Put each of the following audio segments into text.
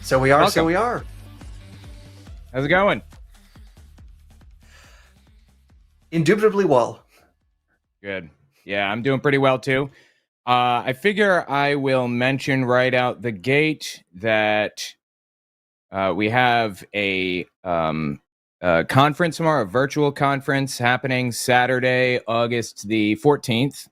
So we are, Welcome. so we are. How's it going? Indubitably well. Good. Yeah, I'm doing pretty well too. I figure I will mention right out the gate that we have a conference tomorrow, a virtual conference happening Saturday, August the 14th.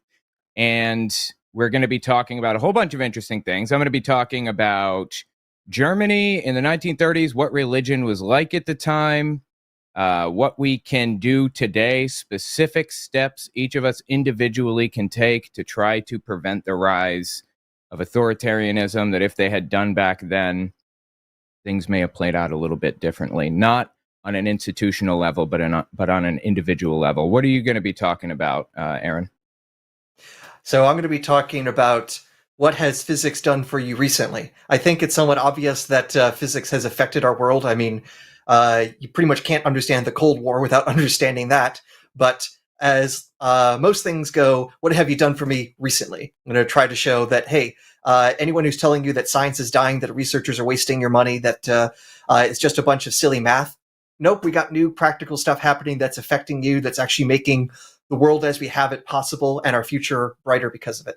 And we're going to be talking about a whole bunch of interesting things. I'm going to be talking about Germany in the 1930s, what religion was like at the time, what we can do today, specific steps each of us individually can take to try to prevent the rise of authoritarianism that if they had done back then, things may have played out a little bit differently. Not on an institutional level, but on an individual level. What are you going to be talking about, Aaron? So I'm going to be talking about what has physics done for you recently. I think it's somewhat obvious that physics has affected our world. I mean, you pretty much can't understand the Cold War without understanding that. But as most things go, what have you done for me recently? I'm going to try to show that, hey, anyone who's telling you that science is dying, that researchers are wasting your money, that it's just a bunch of silly math. Nope, we got new practical stuff happening that's affecting you, that's actually making the world as we have it possible and our future brighter because of it.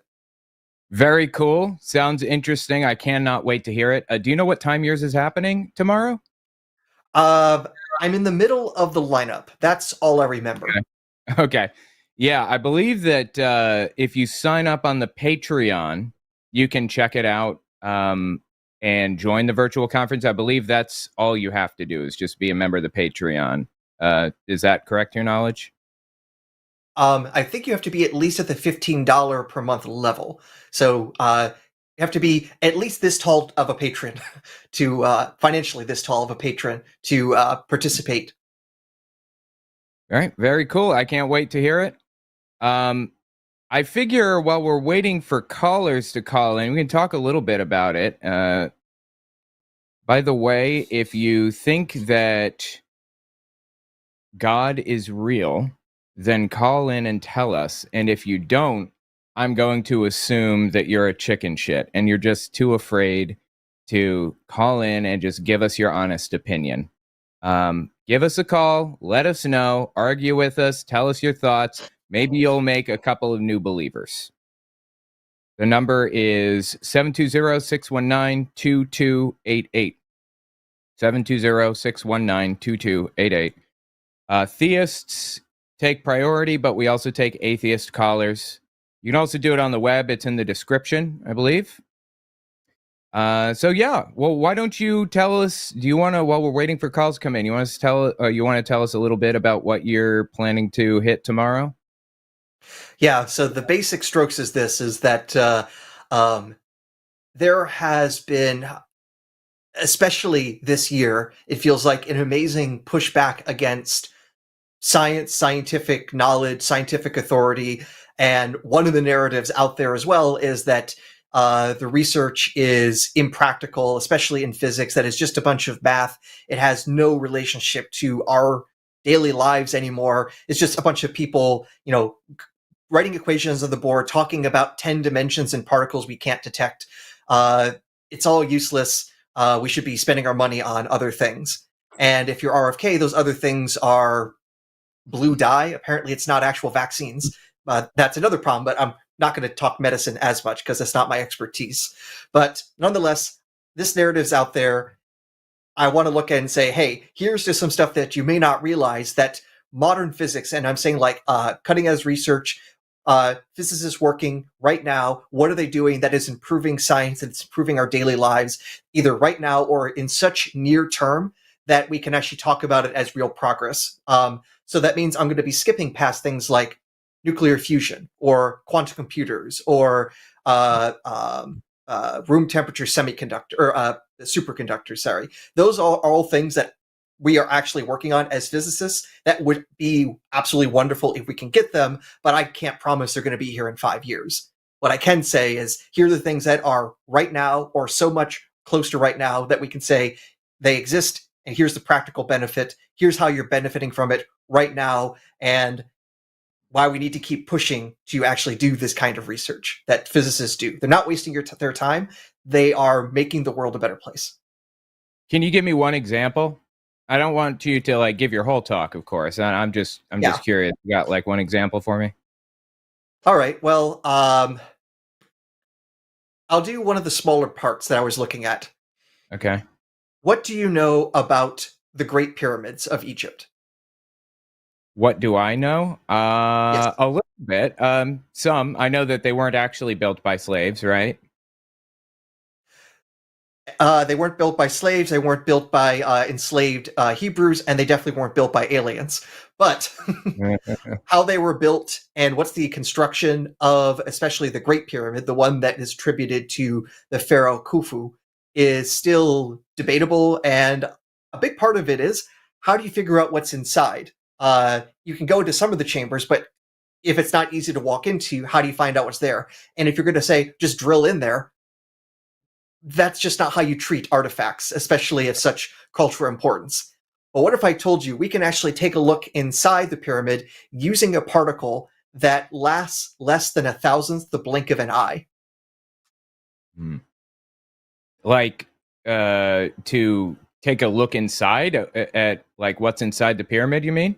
Very cool. Sounds interesting. I cannot wait to hear it. Do you know what time yours is happening tomorrow? I'm in the middle of the lineup. That's all I remember. Okay. Yeah, I believe that if you sign up on the Patreon, you can check it out and join the virtual conference. I believe that's all you have to do is just be a member of the Patreon. Is that correct, to your knowledge? I think you have to be at least at the $15 per month level. So you have to be at least this tall of a patron to financially this tall of a patron to participate. All right. Very cool. I can't wait to hear it. I figure while we're waiting for callers to call in, we can talk a little bit about it. By the way, if you think that God is real, then call in and tell us. And if you don't, I'm going to assume that you're a chicken shit and you're just too afraid to call in and just give us your honest opinion. Give us a call, let us know, argue with us, tell us your thoughts. Maybe you'll make a couple of new believers. The number is 720-619-2288. 720-619-2288. Theists take priority, but we also take atheist callers. You can also do it on the web. It's in the description, I believe. So yeah, well, why don't you tell us? Do you want to, while we're waiting for calls to come in, you want to tell us a little bit about what you're planning to hit tomorrow? Yeah. So the basic strokes is this: is that there has been, especially this year, it feels like an amazing pushback against science, scientific knowledge, scientific authority. And one of the narratives out there as well is that the research is impractical, especially in physics, that is just a bunch of math. It has no relationship to our daily lives anymore. It's just a bunch of people, writing equations on the board, talking about 10 dimensions in particles we can't detect. It's all useless. We should be spending our money on other things. And if you're RFK, those other things are blue dye. Apparently it's not actual vaccines. That's another problem, but I'm not going to talk medicine as much because that's not my expertise. But nonetheless, this narrative's out there. I want to look at and say, hey, here's just some stuff that you may not realize that modern physics, and I'm saying like cutting edge research, physicists working right now, what are they doing that is improving science and it's improving our daily lives, either right now or in such near term that we can actually talk about it as real progress. So that means I'm going to be skipping past things like nuclear fusion or quantum computers or room temperature semiconductor or superconductors. Sorry, those are all things that we are actually working on as physicists. That would be absolutely wonderful if we can get them, but I can't promise they're going to be here in 5 years. What I can say is here are the things that are right now or so much close to right now that we can say they exist. And here's the practical benefit. Here's how you're benefiting from it right now, and why we need to keep pushing to actually do this kind of research that physicists do. They're not wasting their time. They are making the world a better place. Can you give me one example? I don't want you to like give your whole talk, of course. I'm just curious. You got like one example for me? All right. Well, I'll do one of the smaller parts that I was looking at. Okay. What do you know about the Great Pyramids of Egypt? What do I know? Yes. A little bit. Some. I know that they weren't actually built by slaves, right? They weren't built by slaves. They weren't built by enslaved Hebrews, and they definitely weren't built by aliens. But how they were built and what's the construction of, especially the Great Pyramid, the one that is attributed to the pharaoh Khufu, is still debatable. And a big part of it is, how do you figure out what's inside? You can go into some of the chambers, but if it's not easy to walk into, how do you find out what's there? And if you're going to say just drill in there, that's just not how you treat artifacts, especially of such cultural importance. But what if I told you we can actually take a look inside the pyramid using a particle that lasts less than 1,000th the blink of an eye? Like to take a look inside at like what's inside the pyramid, you mean?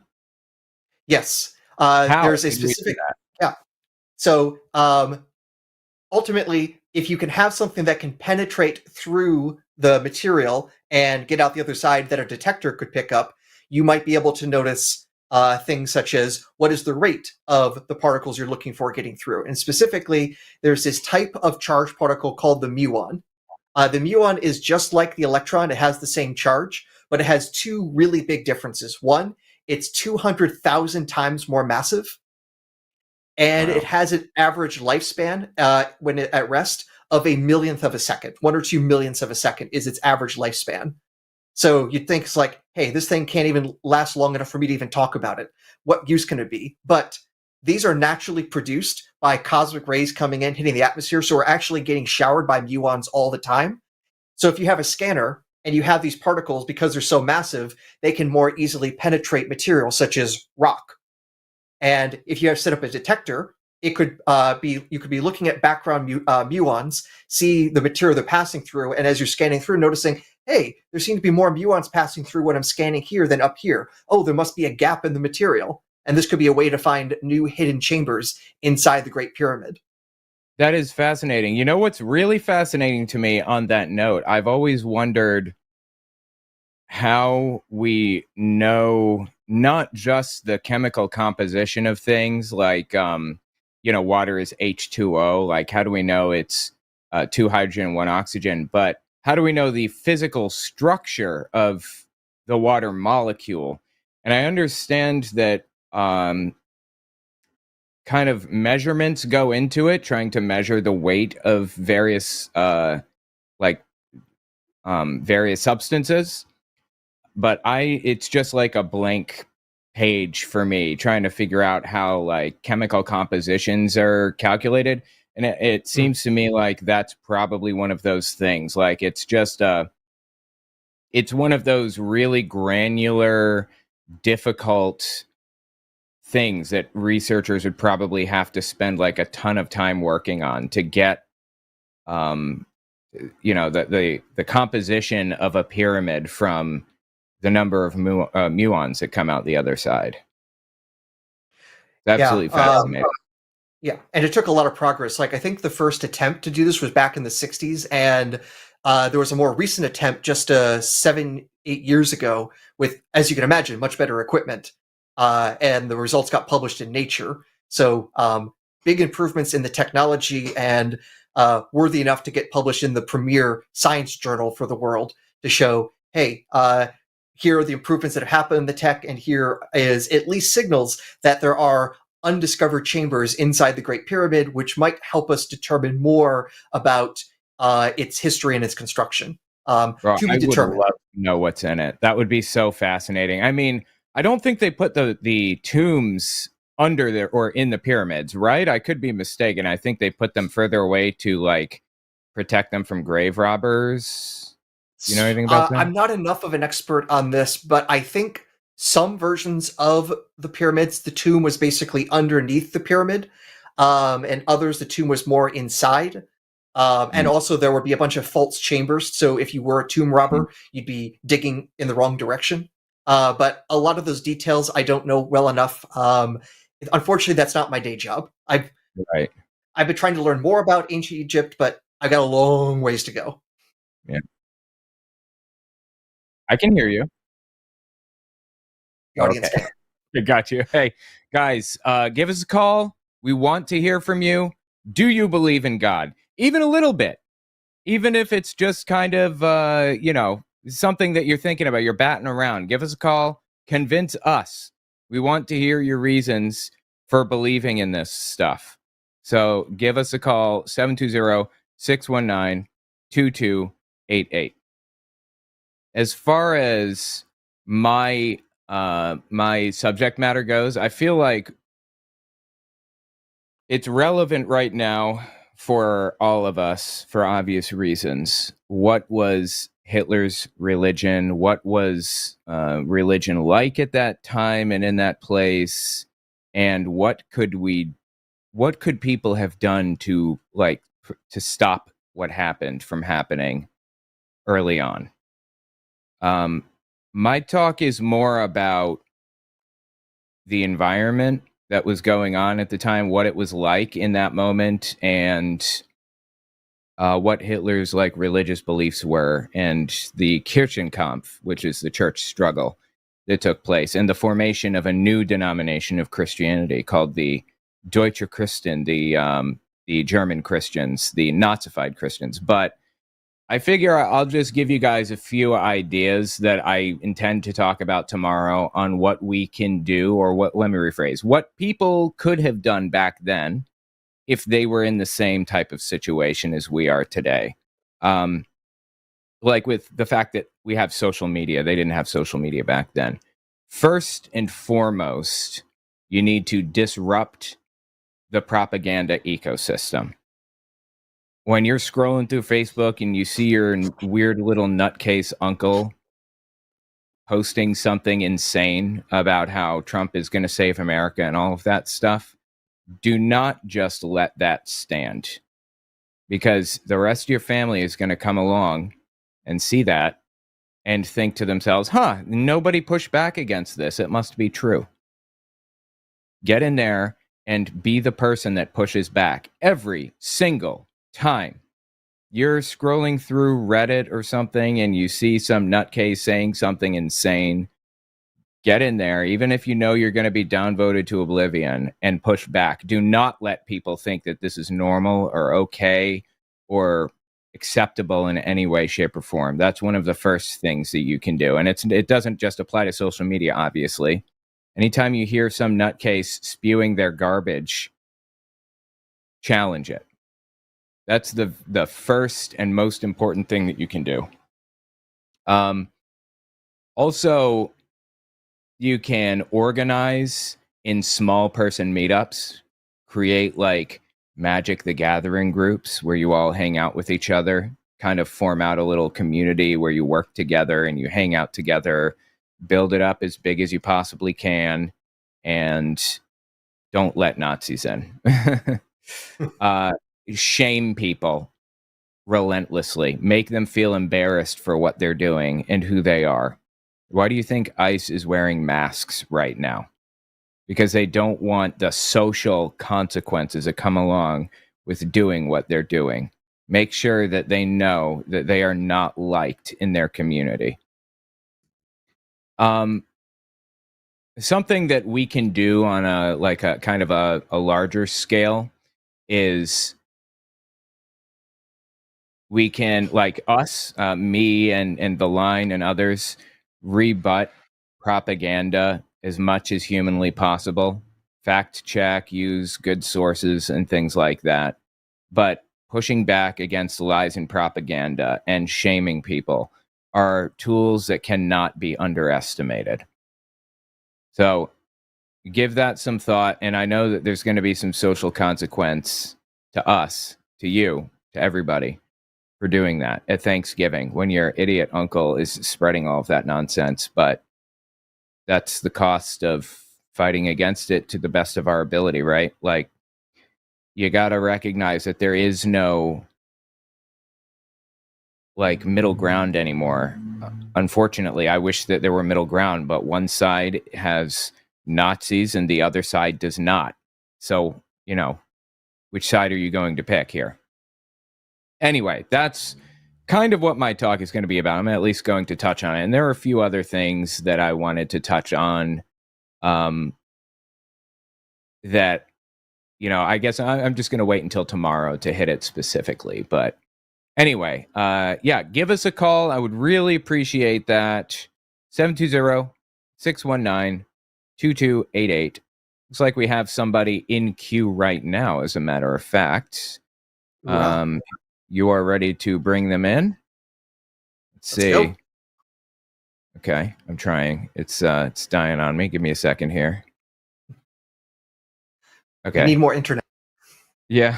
Yes. How There's a did we do specific. that? Yeah. So ultimately, if you can have something that can penetrate through the material and get out the other side that a detector could pick up, you might be able to notice things such as what is the rate of the particles you're looking for getting through. And specifically, there's this type of charged particle called the muon. The muon is just like the electron. It has the same charge, but it has two really big differences. One, it's 200,000 times more massive, and it has an average lifespan when at rest of a millionth of a second. 1 or 2 millionths of a second is its average lifespan. So you'd think it's like, hey, this thing can't even last long enough for me to even talk about it. What use can it be? But these are naturally produced by cosmic rays coming in, hitting the atmosphere. So we're actually getting showered by muons all the time. So if you have a scanner and you have these particles, because they're so massive, they can more easily penetrate material such as rock. And if you have set up a detector, it could you could be looking at background muons, see the material they're passing through, and as you're scanning through, noticing, hey, there seem to be more muons passing through when I'm scanning here than up here. Oh, there must be a gap in the material. And this could be a way to find new hidden chambers inside the Great Pyramid. That is fascinating. You know what's really fascinating to me on that note? I've always wondered how we know not just the chemical composition of things, like water is H2O. Like, how do we know it's 2 hydrogen, 1 oxygen? But how do we know the physical structure of the water molecule? And I understand that kind of measurements go into it, trying to measure the weight of various various substances. But it's just like a blank page for me, trying to figure out how like chemical compositions are calculated. And it seems to me like that's probably one of those things. Like it's just it's one of those really granular, difficult things that researchers would probably have to spend like a ton of time working on to get the composition of a pyramid from the number of muons that come out the other side. It's absolutely fascinating. Yeah, and it took a lot of progress. Like, I think the first attempt to do this was back in the 60s, and there was a more recent attempt just 7-8 years ago with, as you can imagine, much better equipment. And the results got published in Nature. So big improvements in the technology, and worthy enough to get published in the premier science journal for the world to show, hey, here are the improvements that have happened in the tech, and here is at least signals that there are undiscovered chambers inside the Great Pyramid, which might help us determine more about its history and its construction. Bro, to be determined. I would love to know what's in it. That would be so fascinating. I mean, I don't think they put the tombs under there or in the pyramids, right? I could be mistaken. I think they put them further away to like protect them from grave robbers. You know anything about that? I'm not enough of an expert on this, but I think some versions of the pyramids, the tomb was basically underneath the pyramid, and others, the tomb was more inside. And also there would be a bunch of false chambers. So if you were a tomb robber, you'd be digging in the wrong direction. But a lot of those details I don't know well enough. Unfortunately, that's not my day job. Right. I've been trying to learn more about ancient Egypt, but I got a long ways to go. Yeah. I can hear you. The audience Okay. I got you. Hey, guys, give us a call. We want to hear from you. Do you believe in God? Even a little bit. Even if it's just kind of, something that you're thinking about, you're batting around. Give us a call. Convince us. We want to hear your reasons for believing in this stuff. So give us a call, 720-619-2288. As far as my subject matter goes, I feel like it's relevant right now for all of us for obvious reasons. What was Hitler's religion? What was religion like at that time and in that place? And what could people have done to stop what happened from happening early on? My talk is more about the environment that was going on at the time, what it was like in that moment, and what Hitler's religious beliefs were, and the Kirchenkampf, which is the church struggle that took place, and the formation of a new denomination of Christianity called the Deutsche Christen, the German Christians, the Nazified Christians. But I figure I'll just give you guys a few ideas that I intend to talk about tomorrow on what we can do, or let me rephrase, what people could have done back then if they were in the same type of situation as we are today. Like with the fact that we have social media, they didn't have social media back then. First and foremost, you need to disrupt the propaganda ecosystem. When you're scrolling through Facebook and you see your weird little nutcase uncle posting something insane about how Trump is going to save America and all of that stuff, do not just let that stand, because the rest of your family is going to come along and see that and think to themselves, nobody pushed back against this. It must be true. Get in there and be the person that pushes back every single time. You're scrolling through Reddit or something and you see some nutcase saying something insane. Get in there, even if you know you're going to be downvoted to oblivion, and push back. Do not let people think that this is normal or okay or acceptable in any way, shape, or form. That's one of the first things that you can do. And it doesn't just apply to social media, obviously. Anytime you hear some nutcase spewing their garbage, challenge it. That's the first and most important thing that you can do. Also, you can organize in small person meetups, create Magic the Gathering groups where you all hang out with each other, kind of form out a little community where you work together and you hang out together, build it up as big as you possibly can, and don't let Nazis in. Shame people relentlessly, make them feel embarrassed for what they're doing and who they are. Why do you think ICE is wearing masks right now? Because they don't want the social consequences that come along with doing what they're doing. Make sure that they know that they are not liked in their community. Something that we can do on a kind of a larger scale is we can, me and the line and others, rebut propaganda as much as humanly possible. Fact check, use good sources and things like that. But pushing back against lies and propaganda and shaming people are tools that cannot be underestimated. So give that some thought. And I know that there's going to be some social consequence to us, to you, to everybody for doing that at Thanksgiving when your idiot uncle is spreading all of that nonsense. But that's the cost of fighting against it to the best of our ability, right? You got to recognize that there is no like middle ground anymore. Unfortunately, I wish that there were middle ground, but one side has Nazis and the other side does not. So, which side are you going to pick here? Anyway, that's kind of what my talk is going to be about. I'm at least going to touch on it. And there are a few other things that I wanted to touch on that, I guess I'm just going to wait until tomorrow to hit it specifically. But anyway, give us a call. I would really appreciate that. 720-619-2288. Looks like we have somebody in queue right now, as a matter of fact. Wow. You are ready to bring them in? Let's see. Go. Okay, I'm trying. It's dying on me. Give me a second here. Okay. I need more internet. Yeah,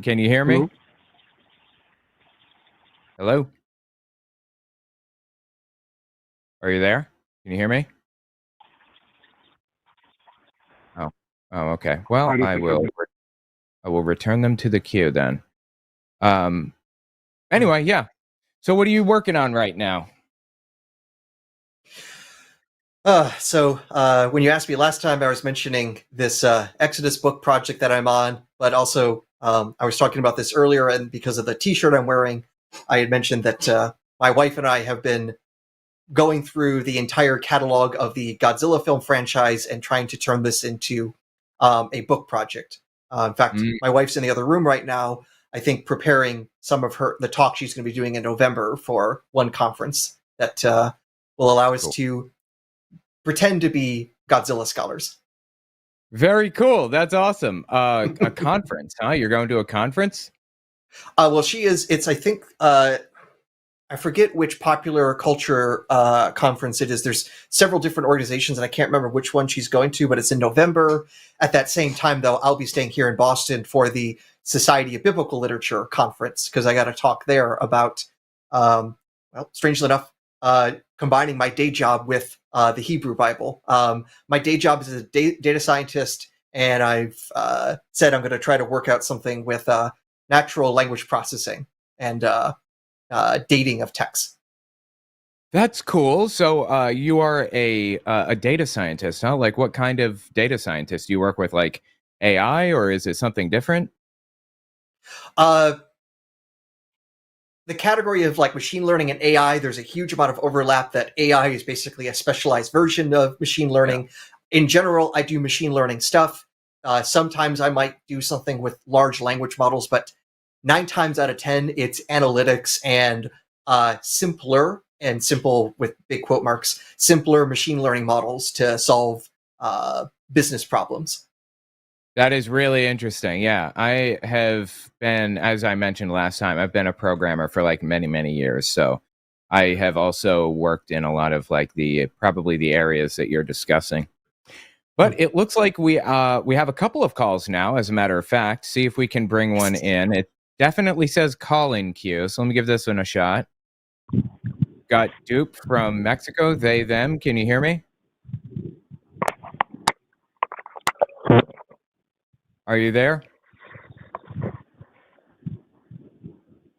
can you hear me? Hello? Are you there? Can you hear me? Oh, okay. Well, I will return them to the queue then. Anyway, yeah. So what are you working on right now? When you asked me last time, I was mentioning this Exodus book project that I'm on, but also I was talking about this earlier, and because of the T-shirt I'm wearing, I had mentioned that my wife and I have been going through the entire catalog of the Godzilla film franchise and trying to turn this into a book project. In fact, my wife's in the other room right now, I think preparing some of the talk she's going to be doing in November for one conference that will allow us to pretend to be Godzilla scholars. Very cool. That's awesome. A conference, huh? You're going to a conference? Well, she is. It's, I think, I forget which popular culture conference it is. There's several different organizations, and I can't remember which one she's going to, but it's in November. At that same time, though, I'll be staying here in Boston for the Society of Biblical Literature conference, because I got to talk there about, strangely enough, combining my day job with the Hebrew Bible. My day job is as a data scientist, and I've said I'm going to try to work out something with natural language processing and dating of text. That's cool. So you are a data scientist, huh? Like, what kind of data scientist do you work with? Like AI, or is it something different? The category of like machine learning and AI, there's a huge amount of overlap. That AI is basically a specialized version of machine learning. Yeah. In general, I do machine learning stuff. Sometimes I might do something with large language models, but 9 times out of 10, it's analytics and simple with big quote marks, simpler machine learning models to solve business problems. That is really interesting. Yeah, I have been, as I mentioned last time, I've been a programmer for like many, many years. So I have also worked in a lot of like probably the areas that you're discussing. But it looks like we have a couple of calls now, as a matter of fact. See if we can bring one in. It definitely says call in queue. So let me give this one a shot. Got Dupe from Mexico, they, them. Can you hear me? Are you there?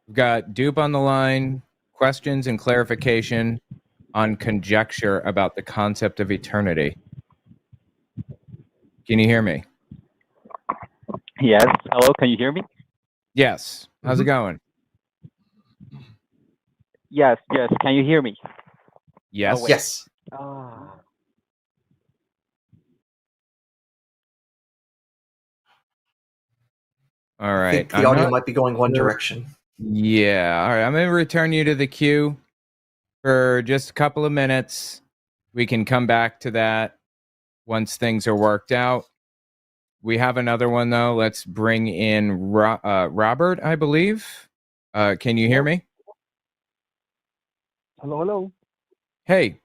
We've got Dupe on the line. Questions and clarification on conjecture about the concept of eternity. Can you hear me? Yes. Hello, can you hear me? Yes. How's it going? Yes. Can you hear me? Yes. Oh, yes. All right. I think the audio might be going one direction. Yeah. All right. I'm going to return you to the queue for just a couple of minutes. We can come back to that once things are worked out. We have another one, though. Let's bring in Robert, I believe. Can you hear me? Hello. Hey.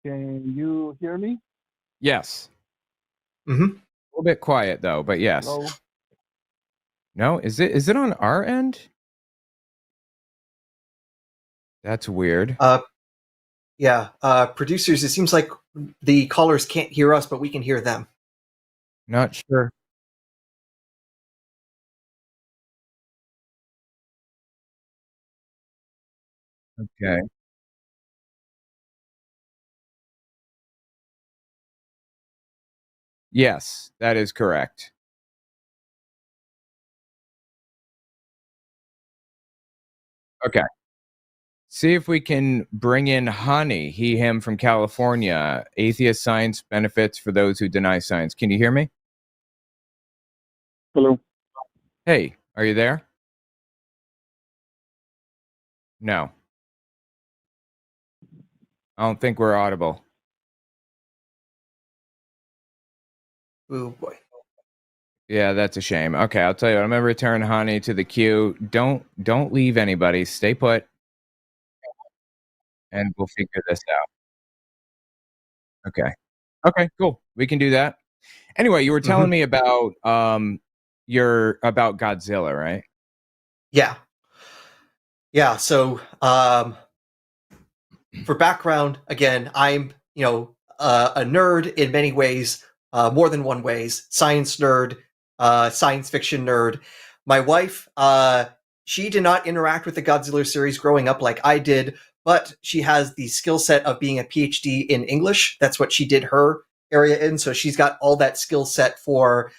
Can you hear me? Yes. Mm-hmm. A little bit quiet, though, but yes. Hello? No? Is it on our end? That's weird. Yeah. Producers, it seems like the callers can't hear us, but we can hear them. Not sure. Okay. Yes, that is correct. Okay. See if we can bring in Honey, he, him from California. Atheist science benefits for those who deny science. Can you hear me? Hello. Hey, are you there? No, I don't think we're audible. Oh boy. Yeah, that's a shame. Okay, I'll tell you what. I'm gonna return Honey to the queue. Don't leave anybody. Stay put, and we'll figure this out. Okay. Okay, cool. We can do that. Anyway, you were telling Mhm. me about your about Godzilla, right? Yeah. Yeah. So, for background, again, I'm a nerd in many ways, more than one ways. Science nerd, science fiction nerd. My wife, she did not interact with the Godzilla series growing up like I did, but she has the skill set of being a PhD in English. That's what she did her area in. So she's got all that skill set for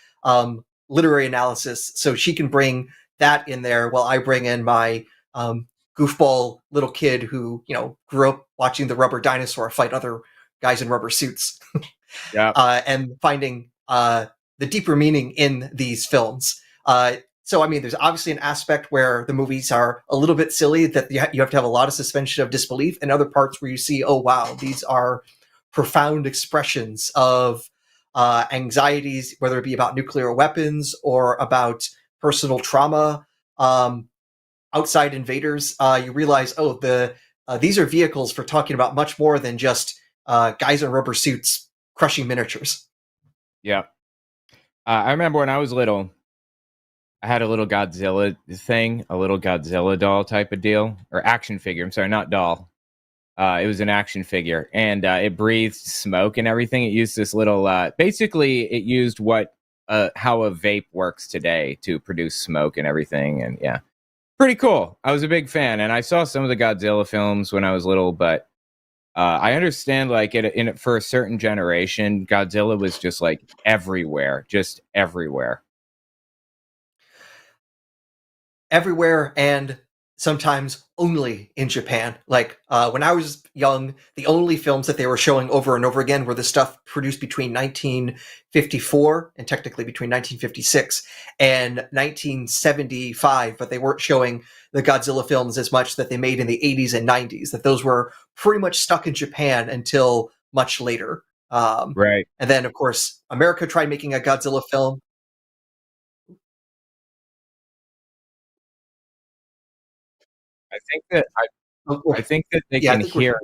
literary analysis. So she can bring that in there while I bring in my goofball little kid who grew up watching the rubber dinosaur fight other guys in rubber suits. Yeah. And finding the deeper meaning in these films. So I mean, there's obviously an aspect where the movies are a little bit silly, that you have to have a lot of suspension of disbelief, and other parts where you see, oh wow, these are profound expressions of anxieties, whether it be about nuclear weapons or about personal trauma. Outside invaders, you realize, oh, these are vehicles for talking about much more than just guys in rubber suits crushing miniatures. Yeah. I remember when I was little, I had a little Godzilla thing, a little Godzilla doll type of deal, or action figure. I'm sorry, not doll. It was an action figure, and it breathed smoke and everything. It used this little, basically, it used how a vape works today to produce smoke and everything. And yeah, pretty cool. I was a big fan, and I saw some of the Godzilla films when I was little, but I understand, like, for a certain generation, Godzilla was just like everywhere, just everywhere. Everywhere, and sometimes only in Japan. Like when I was young, the only films that they were showing over and over again were the stuff produced between 1954 and technically between 1956 and 1975, but they weren't showing the Godzilla films as much that they made in the 80s and 90s, that those were pretty much stuck in Japan until much later. Right. And then, of course, America tried making a Godzilla film. I think that I think that they Yeah, I can think we're hear.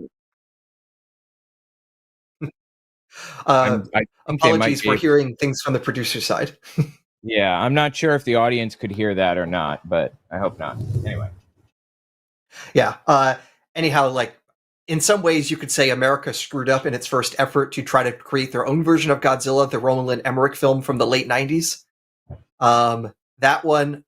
Uh, I think they might apologies, be we're able. hearing things from the producer side. Yeah, I'm not sure if the audience could hear that or not, but I hope not. Anyway. Yeah. Anyhow, like in some ways, you could say America screwed up in its first effort to try to create their own version of Godzilla, the Roland Emmerich film from the late '90s. That one,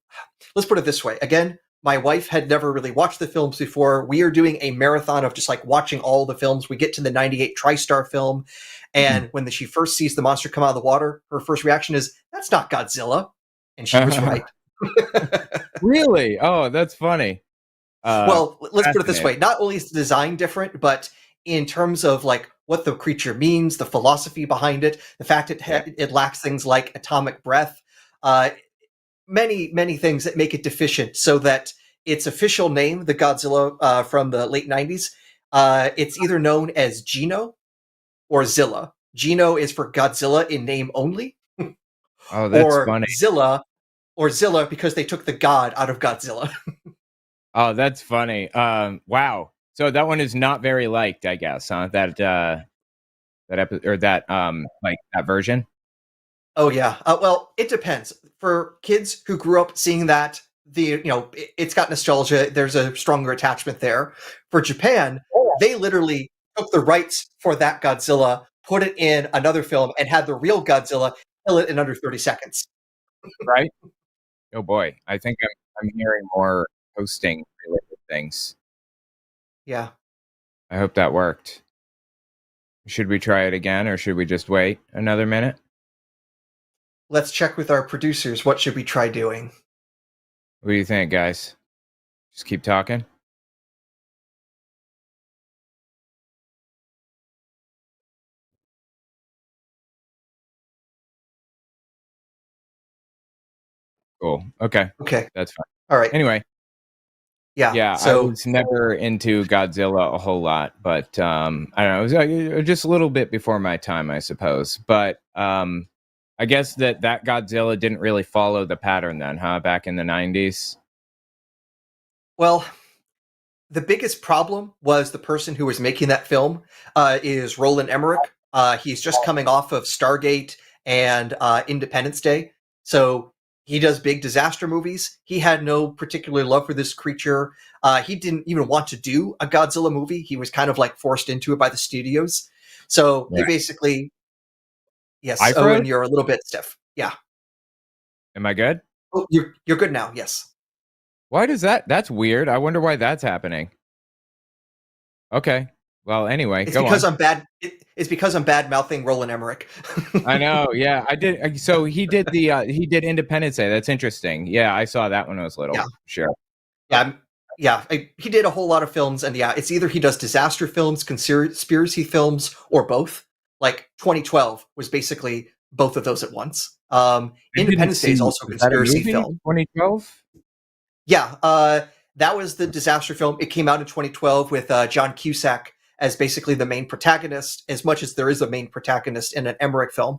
let's put it this way. Again, my wife had never really watched the films before. We are doing a marathon of just like watching all the films. We get to the '98 TriStar film, and when she first sees the monster come out of the water, her first reaction is, "That's not Godzilla," and she was right. Really? Oh, that's funny. Well, let's put it this way. Fascinating. Not only is the design different, but in terms of like what the creature means, the philosophy behind it, the fact Yeah. it lacks things like atomic breath, many things that make it deficient, so that its official name, the Godzilla from the late '90s, it's either known as Gino or Zilla. Gino is for Godzilla in name only, Oh, that's or funny. Zilla because they took the god out of Godzilla. Oh, that's funny. Wow. So that one is not very liked, I guess, huh? Or that like that version. Oh yeah. Well, it depends. For kids who grew up seeing that, it's got nostalgia. There's a stronger attachment there. For Japan, they literally took the rights for that Godzilla, put it in another film, and had the real Godzilla kill it in under 30 seconds. Right? Oh boy, I think I'm hearing more hosting related things. Yeah. I hope that worked. Should we try it again, or should we just wait another minute? Let's check with our producers. What should we try doing? What do you think, guys? Just keep talking? Cool. Okay. Okay. That's fine. All right. Anyway. Yeah. Yeah, I was never into Godzilla a whole lot, but I don't know. It was just a little bit before my time, I suppose. But I guess that Godzilla didn't really follow the pattern then, huh? Back in the 90s. Well, the biggest problem was the person who was making that film is Roland Emmerich. He's just coming off of Stargate and Independence Day. So he does big disaster movies. He had no particular love for this creature. He didn't even want to do a Godzilla movie. He was kind of like forced into it by the studios. So Right. he basically, yes, I Owen, froze? you're a little bit stiff. Yeah. Am I good? Oh, you're good now. Yes. Why does that? That's weird. I wonder why that's happening. Okay. Well, anyway, It's go because on. I'm bad. It's because I'm bad mouthing Roland Emmerich. I know. Yeah, I did. So he did he did Independence Day. That's interesting. Yeah, I saw that when I was little. Yeah. Sure. Yeah. He did a whole lot of films, and yeah, it's either he does disaster films, conspiracy films, or both. Like 2012 was basically both of those at once. Independence Day is also a conspiracy film. 2012. Yeah, that was the disaster film. It came out in 2012 with John Cusack as basically the main protagonist, as much as there is a main protagonist in an Emmerich film.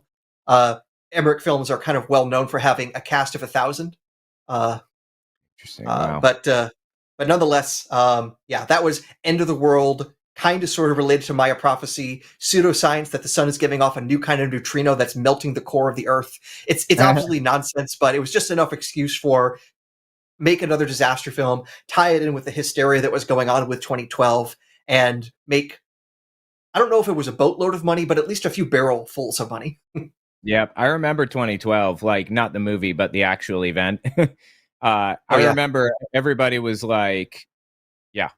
Emmerich films are kind of well known for having a cast of 1,000. Interesting. Wow. But nonetheless, yeah, that was end of the world, kind of sort of related to Maya prophecy, pseudoscience that the sun is giving off a new kind of neutrino that's melting the core of the Earth. It's absolutely nonsense, but it was just enough excuse for make another disaster film, tie it in with the hysteria that was going on with 2012, and make, I don't know if it was a boatload of money, but at least a few barrelfuls of money. Yeah, I remember 2012, like not the movie, but the actual event. I remember everybody was like, yeah.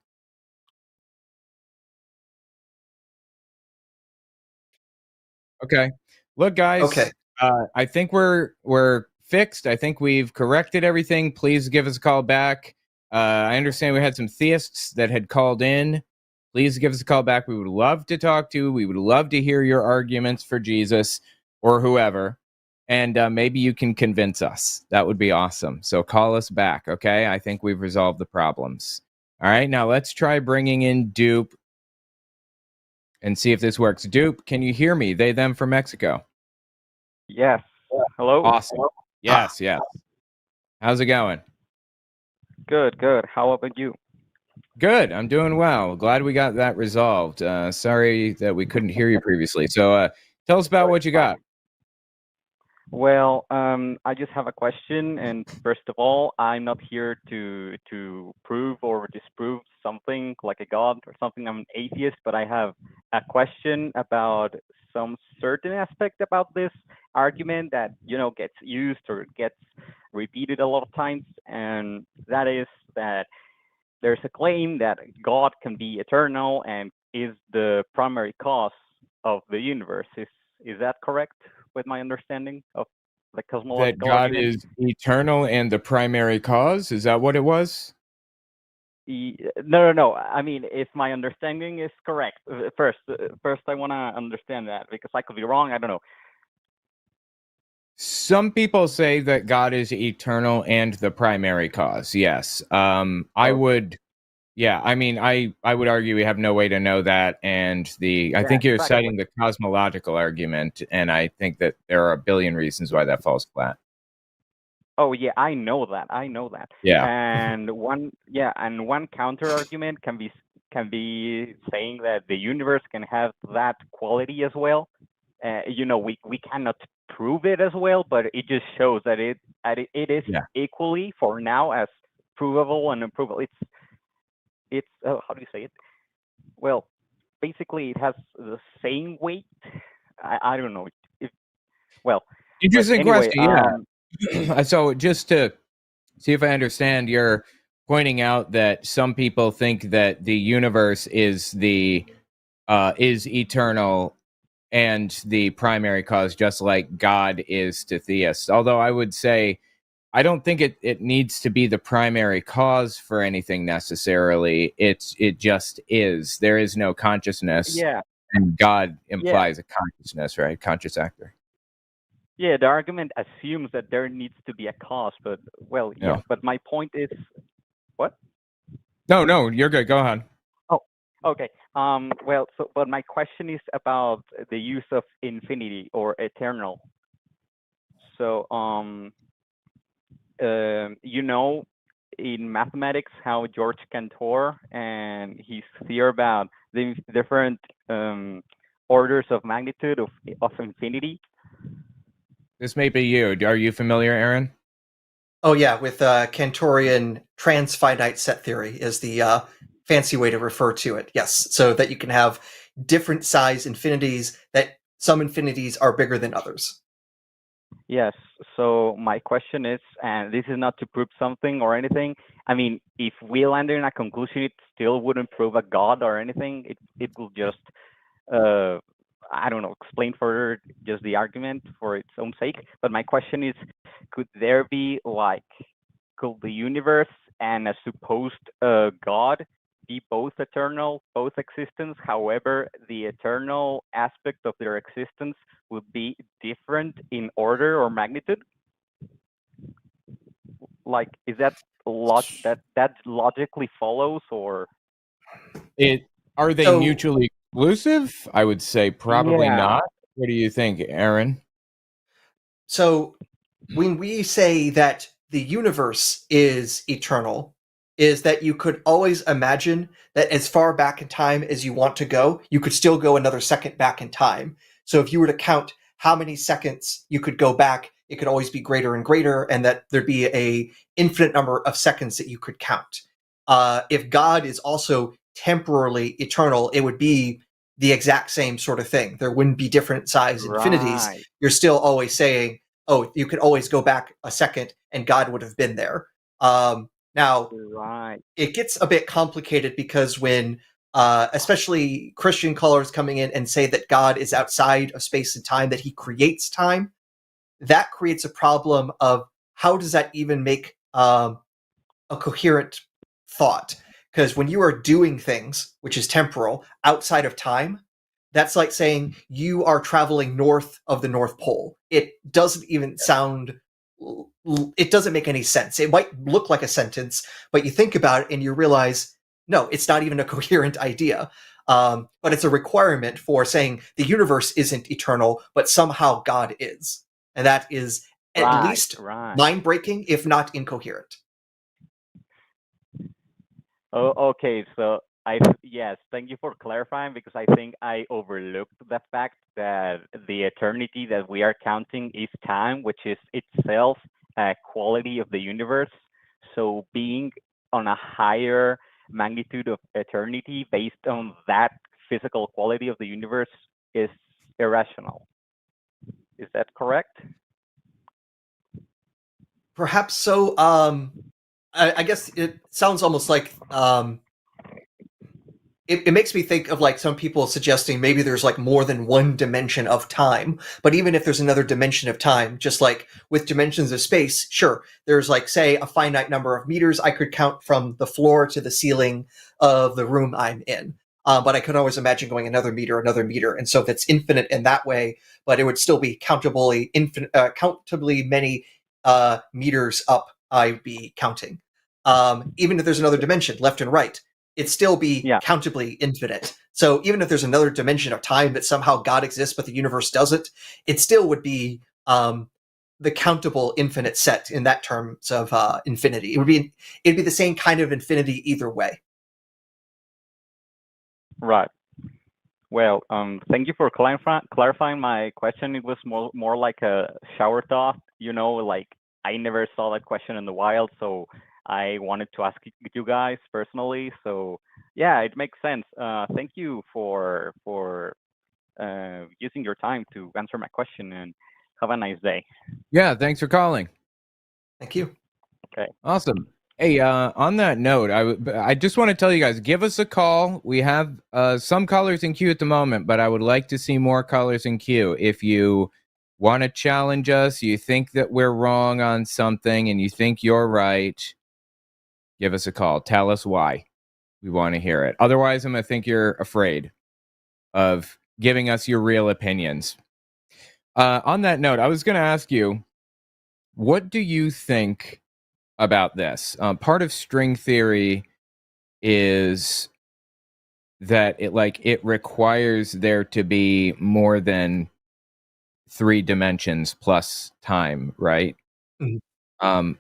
Okay. Look, guys. Okay. I think we're fixed. I think we've corrected everything. Please give us a call back. I understand we had some theists that had called in. Please give us a call back. We would love to talk to you. We would love to hear your arguments for Jesus or whoever. And maybe you can convince us. That would be awesome. So call us back, okay? I think we've resolved the problems. All right, now let's try bringing in Dupe and see if this works. Dupe, can you hear me? They, them from Mexico. Yes. Hello? Awesome. Yes, yes. How's it going? Good, good. How about you? Good. I'm doing well. Glad we got that resolved. Sorry that we couldn't hear you previously. So tell us about what you got. Well, I just have a question, and first of all, I'm not here to prove or disprove something like a god or something. I'm an atheist, but I have a question about some certain aspect about this argument that, you know, gets used or gets repeated a lot of times, and that is that there's a claim that God can be eternal and is the primary cause of the universe. Is that correct with my understanding of the cosmological That God argument? is eternal and the primary cause? Is that what it was? No. I mean, if my understanding is correct, first I want to understand that because I could be wrong. I don't know. Some people say that God is eternal and the primary cause. Yes. I would. Yeah, I mean, I would argue we have no way to know that, and I think you're exactly. citing the cosmological argument, and I think that there are a billion reasons why that falls flat. Oh yeah, I know that. Yeah. And one counter argument can be saying that the universe can have that quality as well. You know, we cannot prove it as well, but it just shows that it is equally for now as provable and unprovable. It's how do you say it? Well, basically, it has the same weight. I don't know. Interesting anyway, question. Yeah. So just to see if I understand, you're pointing out that some people think that the universe is eternal and the primary cause, just like God is to theists. Although I would say I don't think it needs to be the primary cause for anything necessarily. It just is. There is no consciousness. Yeah. And God implies a consciousness, right? Conscious actor. Yeah, the argument assumes that there needs to be a cause, but well, yeah. But my point is, what? No, you're good. Go ahead. Oh, okay. Well, but my question is about the use of infinity or eternal. So, in mathematics, how George Cantor and his theory about the different orders of magnitude of infinity. This may be you. Are you familiar, Aaron? Oh yeah, with Cantorian transfinite set theory is the fancy way to refer to it. Yes, so that you can have different size infinities, that some infinities are bigger than others. Yes. So my question is, and this is not to prove something or anything. I mean, if we land in a conclusion, it still wouldn't prove a god or anything. It will just, I don't know, explain further just the argument for its own sake. But my question is, could there be could the universe and a supposed god be both eternal, both existence? However, the eternal aspect of their existence would be different in order or magnitude? Is that that logically follows, or are they mutually exclusive? I would say probably not. What do you think, Aaron? So when we say that the universe is eternal, is that you could always imagine that as far back in time as you want to go, you could still go another second back in time. So if you were to count how many seconds you could go back, it could always be greater and greater, and that there'd be a infinite number of seconds that you could count. If God is also temporally eternal, it would be the exact same sort of thing. There wouldn't be different size infinities. You're still always saying, oh, you could always go back a second and God would have been there. Now, it gets a bit complicated because when especially Christian scholars coming in and say that God is outside of space and time, that he creates time, that creates a problem of how does that even make a coherent thought? Because when you are doing things, which is temporal, outside of time, that's like saying you are traveling north of the North Pole. It doesn't even sound, it doesn't make any sense. It might look like a sentence, but you think about it and you realize, no, it's not even a coherent idea. But it's a requirement for saying the universe isn't eternal, but somehow God is. And that is at least mind-breaking, if not incoherent. Oh, okay. So yes, thank you for clarifying, because I think I overlooked the fact that the eternity that we are counting is time, which is itself a quality of the universe. So being on a higher magnitude of eternity based on that physical quality of the universe is irrational. Is that correct? Perhaps so. I guess it sounds almost like it makes me think of like some people suggesting maybe there's like more than one dimension of time. But even if there's another dimension of time, just like with dimensions of space, sure, there's like, say, a finite number of meters I could count from the floor to the ceiling of the room I'm in. But I could always imagine going another meter. And so that's infinite in that way, but it would still be countably many meters up I'd be counting. Even if there's another dimension, left and right, it'd still be countably infinite. So even if there's another dimension of time that somehow God exists but the universe doesn't, it still would be the countable infinite set in that terms of infinity. It'd be the same kind of infinity either way. Right. Well, thank you for clarifying my question. It was more like a shower thought, like I never saw that question in the wild, so I wanted to ask you guys personally. So yeah, it makes sense. Thank you for using your time to answer my question, and have a nice day. Yeah, thanks for calling. Thank you. Okay. Awesome. Hey, on that note, I just want to tell you guys, give us a call. We have some callers in queue at the moment, but I would like to see more callers in queue. If you want to challenge us, you think that we're wrong on something and you think you're right, give us a call. Tell us why. We want to hear it. Otherwise, I'm going to think you're afraid of giving us your real opinions. On that note, I was going to ask you, what do you think about this? Part of string theory is that it requires there to be more than 3 dimensions plus time, right? Mhm. Um,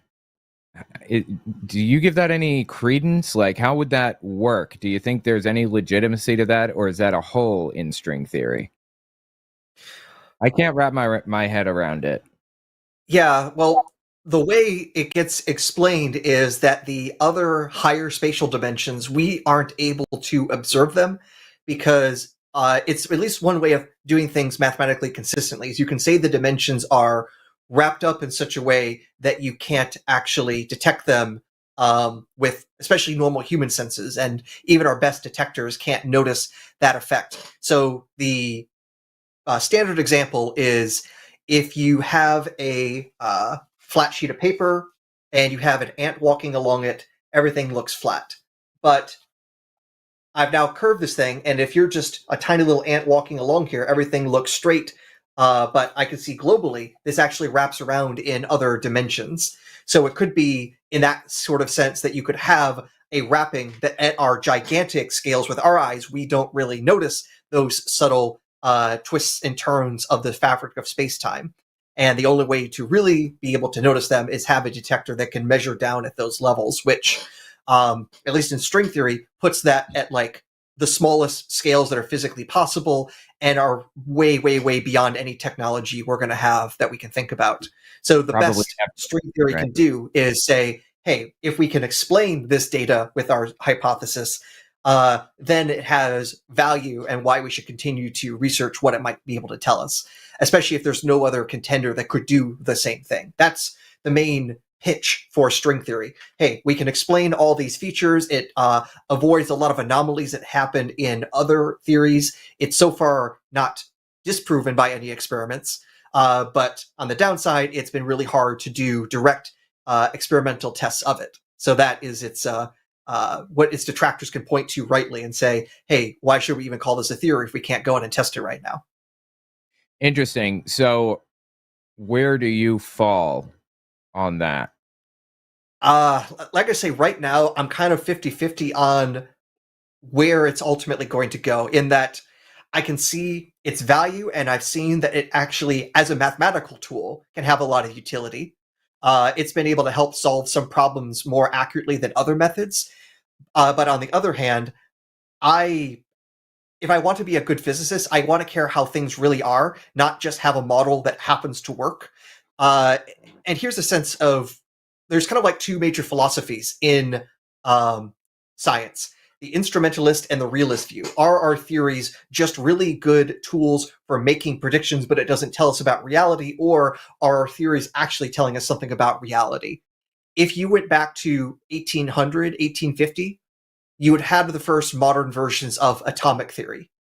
do you give that any credence? Like, how would that work? Do you think there's any legitimacy to that, or is that a hole in string theory? I can't wrap my head around it. Yeah, well, the way it gets explained is that the other higher spatial dimensions, we aren't able to observe them because it's at least one way of doing things mathematically consistently. Is you can say the dimensions are wrapped up in such a way that you can't actually detect them with especially normal human senses, and even our best detectors can't notice that effect. So the standard example is if you have a flat sheet of paper and you have an ant walking along it, everything looks flat. But I've now curved this thing, and if you're just a tiny little ant walking along here, everything looks straight. But I can see globally, this actually wraps around in other dimensions. So it could be in that sort of sense that you could have a wrapping that at our gigantic scales with our eyes, we don't really notice those subtle twists and turns of the fabric of space-time. And the only way to really be able to notice them is have a detector that can measure down at those levels, which at least in string theory, puts that at like the smallest scales that are physically possible and are way, way, way beyond any technology we're going to have that we can think about. So the Probably best never, string theory right? can do is say, hey, if we can explain this data with our hypothesis, then it has value and why we should continue to research what it might be able to tell us, especially if there's no other contender that could do the same thing. That's the main pitch for string theory. Hey, we can explain all these features. It avoids a lot of anomalies that happened in other theories. It's so far not disproven by any experiments, but on the downside, it's been really hard to do direct experimental tests of it. So that is its what its detractors can point to rightly and say, hey, why should we even call this a theory if we can't go in and test it right now? Interesting. So, where do you fall on that? Like I say, right now, I'm kind of 50-50 on where it's ultimately going to go, in that I can see its value and I've seen that it actually, as a mathematical tool, can have a lot of utility. It's been able to help solve some problems more accurately than other methods. But on the other hand, if I want to be a good physicist, I want to care how things really are, not just have a model that happens to work. Uh, and here's a sense of there's kind of like two major philosophies in science: the instrumentalist and the realist view. Are our theories just really good tools for making predictions, but it doesn't tell us about reality, or are our theories actually telling us something about reality? If you went back to 1800, 1850, you would have the first modern versions of atomic theory.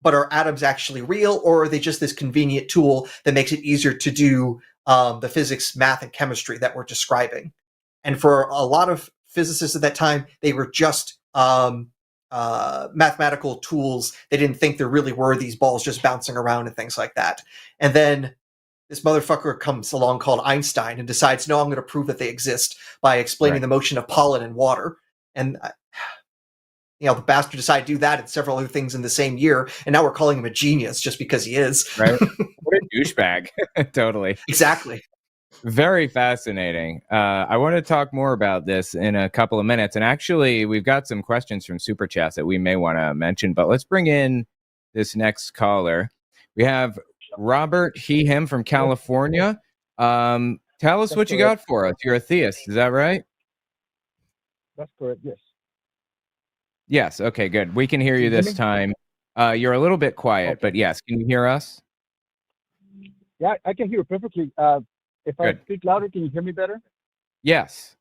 But are atoms actually real, or are they just this convenient tool that makes it easier to do the physics, math, and chemistry that we're describing? And for a lot of physicists at that time, they were just mathematical tools. They didn't think there really were these balls just bouncing around and things like that. And then this motherfucker comes along called Einstein and decides, no, I'm going to prove that they exist by explaining the motion of pollen and water. And the bastard decided to do that and several other things in the same year, and now we're calling him a genius just because he is. Right? What a douchebag. Totally. Exactly. Very fascinating. I want to talk more about this in a couple of minutes. And actually, we've got some questions from Superchats that we may want to mention, but let's bring in this next caller. We have Robert Him from California. Tell us what you got for us. You're a theist, is that right? That's correct, yes. Yes, okay, good. We can hear you this time. You're a little bit quiet, but yes, can you hear us? Yeah, I can hear you perfectly. If I speak louder, can you hear me better? Yes.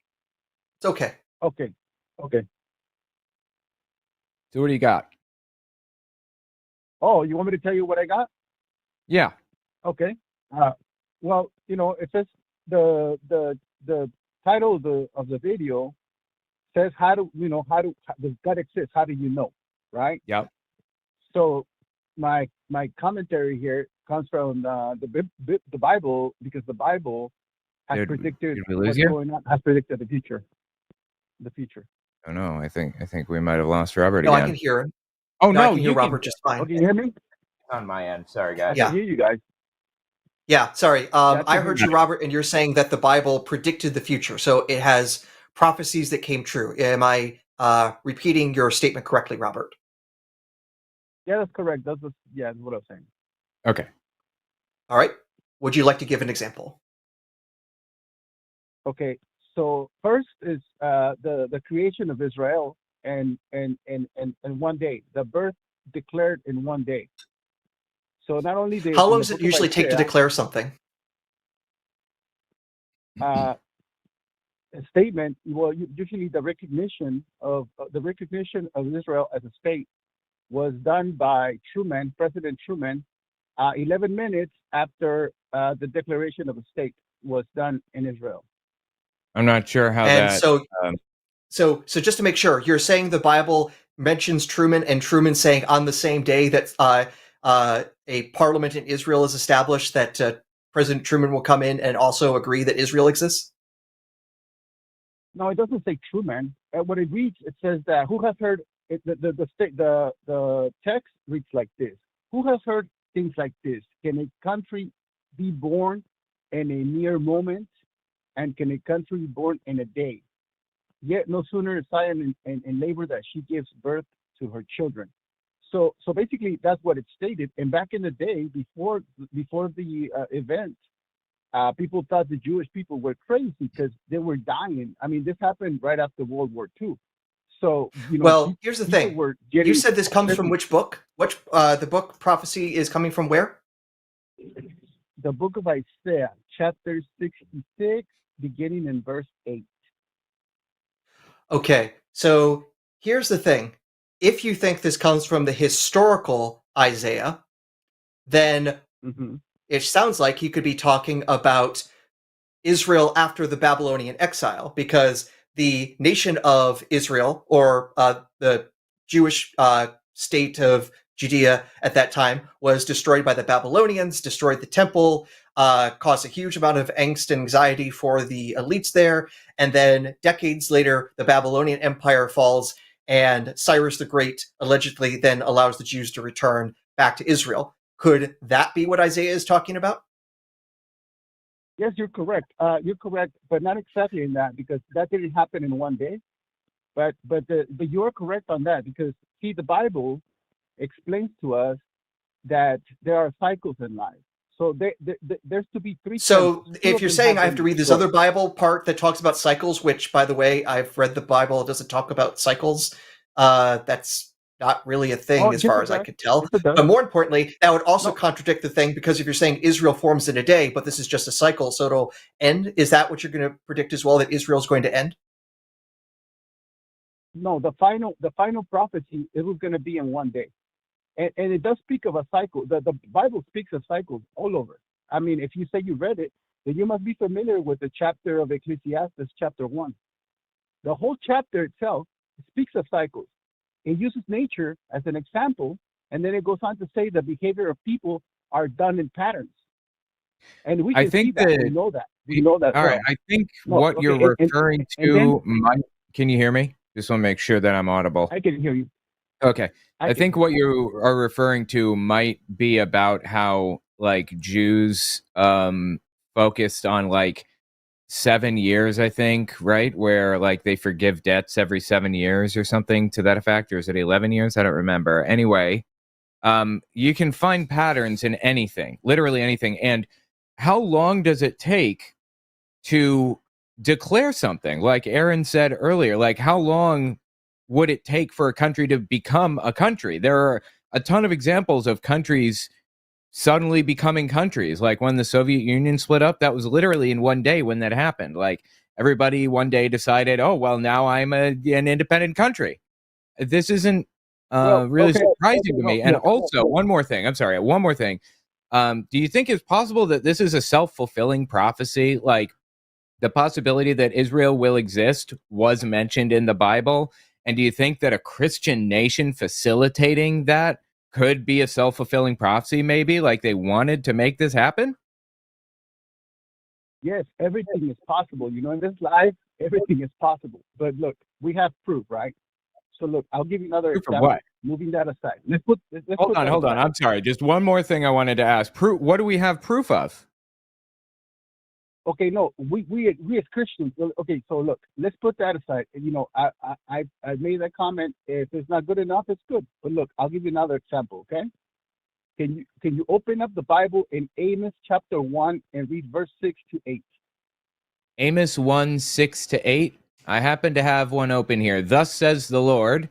It's okay. Okay. Okay. So what do you got? Oh, you want me to tell you what I got? Yeah. Okay. Well, it says the title of the video says does God exist? How do you know? Right? Yep. So my commentary here comes from the Bible, because the Bible has predicted did we lose what's you? going on, has predicted the future. The future. Oh no, I think we might have lost Robert No, again. I can hear him. Oh No, I no, can hear you Robert just fine. Oh, can you hear me? on my end. Sorry, I guys. Yeah. can hear you guys. Yeah, sorry. I I can heard hear you, Robert, and you're saying that the Bible predicted the future, so it has prophecies that came true. Am I repeating your statement correctly, Robert? Yeah, that's correct. That's what I'm saying. Okay. All right. Would you like to give an example? Okay. So first is the creation of Israel and one day, the birth declared in one day. So not only How long does it usually take to declare something? a statement? Well, usually the recognition of Israel as a state was done by President Truman, 11 minutes after the declaration of a state was done in Israel. I'm not sure how And that. so just to make sure, you're saying the Bible mentions Truman, and Truman saying on the same day that a parliament in Israel is established, that President Truman will come in and also agree that Israel exists? No, it doesn't say Truman. When it reads, it says that who has heard it, the text reads like this: who has heard things like this? Can a country be born in a mere moment, and can a country be born in a day? Yet no sooner is Zion in labor that she gives birth to her children. So basically, that's what it stated. And back in the day, before the event, people thought the Jewish people were crazy because they were dying. I mean, this happened right after World War II. So well, here's the thing. You said this comes from crazy. which book? Which the book prophecy is coming from where? The book of Isaiah, chapter 66, beginning in verse 8. Okay, so here's the thing. If you think this comes from the historical Isaiah, then it sounds like you could be talking about Israel after the Babylonian exile, because the nation of Israel, or the Jewish state of Judea at that time, was destroyed by the Babylonians, destroyed the temple, caused a huge amount of angst and anxiety for the elites there. And then decades later, the Babylonian Empire falls, and Cyrus the Great allegedly then allows the Jews to return back to Israel. Could that be what Isaiah is talking about? Yes, you're correct. You're correct, but not exactly in that, because that didn't happen in one day. But you are correct on that, because see, the Bible explains to us that there are cycles in life. So there's to be three. So if you're saying I have to read this other Bible part that talks about cycles, which, by the way, I've read the Bible, it doesn't talk about cycles. That's not really a thing as far as I could tell. But more importantly, that would also contradict the thing, because if you're saying Israel forms in a day, but this is just a cycle, so it'll end, is that what you're going to predict as well, that Israel's going to end? No, the final prophecy, it was going to be in one day. And it does speak of a cycle. The Bible speaks of cycles all over. I mean, if you say you read it, then you must be familiar with the chapter of Ecclesiastes, chapter 1. The whole chapter itself speaks of cycles. It uses nature as an example, and then it goes on to say the behavior of people are done in patterns. And we can see that. We know that. We know that. All right. I think what you're referring to can you hear me? Just want to make sure that I'm audible. I can hear you. Okay. I think what you are referring to might be about how, like, Jews focused on, like, 7 years, I think, right? Where, like, they forgive debts every 7 years or something to that effect. Or is it 11 years? I don't remember. Anyway, you can find patterns in anything, literally anything. And how long does it take to declare something? Like Aaron said earlier, like, how long would it take for a country to become a country? There are a ton of examples of countries suddenly becoming countries. Like when the Soviet Union split up, that was literally in one day when that happened. Like, everybody one day decided, oh, well, now I'm an independent country. This isn't really surprising to me. And also, one more thing. I'm sorry. One more thing. Do you think it's possible that this is a self-fulfilling prophecy? Like the possibility that Israel will exist was mentioned in the Bible. And do you think that a Christian nation facilitating that could be a self-fulfilling prophecy, maybe? Like they wanted to make this happen? Yes, everything is possible. You know, in this life, everything is possible. But look, we have proof, right? So look, I'll give you another Proof of example. what? Moving that aside. Let's put Hold on. I'm sorry. Just one more thing I wanted to ask. What do we have proof of? Okay, no, we as Christians. Okay, so look, let's put that aside. You know, I made that comment. If it's not good enough, it's good. But look, I'll give you another example. Okay, can you open up the Bible in Amos chapter 1 and read verse 6 to 8? Amos 1, 6 to 8. I happen to have one open here. Thus says the Lord,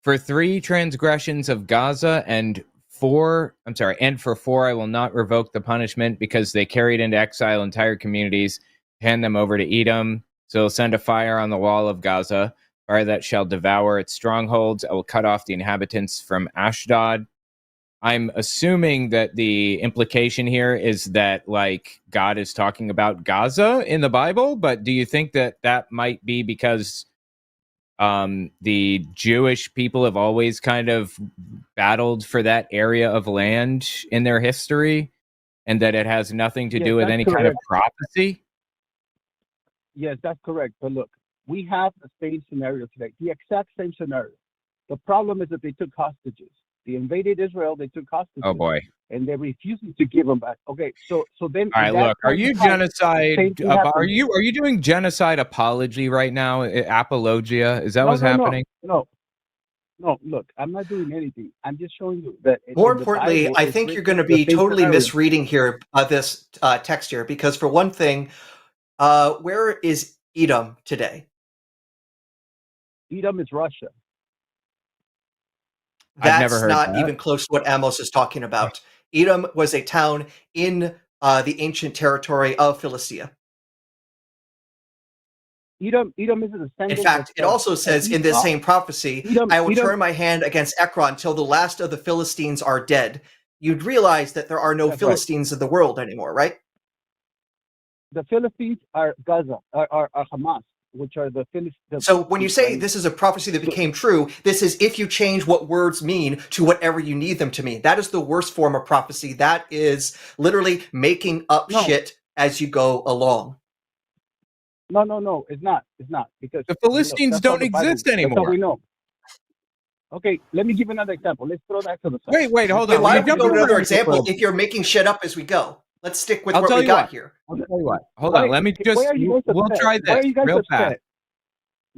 for 3 transgressions of Gaza and for 4 I will not revoke the punishment, because they carried into exile entire communities, hand them over to Edom. So I'll send a fire on the wall of Gaza, fire that shall devour its strongholds. I will cut off the inhabitants from Ashdod. I'm assuming that the implication here is that, like, God is talking about Gaza in the Bible, but do you think that that might be because the Jewish people have always kind of battled for that area of land in their history, and that it has nothing to do with any kind of prophecy? Yes, that's correct. But look, we have the same scenario today, the exact same scenario. The problem is that they took hostages. They invaded Israel. They took hostages. Oh boy! And they're refusing to give them back. Okay, so then. All right, look. Are you genocide? Are you doing genocide apology right now? Apologia? Is that what's happening? No. Look, I'm not doing anything. I'm just showing you that. More importantly, I think you're going to be totally misreading here this text here, because for one thing, where is Edom today? Edom is Russia. That's never heard not that. even close to what Amos is talking about. Edom was a town in the ancient territory of Philistia. Edom is a descendant. In fact, it also says in this same prophecy, I will turn my hand against Ekron till the last of the Philistines are dead. You'd realize that there are no Philistines in the world anymore, right? The Philistines are Gaza, are Hamas, which are the Philistines. So when you say this is a prophecy that became true, this is if you change what words mean to whatever you need them to mean. That is the worst form of prophecy. That is literally making up shit as you go along. No, it's not. It's not, because the Philistines don't exist anymore. That's how we know. Okay, let me give another example. Let's throw that to the side. Wait, hold on. Why don't we go to another example if you're making shit up as we go? Let's stick with what we got here. I'll tell you what. Hold on. Let me just. We'll try this real fast.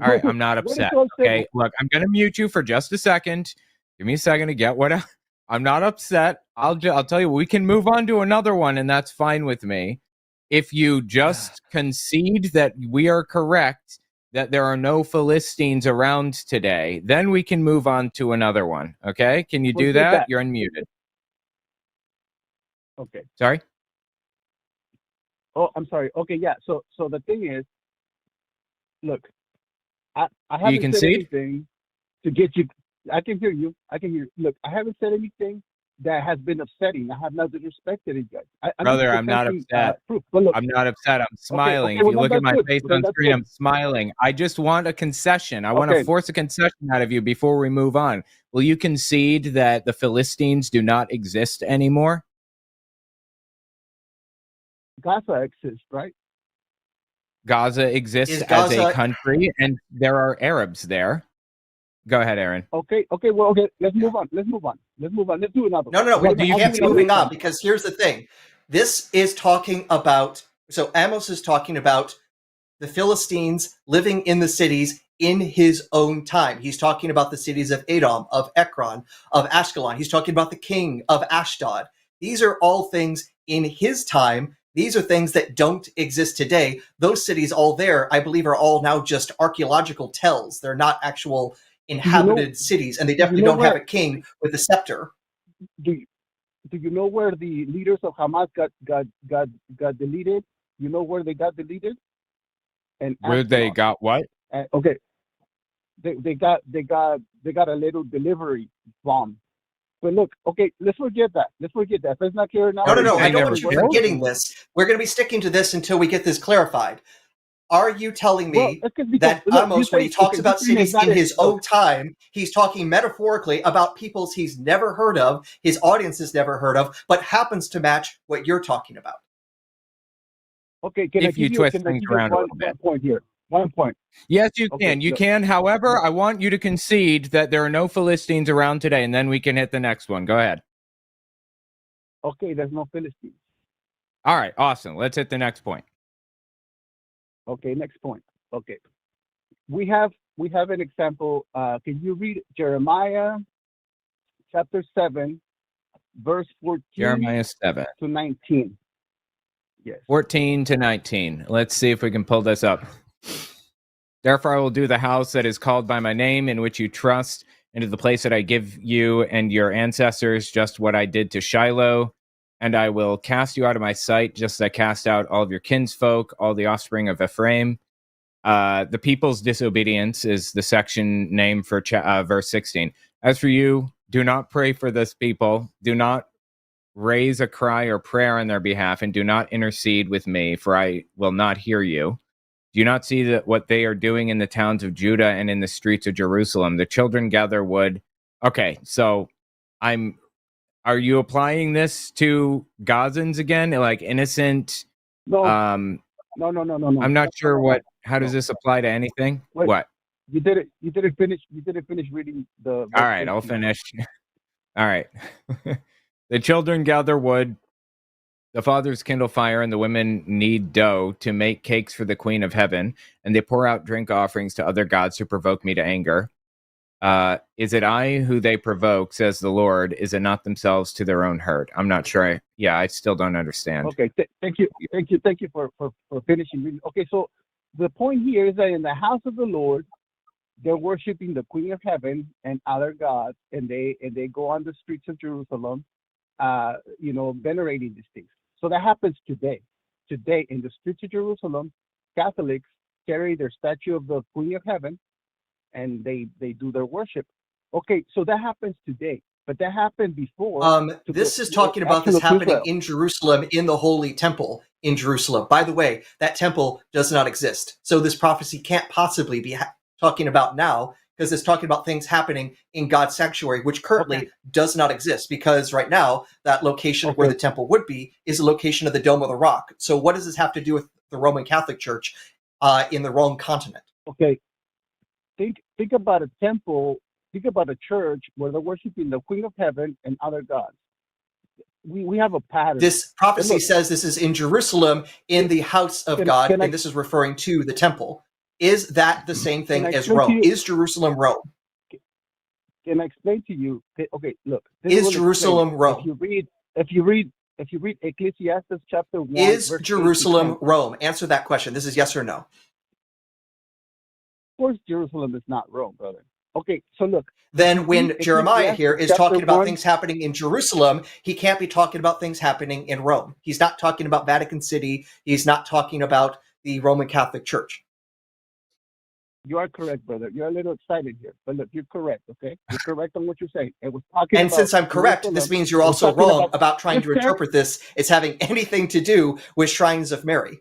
All right, I'm not upset. Okay, look, I'm gonna mute you for just a second. Give me a second to get what I'm not upset. I'll tell you, we can move on to another one, and that's fine with me. If you just concede that we are correct, that there are no Philistines around today, then we can move on to another one. Okay? Can you do that? You're unmuted. Okay. Sorry? Oh, I'm sorry. Okay, yeah. So the thing is, look, I haven't said anything to get you. I can hear you. Look, I haven't said anything that has been upsetting. I have not disrespected you guys. Brother, I'm not upset. Look, I'm not upset. I'm smiling. If you look at my face on screen, I'm smiling. I just want a concession. I want to force a concession out of you before we move on. Will you concede that the Philistines do not exist anymore? Gaza exists, right? Gaza exists as a country, and there are Arabs there. Go ahead, Aaron. Okay. Let's move on. Let's do another. No. We can't be moving on, because here's the thing. This is talking about. So Amos is talking about the Philistines living in the cities in his own time. He's talking about the cities of Edom, of Ekron, of Ashkelon. He's talking about the king of Ashdod. These are all things in his time. These are things that don't exist today. Those cities all there, I believe, are all now just archaeological tells. They're not actual inhabited cities, and they definitely don't have a king with a scepter. Do you know where the leaders of Hamas got deleted? You know where they got deleted? and Where they astronauts. got what? Okay, they got a little delivery bomb. But look, okay, let's forget that. Let's forget that. If it's not clear now. No. I saying don't they want you were forgetting built? this. We're going to be sticking to this until we get this clarified. Are you telling Well, me it's because that look, you Amos, when he say, talks okay, about this thing is cities not in a- his look, own time, he's talking metaphorically about peoples he's never heard of, his audience has never heard of, but happens to match what you're talking about? Okay, can I If you give you twist can I things give you around a one little bit. one point here? 1 point. Yes, you Okay, can. You look. can. However, I want you to concede that there are no Philistines around today, and then we can hit the next one. Go ahead. Okay, there's no Philistines. All right, awesome. Let's hit the next point. Okay, next point. Okay, we have an example. Can you read Jeremiah chapter 7, verse 14 Jeremiah 7, to 19? Yes. 14 to 19. Let's see if we can pull this up. Therefore, I will do the house that is called by my name, in which you trust, and to the place that I give you and your ancestors, just what I did to Shiloh. And I will cast you out of my sight, just as I cast out all of your kinsfolk, all the offspring of Ephraim. The people's disobedience is the section name for verse 16. As for you, do not pray for this people. Do not raise a cry or prayer on their behalf, and do not intercede with me, for I will not hear you. Do you not see that what they are doing in the towns of Judah and in the streets of Jerusalem? The children gather wood. Okay, so are you applying this to Gazans again? Like innocent? No, No. no. I'm not sure what. How does No. this apply to anything? Wait. What? You didn't finish reading the. All right, I'll finish. All right. The children gather wood. The fathers kindle fire, and the women knead dough to make cakes for the Queen of Heaven, and they pour out drink offerings to other gods to provoke me to anger. Is it I who they provoke, says the Lord? Is it not themselves to their own hurt? I'm not sure. I still don't understand. Okay, thank you for finishing reading. Okay, so the point here is that in the house of the Lord, they're worshiping the Queen of Heaven and other gods, and they go on the streets of Jerusalem, venerating these things. So that happens today. Today, in the streets of Jerusalem, Catholics carry their statue of the Queen of Heaven, and they do their worship. Okay, so that happens today, but that happened before. This is talking about this happening in Jerusalem, in the Holy Temple in Jerusalem. By the way, that temple does not exist. So this prophecy can't possibly be talking about now, because it's talking about things happening in God's sanctuary, which currently does not exist, because right now, that location where the temple would be is a location of the Dome of the Rock. So what does this have to do with the Roman Catholic Church in the wrong continent? Okay, think about a temple, think about a church where they're worshiping the Queen of Heaven and other gods. We have a pattern. This prophecy says this is in Jerusalem, in the house of God, and this is referring to the temple. Is that the same thing as Rome? Is Jerusalem Rome? Can I explain to you? Okay, look. Is Jerusalem Rome? If you read Ecclesiastes chapter 1, is Jerusalem Rome? Answer that question. This is yes or no. Of course, Jerusalem is not Rome, brother. Okay, so look. Then when Jeremiah here is talking about things happening in Jerusalem, he can't be talking about things happening in Rome. He's not talking about Vatican City. He's not talking about the Roman Catholic Church. You are correct, brother. You're a little excited here, but look, you're correct. Okay, you're correct on what you're saying. It was talking. And since I'm correct, this means you're also wrong about trying to interpret this as having anything to do with shrines of Mary.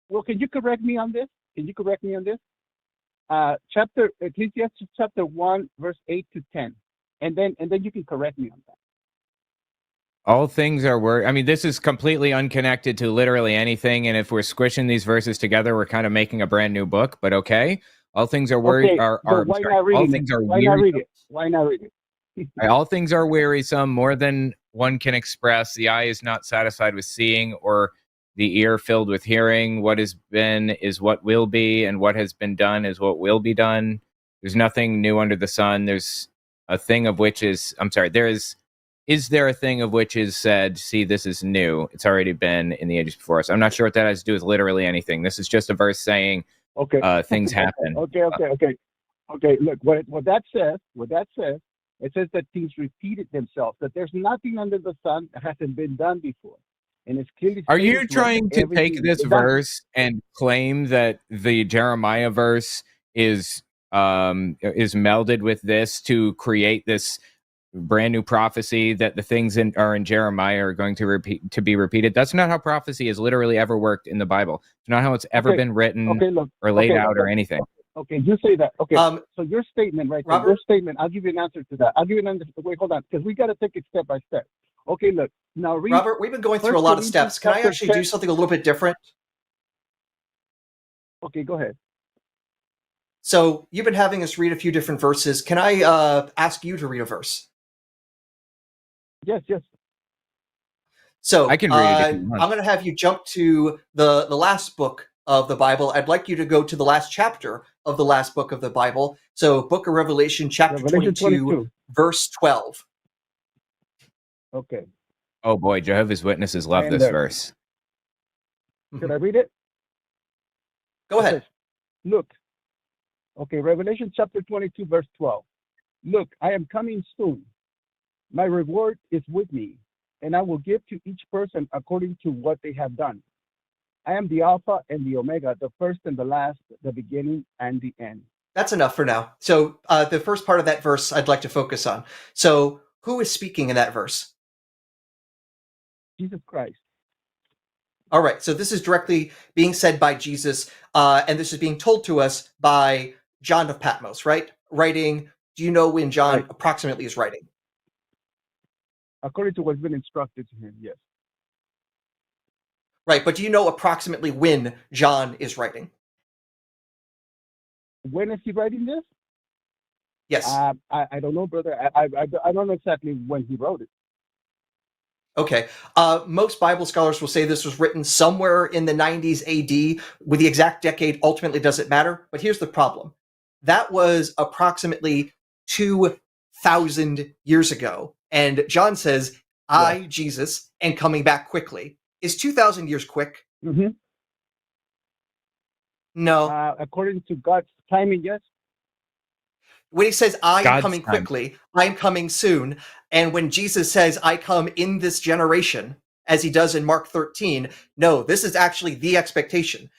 Well, can you correct me on this? Ecclesiastes chapter 1, verse 8 to 10, and then you can correct me on that. All things are word. I mean, this is completely unconnected to literally anything. And if we're squishing these verses together, we're kind of making a brand new book. But okay, all things are why not read it? Why not read it? All things are wearisome, more than one can express. The eye is not satisfied with seeing, or the ear filled with hearing. What has been is what will be, and what has been done is what will be done. There's nothing new under the sun. There's a thing of which is. I'm sorry. Is there a thing of which is said, see, this is new? It's already been in the ages before us. I'm not sure what that has to do with literally anything. This is just a verse saying things happen. Okay. Look, what that says, it says that things repeated themselves, that there's nothing under the sun that hasn't been done before. and it's clearly Are stated you to us trying that to everything take this is done. verse and claim that the Jeremiah verse is melded with this to create this brand new prophecy that the things are in Jeremiah are going to be repeated? That's not how prophecy has literally ever worked in the Bible. It's not how it's ever Okay. been written Okay, look. or laid Okay, out or anything. Okay, you say that. Okay, so your statement right there, Robert? your statement, I'll give you an answer to that. I'll give you an answer. Wait, hold on, because we got to take it step by step. Okay, look. Now read. Robert, we've been going through a 1 lot of Corinthians steps. Can I chapter actually 10. do something a little bit different? Okay, go ahead. So you've been having us read a few different verses. Can I ask you to read a verse? Yes. So I can read it if you want. I'm going to have you jump to the last book of the Bible. I'd like you to go to the last chapter of the last book of the Bible. So Book of Revelation, chapter Revelation 22, verse 12. Okay. Oh boy, Jehovah's Witnesses love I am this there. verse. Should I read it? Go ahead. Okay. Look. Okay, Revelation chapter 22, verse 12. Look, I am coming soon. My reward is with me, and I will give to each person according to what they have done. I am the Alpha and the Omega, the first and the last, the beginning and the end. That's enough for now. So the first part of that verse I'd like to focus on. So who is speaking in that verse? Jesus Christ. All right, so this is directly being said by Jesus, and this is being told to us by John of Patmos, right? Writing, do you know when John Right. approximately is writing? According to what's been instructed to him, yes. Right, but do you know approximately when John is writing? When is he writing this? Yes. I don't know, brother. I don't know exactly when he wrote it. Okay. Most Bible scholars will say this was written somewhere in the 90s AD. With the exact decade, ultimately doesn't matter. But here's the problem. That was approximately 2,000 years ago. And John says, I, Jesus, am coming back quickly. Is 2,000 years quick? Mm-hmm. No. According to God's timing, yes. When he says, I am God's coming time. quickly, I am coming soon. And when Jesus says, I come in this generation, as he does in Mark 13, no, this is actually the expectation.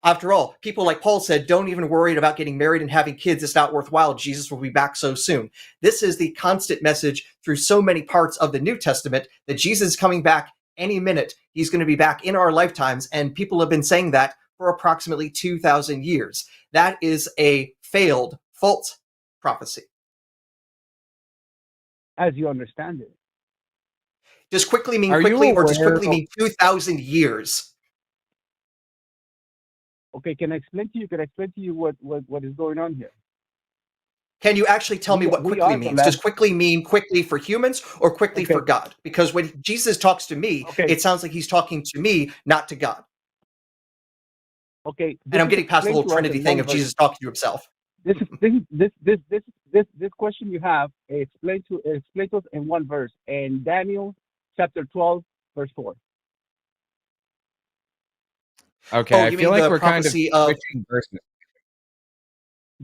After all, people like Paul said, don't even worry about getting married and having kids. It's not worthwhile. Jesus will be back so soon. This is the constant message through so many parts of the New Testament that Jesus is coming back any minute. He's going to be back in our lifetimes. And people have been saying that for approximately 2,000 years. That is a failed, false prophecy. As you understand it. Does quickly mean Are you quickly, or does aware quickly mean 2,000 years? Okay, can I explain to you? Can I explain to you what is going on here? Can you actually tell me what We quickly are the means? last- Does quickly mean quickly for humans or quickly Okay. for God? Because when Jesus talks to me, Okay. it sounds like he's talking to me, not to God. Okay. And I'm getting past the whole explained to us Trinity in thing one of verse. Jesus talking to himself. This question you have explained to us in one verse in Daniel chapter 12, verse 4. Okay, Oh, I you feel mean like the we're kind of prophecy of... switching verses.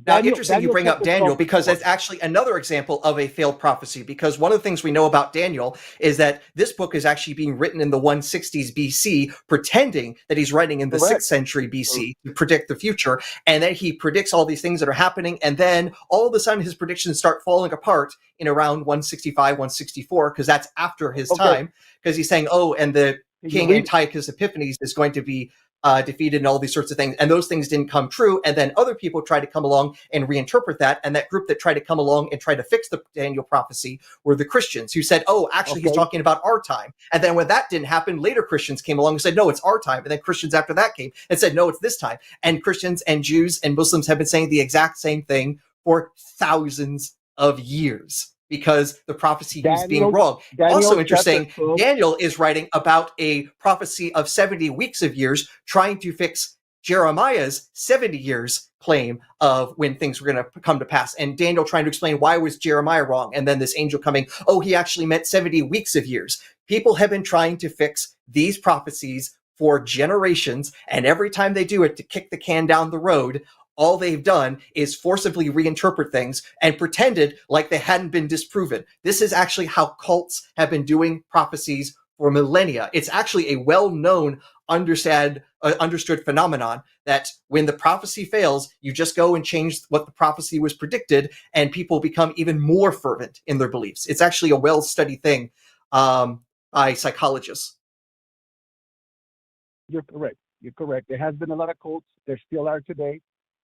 Now, interesting you bring up chapter Daniel 12, because verse it's actually another example of a failed prophecy, because one of the things we know about Daniel is that this book is actually being written in the 160s BC, pretending that he's writing in the Correct. 6th century BC to predict the future, and then he predicts all these things that are happening, and then all of a sudden his predictions start falling apart in around 165, 164, because that's after his Okay. time, because he's saying, oh, and the Can you king read- Antiochus Epiphanes is going to be defeated and all these sorts of things, and those things didn't come true, and then other people tried to come along and reinterpret that, and that group that tried to come along and try to fix the Daniel prophecy were the Christians, who said, oh, actually he's Okay. talking about our time. And then when that didn't happen, later Christians came along and said, no, it's our time. And then Christians after that came and said, no, it's this time. And Christians and Jews and Muslims have been saying the exact same thing for thousands of years, because the prophecy was being Daniel- wrong. Daniel Also chapter interesting, 12. Daniel is writing about a prophecy of 70 weeks of years, trying to fix Jeremiah's 70 years claim of when things were going to come to pass. And Daniel trying to explain why was Jeremiah wrong. And then this angel coming, oh, he actually meant 70 weeks of years. People have been trying to fix these prophecies for generations. And every time they do it to kick the can down the road, all they've done is forcibly reinterpret things and pretended like they hadn't been disproven. This is actually how cults have been doing prophecies for millennia. It's actually a well-known, understood phenomenon that when the prophecy fails, you just go and change what the prophecy was predicted, and people become even more fervent in their beliefs. It's actually a well-studied thing by psychologists. You're correct. You're correct. There has been a lot of cults. There still are today,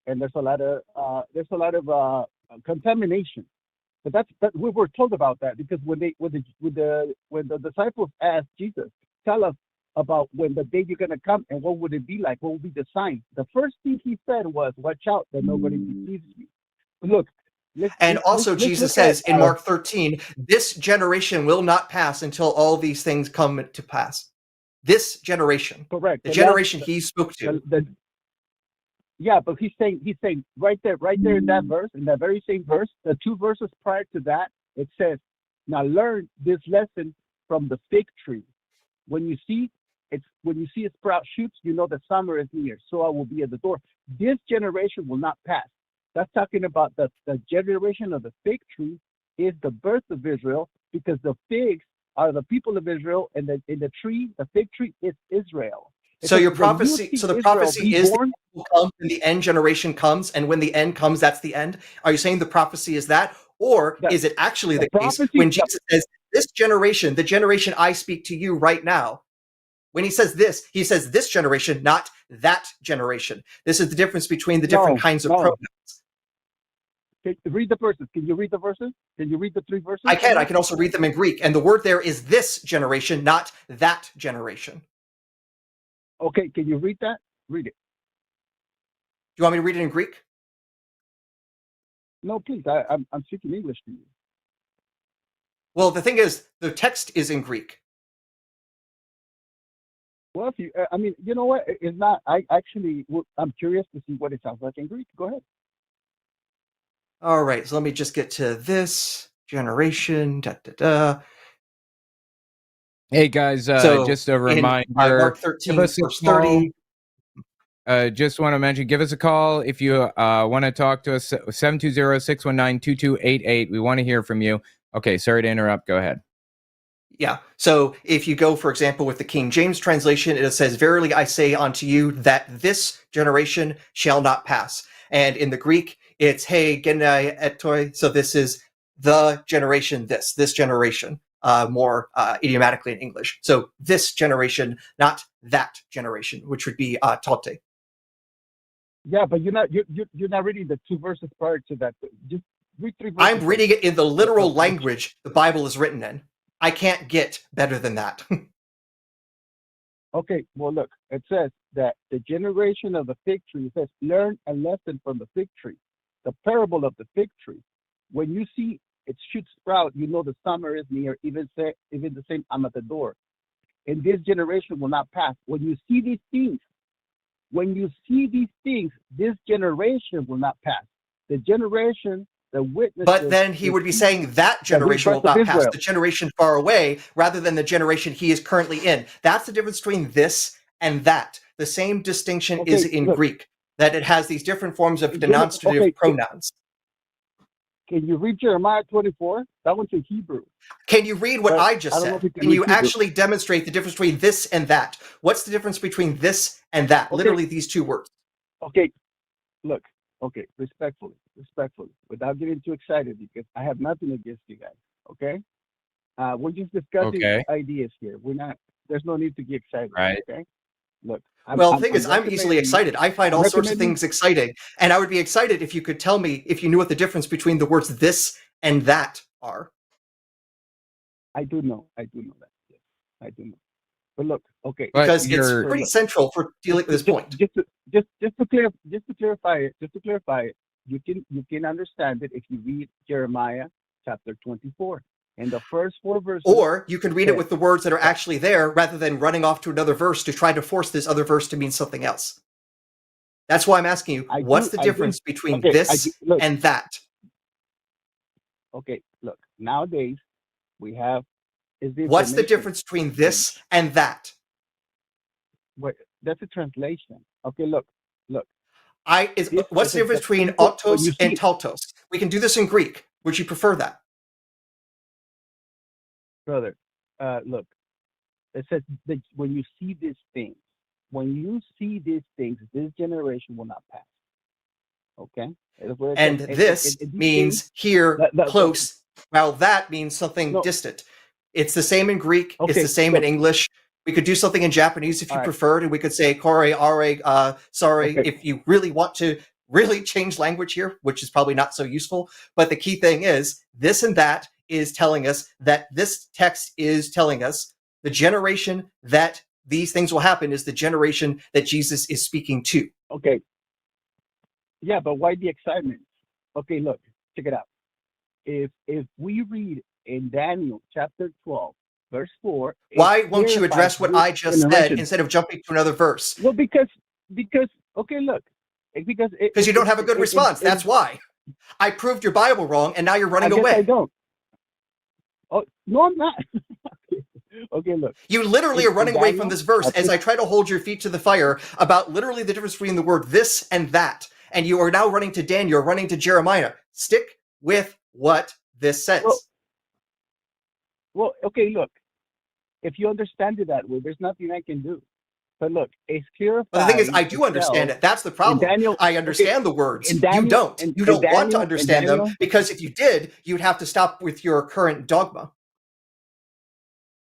and there's a lot of contamination. But we were told about that because when the disciples asked Jesus, tell us about when the day you're gonna come and what would it be like? What would be the sign? The first thing he said was, "Watch out that nobody deceives you." Look. Jesus says in Mark 13, this generation will not pass until all these things come to pass. This generation, correct, the generation he spoke to. Yeah, but he's saying right there in that verse, in that very same verse, the two verses prior to that, it says, "Now learn this lesson from the fig tree. When you see a sprout shoots, you know that summer is near. So I will be at the door. This generation will not pass." That's talking about the generation of the fig tree is the birth of Israel, because the figs are the people of Israel, and the fig tree is Israel. So your prophecy, the prophecy is the end will come when the end generation comes, and when the end comes, that's the end. Are you saying the prophecy is that, or is it actually the case when Jesus says, "This generation, the generation I speak to you right now"? When he says this generation, not that generation. This is the difference between the different kinds of pronouns. Can you read the verses? Can you read the verses? Can you read the three verses? I can. I can also read them in Greek. And the word there is this generation, not that generation. Okay, can you read that? Read it. Do you want me to read it in Greek? No, please. I'm speaking English to you. Well, the thing is, the text is in Greek. Well, if you, you know what? It's not. I'm curious to see what it sounds like in Greek. Go ahead. All right, so let me just get to this generation. Hey guys, just a reminder. Mark 13, verse 30. Just want to mention, give us a call if you want to talk to us. 720-619-2288. We want to hear from you. Okay, sorry to interrupt. Go ahead. Yeah. So if you go, for example, with the King James translation, it says, "Verily I say unto you that this generation shall not pass." And in the Greek, it's "Hey genai etoi." So this is the generation, this generation, more idiomatically in English. So this generation, not that generation, which would be taute. Yeah, but you're not reading the two verses prior to that. Just read three verses. I'm reading it in the literal language the Bible is written in. I can't get better than that. Okay, well, look, it says that the generation of the fig tree, it says, learn a lesson from the fig tree, the parable of the fig tree. When you see it shoot sprout, you know the summer is near, even the same, I'm at the door. And this generation will not pass. When you see these things, this generation will not pass. The generation, the witness. But then he would be saying that generation will not pass, the generation far away, rather than the generation he is currently in. That's the difference between this and that. The same distinction is in Greek, that it has these different forms of demonstrative pronouns. Can you read Jeremiah 24? That one's in Hebrew. Can you read what I just said? Can you actually demonstrate the difference between this and that? What's the difference between this and that? Okay. Literally these two words. Okay, look. Okay, respectfully, without getting too excited, because I have nothing against you guys. Okay, we're just discussing ideas here. We're not. There's no need to get excited. Right. Okay. Look. The thing is, I'm easily excited. I find all sorts of things exciting, and I would be excited if you could tell me if you knew what the difference between the words "this" and "that" are. I do know that. Yes, I do know. But look, okay, because it's pretty central for dealing with this point. Just to clarify it, you can understand it if you read Jeremiah chapter 24 and the first 4 verses. Or you can read it with the words that are actually there, rather than running off to another verse to try to force this other verse to mean something else. That's why I'm asking you, what's the difference between this and that? Okay, look, nowadays we have. What's the difference between this and that? Wait, that's a translation. Okay, look. What's the difference between autos and tautos? We can do this in Greek. Would you prefer that? Brother, look, It says that when you see these things, this generation will not pass. Okay? And this means here, close, while that means something distant. It's the same in Greek. Okay, it's the same in English. We could do something in Japanese if you preferred, and we could say kore, are, sorry, if you really want to really change language here, which is probably not so useful. But the key thing is this and that is telling us that this text is telling us the generation that these things will happen is the generation that Jesus is speaking to. Okay. Yeah, but why the excitement? Okay, look, check it out. If we read in Daniel chapter 12, verse 4. Why won't you address what I just said instead of jumping to another verse? Well, because okay, look. Because you don't have a good response. That's why. I proved your Bible wrong, and now you're running away. I don't. Oh, no, I'm not. Okay, look. You literally are running away from this verse as I try to hold your feet to the fire about literally the difference between the word this and that. And you are now running to Daniel, you're running to Jeremiah. Stick with what this says. Well, okay, look. If you understand it that way, there's nothing I can do. But look, it's clear. But the thing is, I do understand it. That's the problem. Daniel, I understand the words. You don't. You don't want to understand them because if you did, you'd have to stop with your current dogma.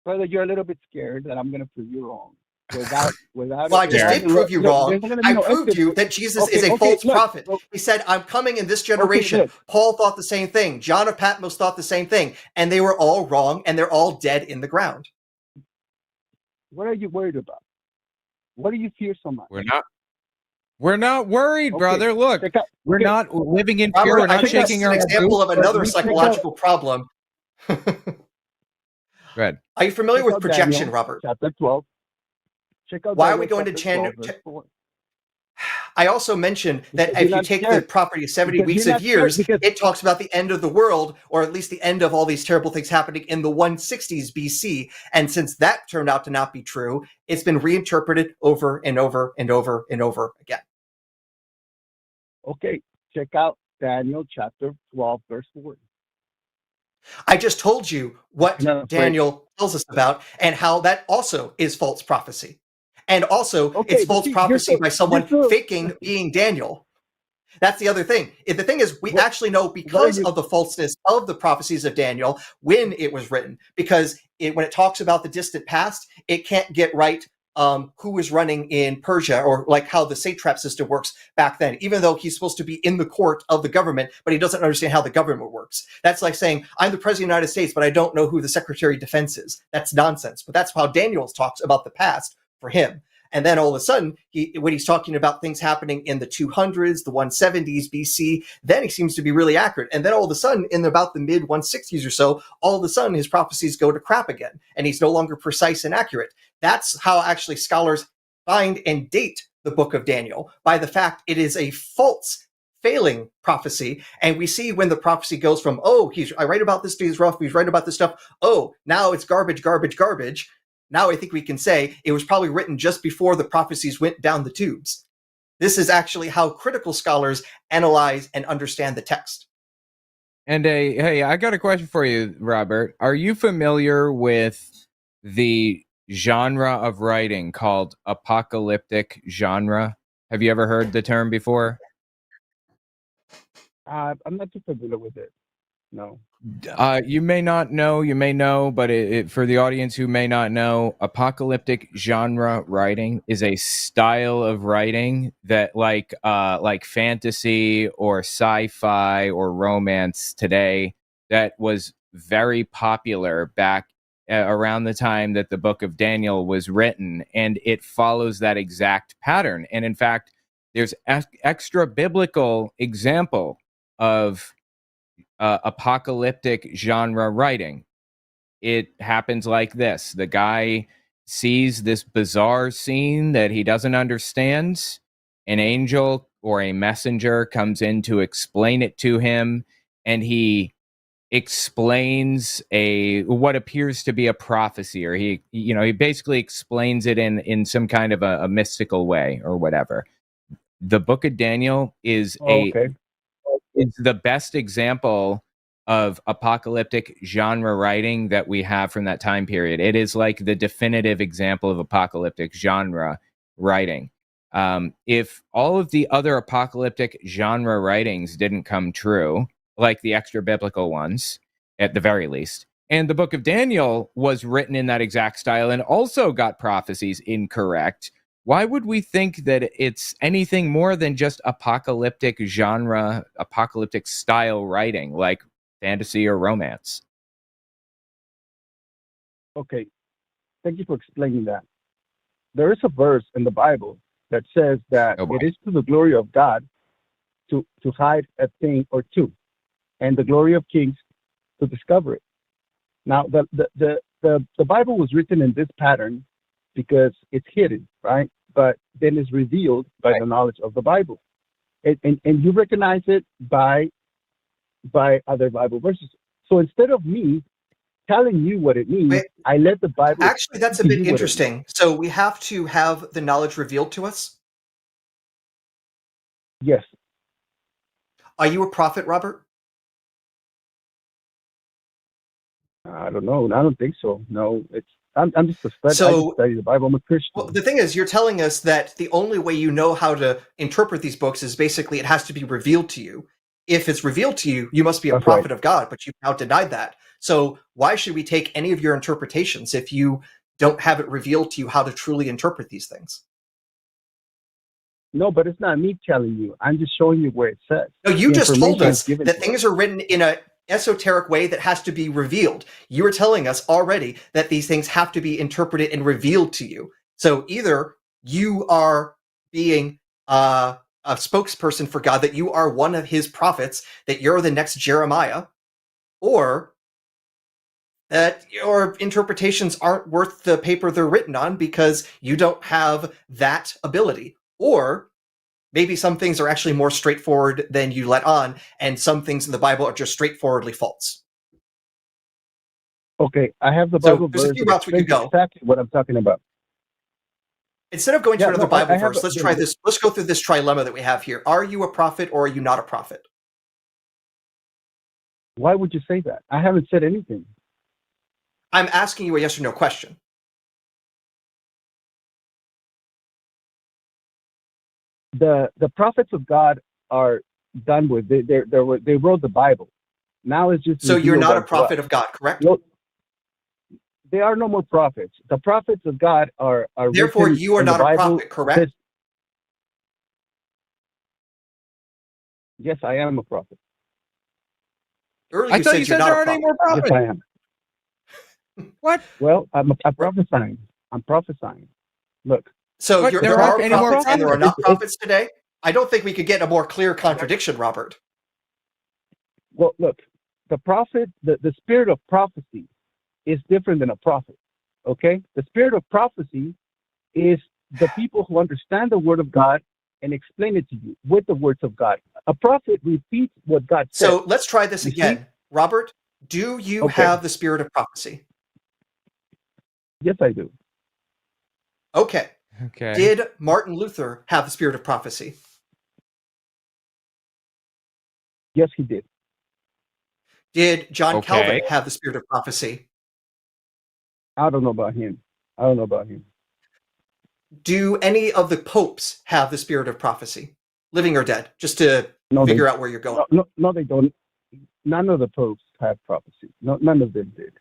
Brother, you're a little bit scared that I'm going to prove you wrong. Without well, I just did prove you wrong. I proved you that Jesus is a false prophet. He said, I'm coming in this generation. Paul thought the same thing. John of Patmos thought the same thing. And they were all wrong, and they're all dead in the ground. What are you worried about? What do you fear so much? We're not worried, brother. Look, we're not living in fear. We're not shaking our head. An example of another psychological problem. Good. Are you familiar with projection, Daniel, Robert? Chapter 12. Why are we going to Chandler? I also mentioned that if you take the property of 70 weeks of years, it talks about the end of the world, or at least the end of all these terrible things happening in the 160s BC. And since that turned out to not be true, it's been reinterpreted over and over and over and over again. Okay, check out Daniel chapter 12, verse 4. I just told you what Daniel tells us about and how that also is false prophecy. And also, it's false prophecy by someone faking being Daniel. That's the other thing. The thing is, we actually know because of the falseness of the prophecies of Daniel when it was written. Because when it talks about the distant past, it can't get right who was running in Persia or like how the satrap system works back then, even though he's supposed to be in the court of the government, but he doesn't understand how the government works. That's like saying, I'm the president of the United States, but I don't know who the Secretary of Defense is. That's nonsense. But that's how Daniel talks about the past for him. And then all of a sudden, when he's talking about things happening in the 200s, the 170s BC, then he seems to be really accurate. And then all of a sudden, in about the mid 160s or so, all of a sudden his prophecies go to crap again, and he's no longer precise and accurate. That's how actually scholars find and date the book of Daniel, by the fact it is a false, failing prophecy. And we see when the prophecy goes from, I write about this, he's rough, he's right about this stuff. Now it's garbage, garbage, garbage. Now I think we can say it was probably written just before the prophecies went down the tubes. This is actually how critical scholars analyze and understand the text. And hey, I got a question for you, Robert. Are you familiar with the genre of writing called apocalyptic genre? Have you ever heard the term before? I'm not too familiar with it. No. You may not know, you may know, but for the audience who may not know, apocalyptic genre writing is a style of writing that like fantasy or sci-fi or romance today that was very popular back around the time that the book of Daniel was written, and it follows that exact pattern. And in fact, there's extra biblical example of apocalyptic genre writing. It happens like this. The guy sees this bizarre scene that he doesn't understand. An angel or a messenger comes in to explain it to him, and he explains what appears to be a prophecy, or he basically explains it in some kind of a mystical way or whatever. The book of Daniel is is the best example of apocalyptic genre writing that we have from that time period. It is like the definitive example of apocalyptic genre writing. If all of the other apocalyptic genre writings didn't come true, like the extra biblical ones, at the very least, and the book of Daniel was written in that exact style and also got prophecies incorrect, why would we think that it's anything more than just apocalyptic genre, apocalyptic style writing, like fantasy or romance? Okay, thank you for explaining that. There is a verse in the Bible that says that it is to the glory of God to hide a thing or two, and the glory of kings to discover it. Now, the Bible was written in this pattern because it's hidden, right? But then it's revealed by the knowledge of the Bible, and you recognize it by other Bible verses. So instead of me telling you what it means, I let the Bible. Actually, that's a bit interesting. So we have to have the knowledge revealed to us? Yes. Are you a prophet, Robert? I don't know. I don't think so. No, I'm just a study. So, I just study the Bible. I'm a Christian. Well, the thing is, you're telling us that the only way you know how to interpret these books is basically it has to be revealed to you. If it's revealed to you, you must be a That's prophet right. of God, but you've now denied that. So why should we take any of your interpretations if you don't have it revealed to you how to truly interpret these things? No, but it's not me telling you. I'm just showing you where it says. No, you just told us given that to things are written in an esoteric way that has to be revealed. You were telling us already that these things have to be interpreted and revealed to you. So either you are being a spokesperson for God, that you are one of his prophets, that you're the next Jeremiah, or that your interpretations aren't worth the paper they're written on because you don't have that ability. Or maybe some things are actually more straightforward than you let on, and some things in the Bible are just straightforwardly false. Okay, I have the So Bible there's a verse few that routes we could explains go. exactly what I'm talking about. Instead of going to Yeah, another no, Bible I have verse, let's try this. Let's go through this trilemma that we have here. Are you a prophet or are you not a prophet? Why would you say that? I haven't said anything. I'm asking you a yes or no question. The prophets of God are done with. They wrote the Bible. Now it's just So you're revealed not a unto prophet us. of God, correct? No, there are no more prophets. The prophets of God are Therefore, written you are in the not a Bible. prophet, correct? Yes, I am a prophet. Earlier I you thought said you you're said not there a aren't any prophet. more Yes, prophets. I am. What? Well, I'm prophesying. I'm prophesying. Look. So What? there There are aren't any more prophets and there are prophets? not prophets today? I don't think we could get a more clear contradiction, Robert. Well, look, the prophet, the spirit of prophecy is different than a prophet. Okay? The spirit of prophecy is the people who understand the word of God and explain it to you with the words of God. A prophet repeats what God said. So let's try this again. Robert, do you have the spirit of prophecy? Yes, I do. Okay. Okay. Did Martin Luther have the spirit of prophecy? Yes, he did. Did John Okay. Calvin have the spirit of prophecy? I don't know about him. Do any of the popes have the spirit of prophecy? Living or dead? Just to figure out where you're going. No, they don't. None of the popes have prophecy. No, none of them did.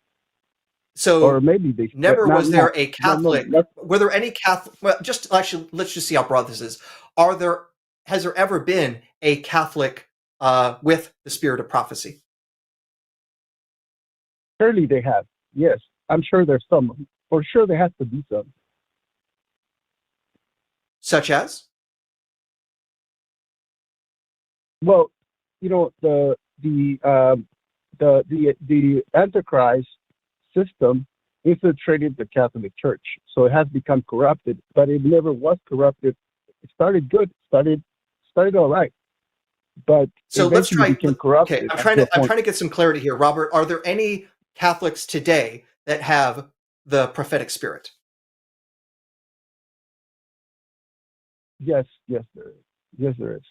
So or maybe they never was there a Catholic. Were there any Catholic? Well, just actually, let's just see how broad this is. Has there ever been a Catholic with the spirit of prophecy? Surely they have. Yes, I'm sure there's some. For sure, there has to be some. Such as? Well, you know, the Antichrist system infiltrated the Catholic Church, so it has become corrupted. But it never was corrupted. It started good. Started all right. But so let's try. Became corrupted. Okay, I'm trying to get some clarity here, Robert. Are there any Catholics today that have the prophetic spirit? Yes, there is. Yes, there is.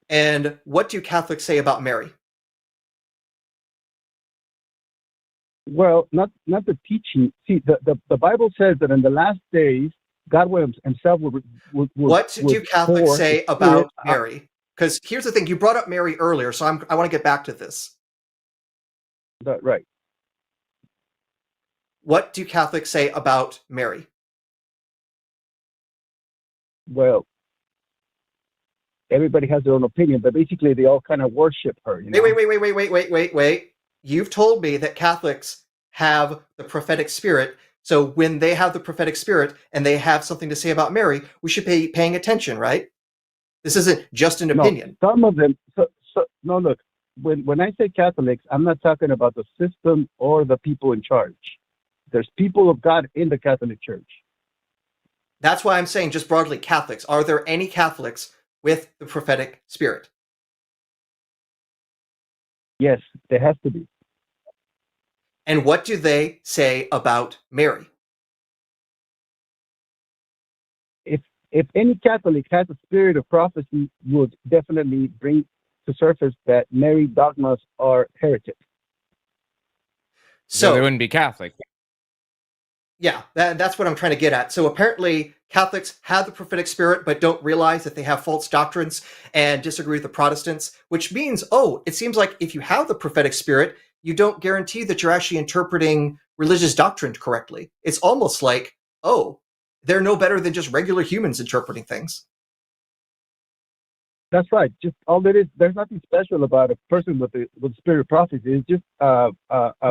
And what do Catholics say about Mary? Well, not the teaching. See, the Bible says that in the last days, God himself would What do Catholics pour say his about spirit Mary? Because here's the thing: you brought up Mary earlier, so I want to get back to this. Right. What do Catholics say about Mary? Well, everybody has their own opinion, but basically they all kind of worship her. You know? Wait. You've told me that Catholics have the prophetic spirit. So when they have the prophetic spirit and they have something to say about Mary, we should be paying attention, right? This isn't just an opinion. No, some of them. No, look. When I say Catholics, I'm not talking about the system or the people in charge. There's people of God in the Catholic Church. That's why I'm saying just broadly Catholics. Are there any Catholics with the prophetic spirit? Yes, there has to be. And what do they say about Mary? If any Catholic has a spirit of prophecy, would definitely bring to surface that Mary dogmas are heretic. So they wouldn't be Catholic. Yeah, that's what I'm trying to get at. So apparently Catholics have the prophetic spirit, but don't realize that they have false doctrines and disagree with the Protestants, which means, it seems like if you have the prophetic spirit, you don't guarantee that you're actually interpreting religious doctrine correctly. It's almost like, they're no better than just regular humans interpreting things. That's right. Just all there is. There's nothing special about a person with spirit of prophecy. It's just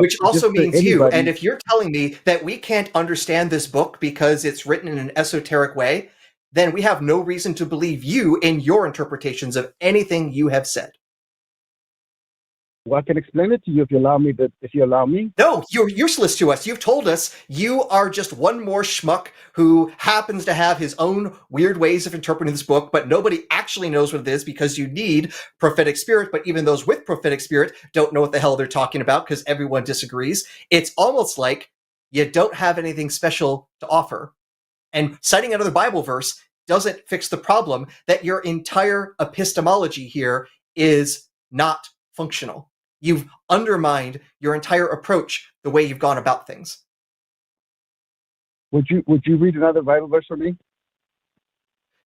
which also just means you. anybody. And if you're telling me that we can't understand this book because it's written in an esoteric way, then we have no reason to believe you in your interpretations of anything you have said. Well, I can explain it to you if you allow me. But if you allow me, no, you're useless to us. You've told us you are just one more schmuck who happens to have his own weird ways of interpreting this book, but nobody actually knows what it is because you need prophetic spirit. But even those with prophetic spirit don't know what the hell they're talking about because everyone disagrees. It's almost like you don't have anything special to offer. And citing another Bible verse doesn't fix the problem that your entire epistemology here is not functional. You've undermined your entire approach, the way you've gone about things. Would you read another Bible verse for me?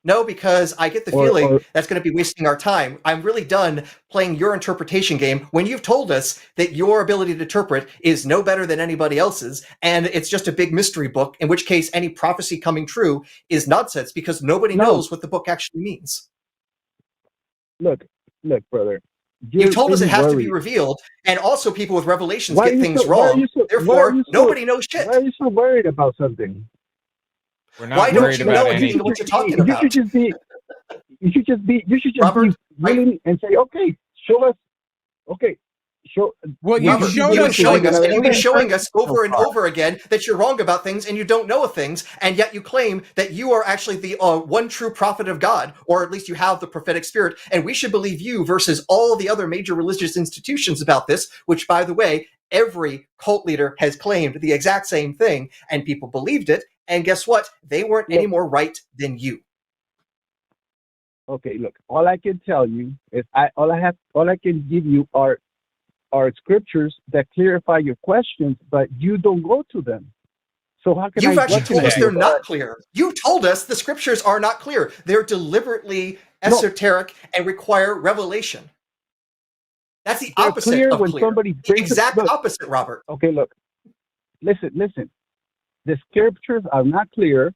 No, because I get the feeling that's going to be wasting our time. I'm really done playing your interpretation game when you've told us that your ability to interpret is no better than anybody else's, and it's just a big mystery book, in which case any prophecy coming true is nonsense because nobody knows what the book actually means. Look, brother. You've told us it has to be revealed, and also people with revelations get things wrong. Therefore, nobody knows shit. Why are you so worried about something? We're not worried about anything. What you're talking about? You should just be willing and say, okay, show us. Okay, Well, you've been showing us over and over again that you're wrong about things and you don't know of things, and yet you claim that you are actually the one true prophet of God, or at least you have the prophetic spirit, and we should believe you versus all the other major religious institutions about this, which, by the way, every cult leader has claimed the exact same thing, and people believed it, and guess what? They weren't any more right than you. Okay, look, all I can tell you is all I can give you are scriptures that clarify your questions, but you don't go to them. So how can You've actually told us they're not clear. You told us the scriptures are not clear. They're deliberately esoteric and require revelation. That's the opposite of clear. The exact opposite, Robert. Okay, look. Listen. The scriptures are not clear.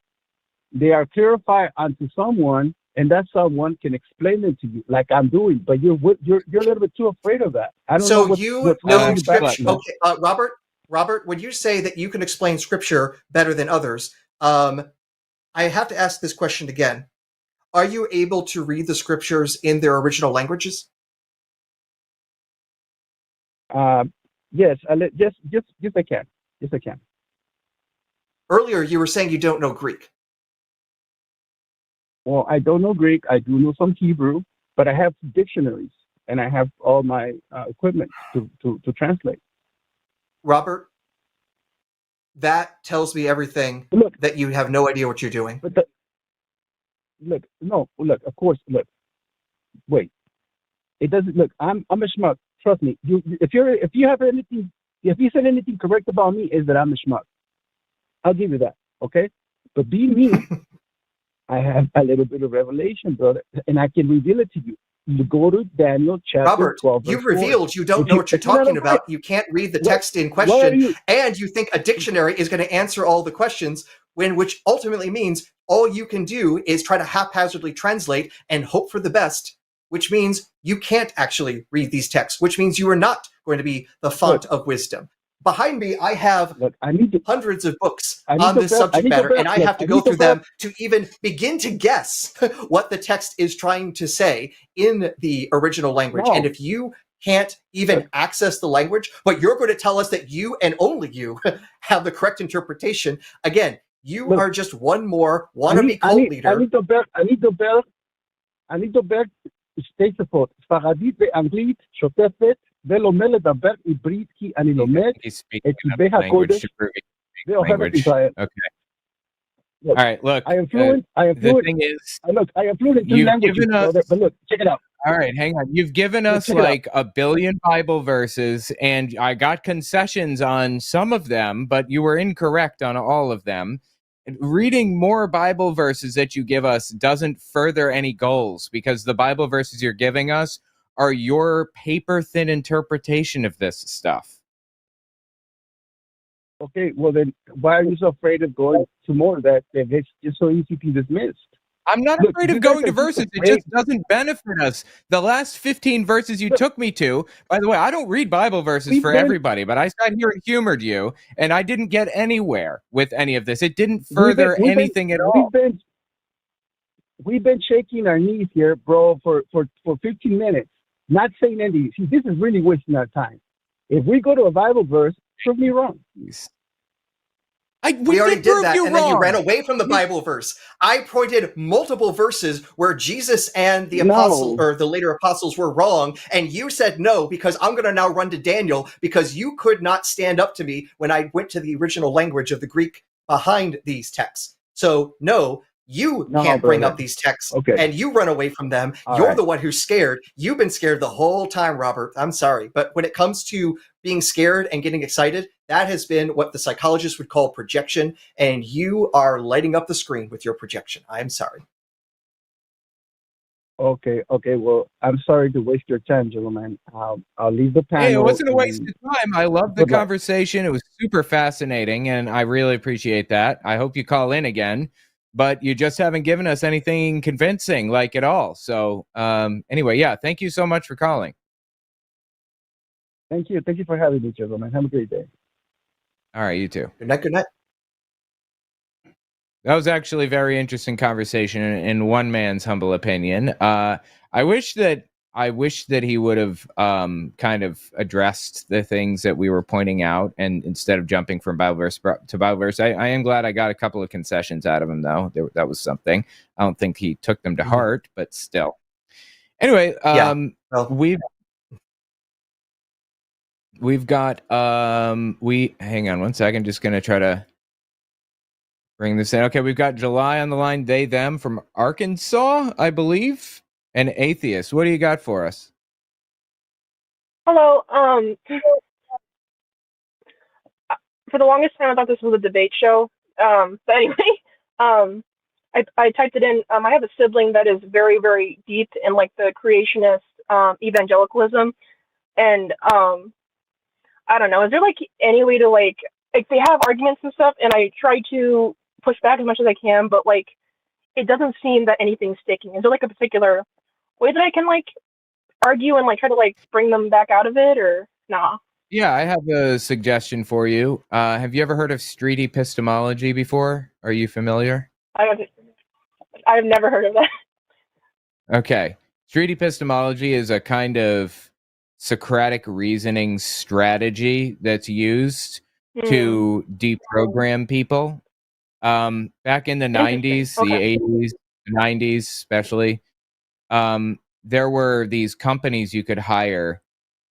They are clarified unto someone, and that someone can explain it to you, like I'm doing. But you're a little bit too afraid of that. I don't know. You know scripture. Okay, Robert, when you say that you can explain scripture better than others, I have to ask this question again. Are you able to read the scriptures in their original languages? Yes, yes, I can. Yes, I can. Earlier, you were saying you don't know Greek. Well, I don't know Greek. I do know some Hebrew, but I have dictionaries and I have all my equipment to translate. Robert, that tells me everything. That you have no idea what you're doing. But of course, wait. It doesn't look. I'm a schmuck. Trust me. If you have anything If he said anything correct about me, is that I'm a schmuck. I'll give you that, okay? But being me, I have a little bit of revelation, brother, and I can reveal it to you. You go to Daniel chapter Robert, 12. you've revealed you don't know what you're talking about. You can't read the text in question, and you think a dictionary is going to answer all the questions, which ultimately means all you can do is try to haphazardly translate and hope for the best, which means you can't actually read these texts, which means you are not going to be the font of wisdom. Behind me, I have hundreds of books on this subject matter, and I have to go through them to even begin to guess what the text is trying to say in the original language. And if you can't even access the language, but you're going to tell us that you and only you have the correct interpretation, again, you are just one more wannabe cult leader. אני דובר שתי שפות, ספרדית ואנגלית שוטפת, ולומד לדבר עברית כי אני לומד את ליבי הקודש ואוהב את ישראל. All right, look. I am fluent. The thing is, I am fluent in 2 languages. But look, check it out. All right, hang on. You've given us like a billion Bible verses, and I got concessions on some of them, but you were incorrect on all of them. Reading more Bible verses that you give us doesn't further any goals, because the Bible verses you're giving us are your paper-thin interpretation of this stuff. Okay, well then, why are you so afraid of going to more that it's just so easy to dismiss? I'm not afraid of going to verses. It just doesn't benefit us. The last 15 verses you took me to, by the way, I don't read Bible verses for everybody, but I sat here and humored you, and I didn't get anywhere with any of this. It didn't further anything at all. We've been shaking our knees here, bro, for 15 minutes, not saying anything. See, this is really wasting our time. If we go to a Bible verse, prove me wrong. We already did that, and then you ran away from the Bible verse. I pointed multiple verses where Jesus and the apostles, or the later apostles, were wrong, and you said no, because I'm going to now run to Daniel, because you could not stand up to me when I went to the original language of the Greek behind these texts. So no, you can't bring up these texts, and you run away from them. You're the one who's scared. You've been scared the whole time, Robert. I'm sorry. But when it comes to being scared and getting excited, that has been what the psychologists would call projection, and you are lighting up the screen with your projection. I'm sorry. Okay. Well, I'm sorry to waste your time, gentlemen. I'll leave the panel. Hey, it wasn't a waste of time. I loved the conversation. It was super fascinating, and I really appreciate that. I hope you call in again. But you just haven't given us anything convincing, like, at all. So anyway, yeah, thank you so much for calling. Thank you. Thank you for having me, gentlemen. Have a great day. All right, you too. Good night. Good night. That was actually a very interesting conversation in one man's humble opinion. I wish that he would have kind of addressed the things that we were pointing out, and instead of jumping from Bible verse to Bible verse. I am glad I got a couple of concessions out of him, though. That was something. I don't think he took them to heart, but still. Anyway, we've got hang on one second. Just going to try to bring this in. Okay, we've got July on the line. They, them from Arkansas, I believe. An atheist. What do you got for us? Hello. For the longest time, I thought this was a debate show. But anyway, I typed it in. I have a sibling that is very, very deep in like the creationist evangelicalism, and I don't know. Is there like any way to like they have arguments and stuff, and I try to push back as much as I can, but like it doesn't seem that anything's sticking. Is there like a particular way that I can like argue and like try to like bring them back out of it, or nah? Yeah, I have a suggestion for you. Have you ever heard of street epistemology before? Are you familiar? I've never heard of that. Okay. Street epistemology is a kind of Socratic reasoning strategy that's used to deprogram people. Back in the 90s, the 80s, the 90s especially, there were these companies you could hire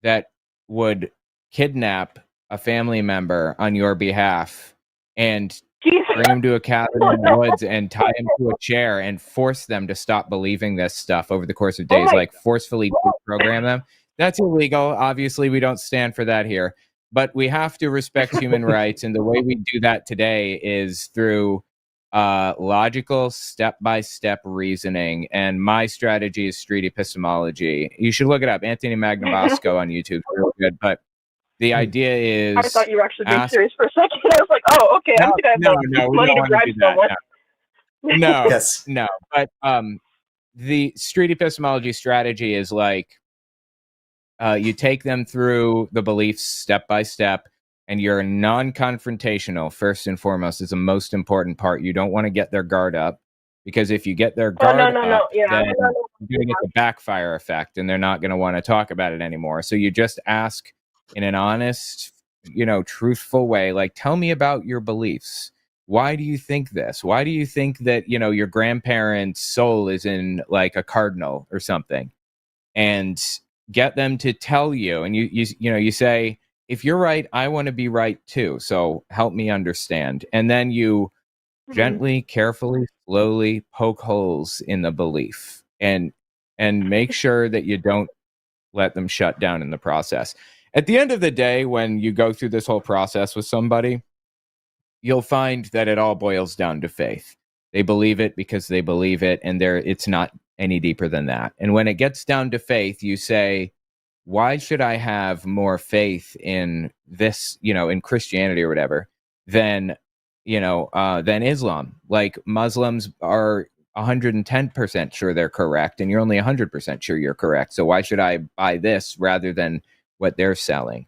that would kidnap a family member on your behalf and bring him to a cabin in the woods and tie him to a chair and force them to stop believing this stuff over the course of days, like forcefully deprogram them. That's illegal. Obviously, we don't stand for that here. but we have to respect human rights, and the way we do that today is through logical step-by-step reasoning. And my strategy is street epistemology. You should look it up. Anthony Magnabosco on YouTube, real good. But the idea is, I thought you were actually being serious for a second. I was like, oh, okay, I'm gonna have like, money to bribe someone. No, Yes. no. But the street epistemology strategy is like, you take them through the beliefs step by step, and you're non-confrontational. First and foremost is the most important part. You don't want to get their guard up, because if you get their guard up, then you're going to get the backfire effect, and they're not going to want to talk about it anymore. So you just ask in an honest, truthful way, like, tell me about your beliefs. Why do you think this? Why do you think that, your grandparent's soul is in like a cardinal or something? And get them to tell you. And you say, if you're right, I want to be right too. So help me understand. And then you gently, carefully, slowly poke holes in the belief, and make sure that you don't let them shut down in the process. At the end of the day, when you go through this whole process with somebody, you'll find that it all boils down to faith. They believe it because they believe it, and it's not any deeper than that. And when it gets down to faith, you say, why should I have more faith in this, in Christianity or whatever, than Islam? Like, Muslims are 110% sure they're correct, and you're only 100% sure you're correct. So why should I buy this rather than what they're selling?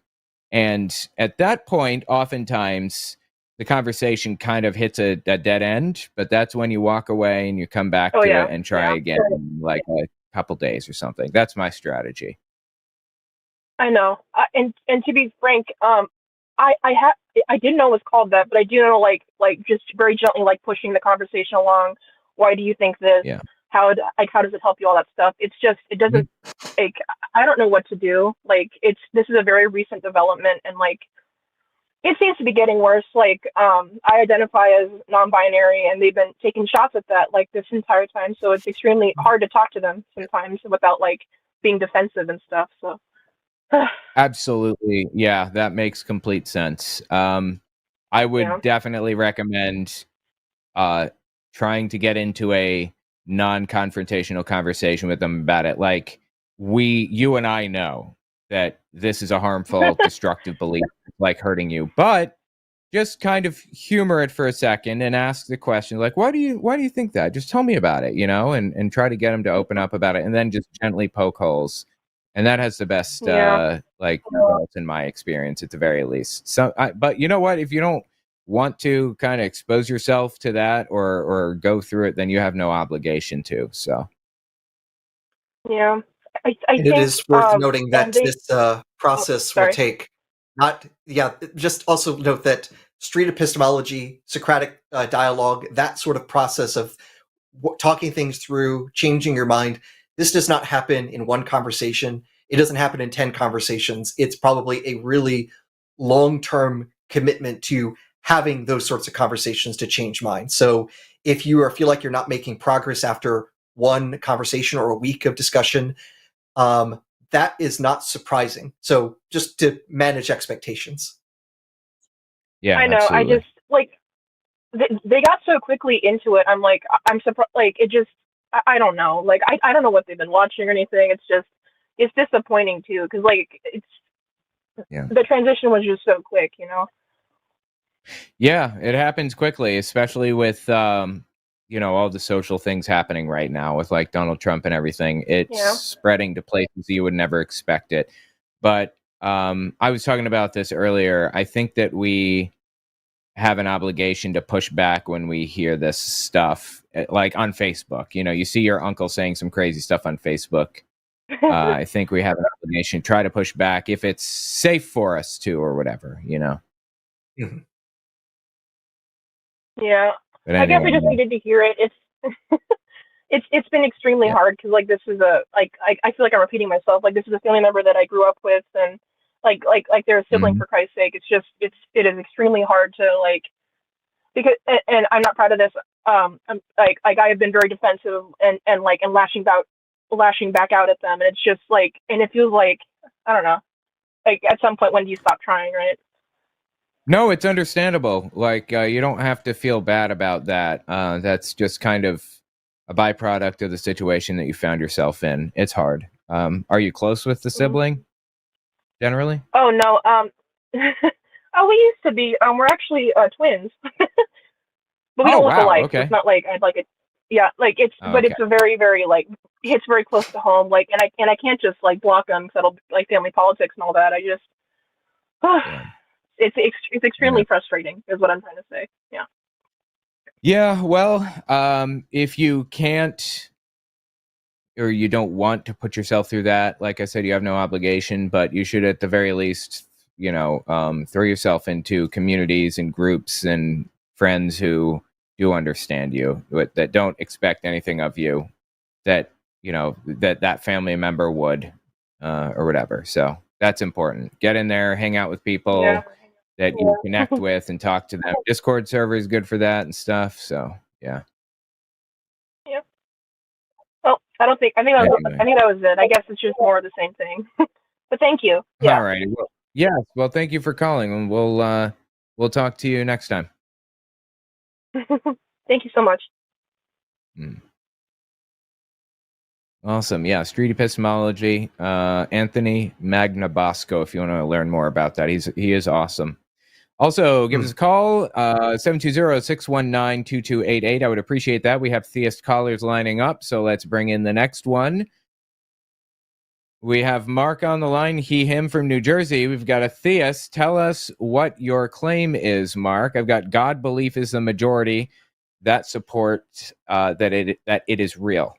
And at that point, oftentimes the conversation kind of hits a dead end, but that's when you walk away and you come back to it and try again in like a couple days or something. That's my strategy. I know. And to be frank, I didn't know it was called that, but I do know like just very gently like pushing the conversation along. Why do you think this? Yeah. How does it help you? All that stuff. It's just, it doesn't like, I don't know what to do. Like, this is a very recent development, and like, it seems to be getting worse. Like, I identify as non-binary, and they've been taking shots at that like this entire time. So it's extremely hard to talk to them sometimes without like being defensive and stuff. So. Absolutely. Yeah, that makes complete sense. I would definitely recommend trying to get into a non-confrontational conversation with them about it. Like, you and I know that this is a harmful, destructive belief, like hurting you, but just kind of humor it for a second and ask the question, like, why do you think that? Just tell me about it, and try to get them to open up about it, and then just gently poke holes. And that has the best, results in my experience, at the very least. So, but you know what? If you don't want to kind of expose yourself to that or go through it, then you have no obligation to. So, yeah, I think it is worth noting that this process will take just also note that street epistemology, Socratic dialogue, that sort of process of talking things through, changing your mind. This does not happen in one conversation. It doesn't happen in 10 conversations. It's probably a really long-term commitment to having those sorts of conversations to change minds. So if you feel like you're not making progress after one conversation or a week of discussion, that is not surprising. So just to manage expectations. Yeah, I know. absolutely. I just like they got so quickly into it. I'm like, I'm surprised. Like, it just, I don't know. Like, I don't know what they've been watching or anything. It's disappointing too, because like the transition was just so quick, Yeah, it happens quickly, especially with all the social things happening right now with like Donald Trump and everything. It's spreading to places you would never expect it. But I was talking about this earlier. I think that we have an obligation to push back when we hear this stuff, like on Facebook. You see your uncle saying some crazy stuff on Facebook. I think we have an obligation to try to push back if it's safe for us to, or whatever, Mm-hmm. Yeah. But I guess I anyway, just needed to hear it. It's been extremely hard, because like this is I feel like I'm repeating myself. Like, this is a family member that I grew up with, and like they're a sibling, for Christ's sake. It is extremely hard to like, because, and I'm not proud of this. I'm like I have been very defensive and lashing back out at them, and it's just like, and it feels like, I don't know. like at some point, when do you stop trying, right? No, it's understandable. Like, you don't have to feel bad about that. That's just kind of a byproduct of the situation that you found yourself in. It's hard. Are you close with the sibling, generally? Oh no. Oh, we used to be. We're actually twins, but we don't look alike. Okay. So it's not like I'd like it. Yeah, like it's, but it's a very, very like hits very close to home. Like, and I can't just like block them because that'll like family politics and all that. I just, Yeah. it's extremely frustrating, is what I'm trying to say. Yeah. Yeah. Well, if you can't, or you don't want to put yourself through that, like I said, you have no obligation, but you should at the very least, throw yourself into communities and groups and friends who do understand you, that don't expect anything of you, that that family member would, or whatever. So that's important. Get in there, hang out with people that you connect with, and talk to them. Discord server is good for that and stuff. So yeah. Yeah. Well, I think that was it. I guess it's just more of the same thing. But thank you. Yeah. All right. Well, yes. Well, thank you for calling, and we'll talk to you next time. Thank you so much. Awesome. Yeah. Street epistemology. Anthony Magnabosco, if you want to learn more about that. He is awesome. Also, give us a call, 720-619-2288. I would appreciate that. We have theist callers lining up, so let's bring in the next one. We have Mark on the line, he, him from New Jersey. We've got a theist. Tell us what your claim is, Mark. I've got God belief is the majority that supports that it is real.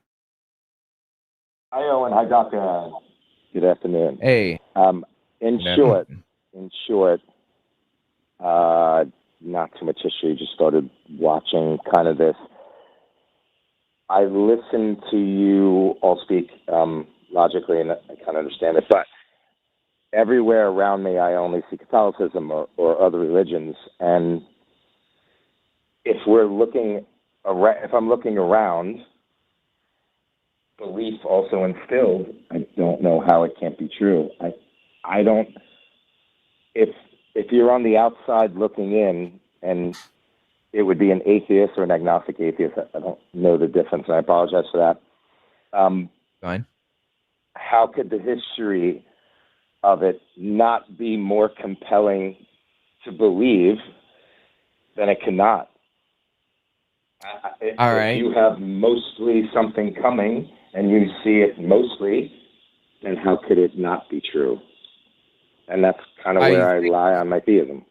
Hi, Owen. Hi, Doctor. Good afternoon. Hey. In short, not too much history. Just started watching kind of this. I listened to you all speak logically, and I kind of understand it. But everywhere around me, I only see Catholicism or other religions. And if I'm looking around, belief also instilled. I don't know how it can't be true. I don't. If you're on the outside looking in, and it would be an atheist or an agnostic atheist, I don't know the difference, and I apologize for that. Fine. How could the history of it not be more compelling to believe than it cannot? All right. If you have mostly something coming and you see it mostly, then how could it not be true? And that's kind of where I lie on my theism.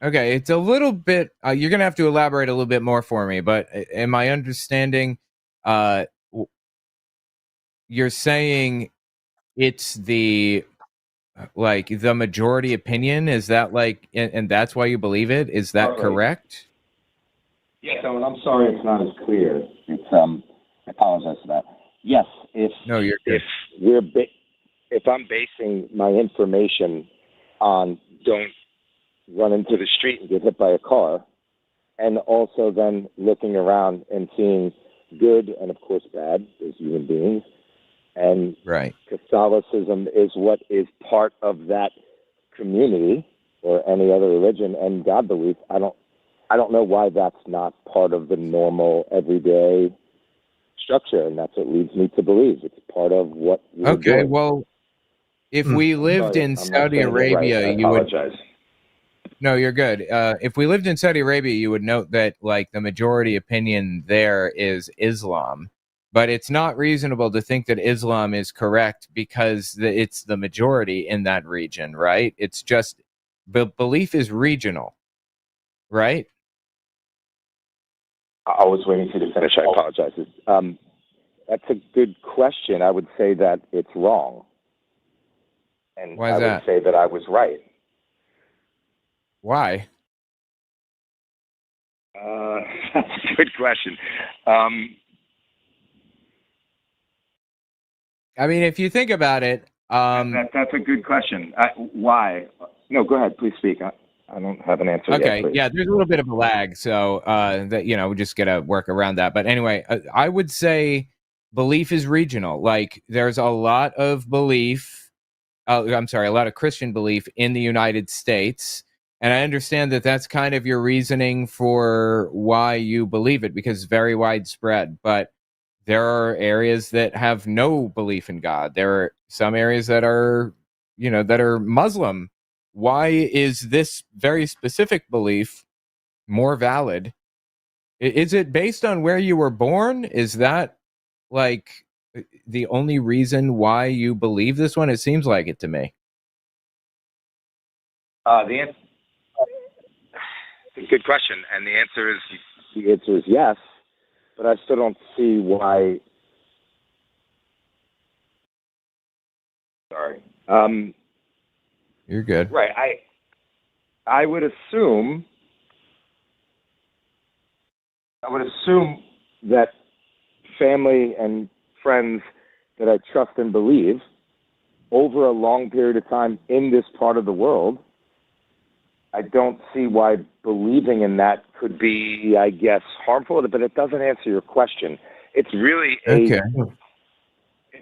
Okay, it's a little bit, you're going to have to elaborate a little bit more for me, but am I understanding, you're saying it's the majority opinion? Is that and that's why you believe it? Is that correct? Yes, and I'm sorry it's not as clear. It's I apologize for that. Yes, if I'm basing my information on don't run into the street and get hit by a car, and also then looking around and seeing good and of course bad as human beings, and Catholicism is what is part of that community or any other religion, and God belief, I don't know why that's not part of the normal everyday structure, and that's what leads me to believe it's part of what we're doing. Well, if we lived in Saudi Arabia, you would. No, you're good. If we lived in Saudi Arabia, you would note that the majority opinion there is Islam, but it's not reasonable to think that Islam is correct because it's the majority in that region, right? It's just belief is regional, right? I was waiting for you to finish. I apologize. That's a good question. I would say that it's wrong. And why is that? I would say that I was right. Why? That's a good question. I mean, if you think about it... that's a good question. Why? No, go ahead. Please speak. I don't have an answer yet. Okay, yeah, there's a little bit of a lag, so that we just got to work around that. But anyway, I would say belief is regional. There's a lot of belief a lot of Christian belief in the United States. And I understand that that's kind of your reasoning for why you believe it, because it's very widespread. But there are areas that have no belief in God. There are some areas that are, that are Muslim. Why is this very specific belief more valid? Is it based on where you were born? Is that like the only reason why you believe this one? It seems like it to me. The answer, good question, and the answer is yes, but I still don't see why. Sorry. You're good. Right. I would assume that family and friends that I trust and believe over a long period of time in this part of the world, I don't see why believing in that could be, I guess, harmful, but it doesn't answer your question. It's really Okay.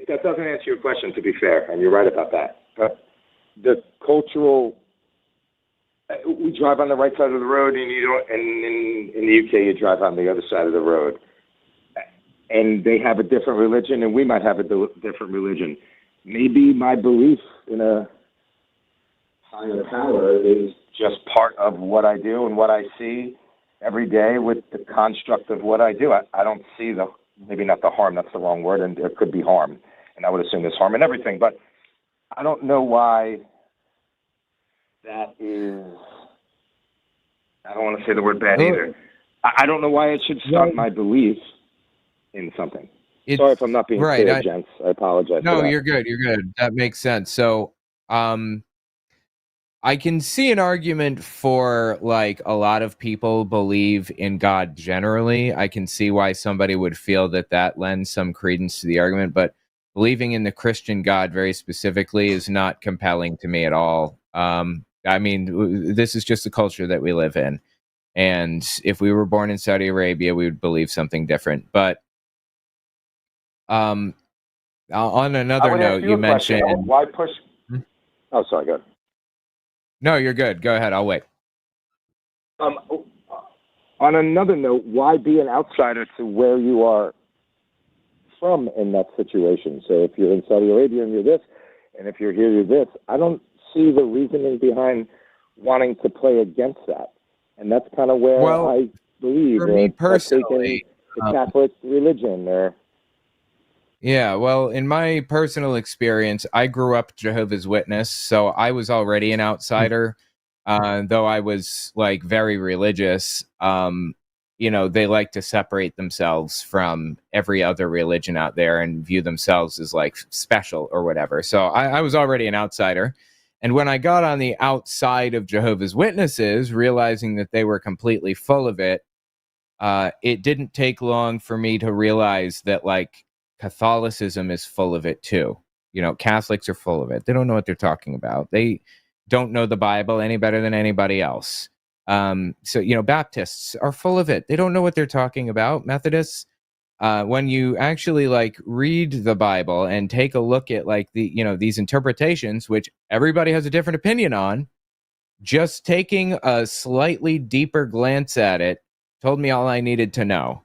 That doesn't answer your question, to be fair, and you're right about that. But the cultural, we drive on the right side of the road, and you don't. And in the UK, you drive on the other side of the road, and they have a different religion, and we might have a different religion. Maybe my belief in a higher power is just part of what I do and what I see every day with the construct of what I do. I don't see maybe not the harm, that's the wrong word, and there could be harm, and I would assume there's harm in everything, but I don't know why that is, I don't want to say the word bad either. I don't know why it should stop my belief in something. Sorry if I'm not being clear, gents. I apologize. No, you're good. You're good. That makes sense. So, I can see an argument for like a lot of people believe in God generally. I can see why somebody would feel that lends some credence to the argument, but believing in the Christian God very specifically is not compelling to me at all. I mean, this is just the culture that we live in. And if we were born in Saudi Arabia, we would believe something different. But on another note, you mentioned... Why push... Oh, sorry, go ahead. No, you're good. Go ahead. I'll wait. On another note, why be an outsider to where you are from in that situation? So if you're in Saudi Arabia and you're this, and if you're here, you're this. I don't see the reasoning behind wanting to play against that. And that's kind of where I believe. For me personally, the Catholic religion or... Yeah, well, in my personal experience, I grew up Jehovah's Witness, so I was already an outsider, though I was like very religious. They like to separate themselves from every other religion out there and view themselves as like special or whatever. So I was already an outsider. And when I got on the outside of Jehovah's Witnesses, realizing that they were completely full of it, it didn't take long for me to realize that like Catholicism is full of it too. Catholics are full of it. They don't know what they're talking about. They don't know the Bible any better than anybody else. So Baptists are full of it. They don't know what they're talking about. Methodists, when you actually like read the Bible and take a look at like these interpretations, which everybody has a different opinion on, just taking a slightly deeper glance at it told me all I needed to know.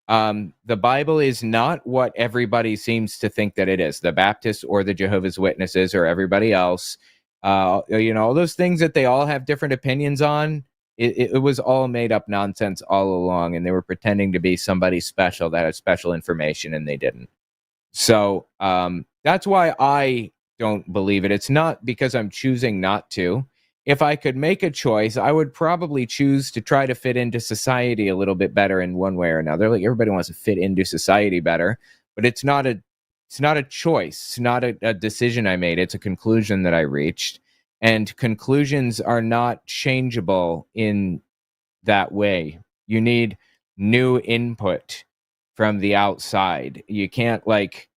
The Bible is not what everybody seems to think that it is. The Baptists or the Jehovah's Witnesses or everybody else, all those things that they all have different opinions on, it was all made up nonsense all along, and they were pretending to be somebody special that had special information, and they didn't. So that's why I don't believe it. It's not because I'm choosing not to. If I could make a choice, I would probably choose to try to fit into society a little bit better in one way or another. Like everybody wants to fit into society better, but it's not a choice. It's not a decision I made. It's a conclusion that I reached. And conclusions are not changeable in that way. You need new input from the outside. You can't like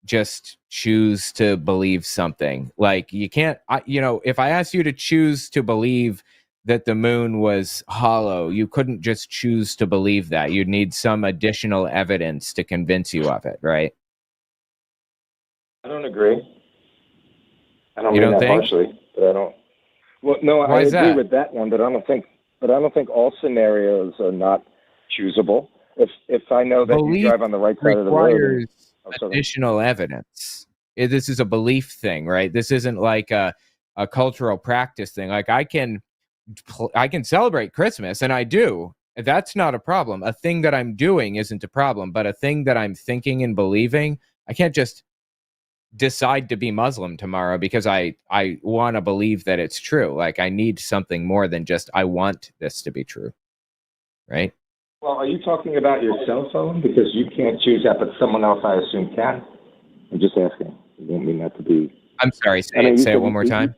just choose to believe something. Like you can't, if I asked you to choose to believe that the moon was hollow, you couldn't just choose to believe that. You'd need some additional evidence to convince you of it, right? I don't agree. I don't You mean don't that think? harshly, but I don't. Well, no, Why I is agree that? with that one, but I don't think all scenarios are not choosable. If I know that you Belief drive on the right side of the road, and, requires additional evidence. This is a belief thing, right? This isn't like a cultural practice thing. Like I can celebrate Christmas, and I do. That's not a problem. A thing that I'm doing isn't a problem, but a thing that I'm thinking and believing, I can't just decide to be Muslim tomorrow because I want to believe that it's true. Like I need something more than just I want this to be true, right? well, are you talking about your cell phone? Because you can't choose that, but someone else, I assume, can. I'm just asking. I don't mean that to be. I'm sorry. Say it one more time.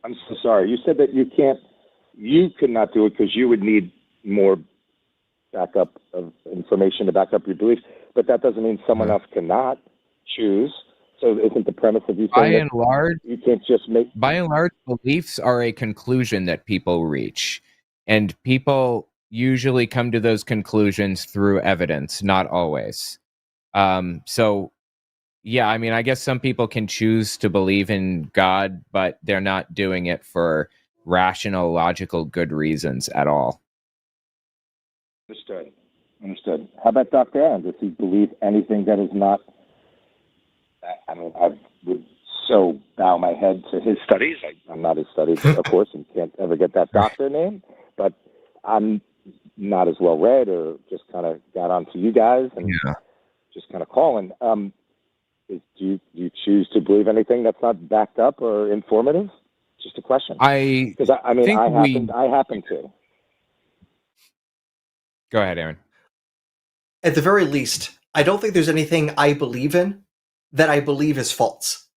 I'm so sorry. You said that you could not do it because you would need more backup of information to back up your beliefs, but that doesn't mean someone else cannot choose. So isn't the premise of you saying you can't just make... By and large, beliefs are a conclusion that people reach, and people usually come to those conclusions through evidence, not always. So yeah, I mean, I guess some people can choose to believe in God, but they're not doing it for rational, logical, good reasons at all. Understood. How about Dr. Aaron? Does he believe anything that is not... I mean, I would so bow my head to his studies. I'm not his studies, of course, and can't ever get that doctor name, but I'm not as well read, or just kind of got onto you guys and just kind of calling. Do you choose to believe anything that's not backed up or informative? Just a question. Because I happen to. Go ahead, Aaron. At the very least, I don't think there's anything I believe in that I believe is false.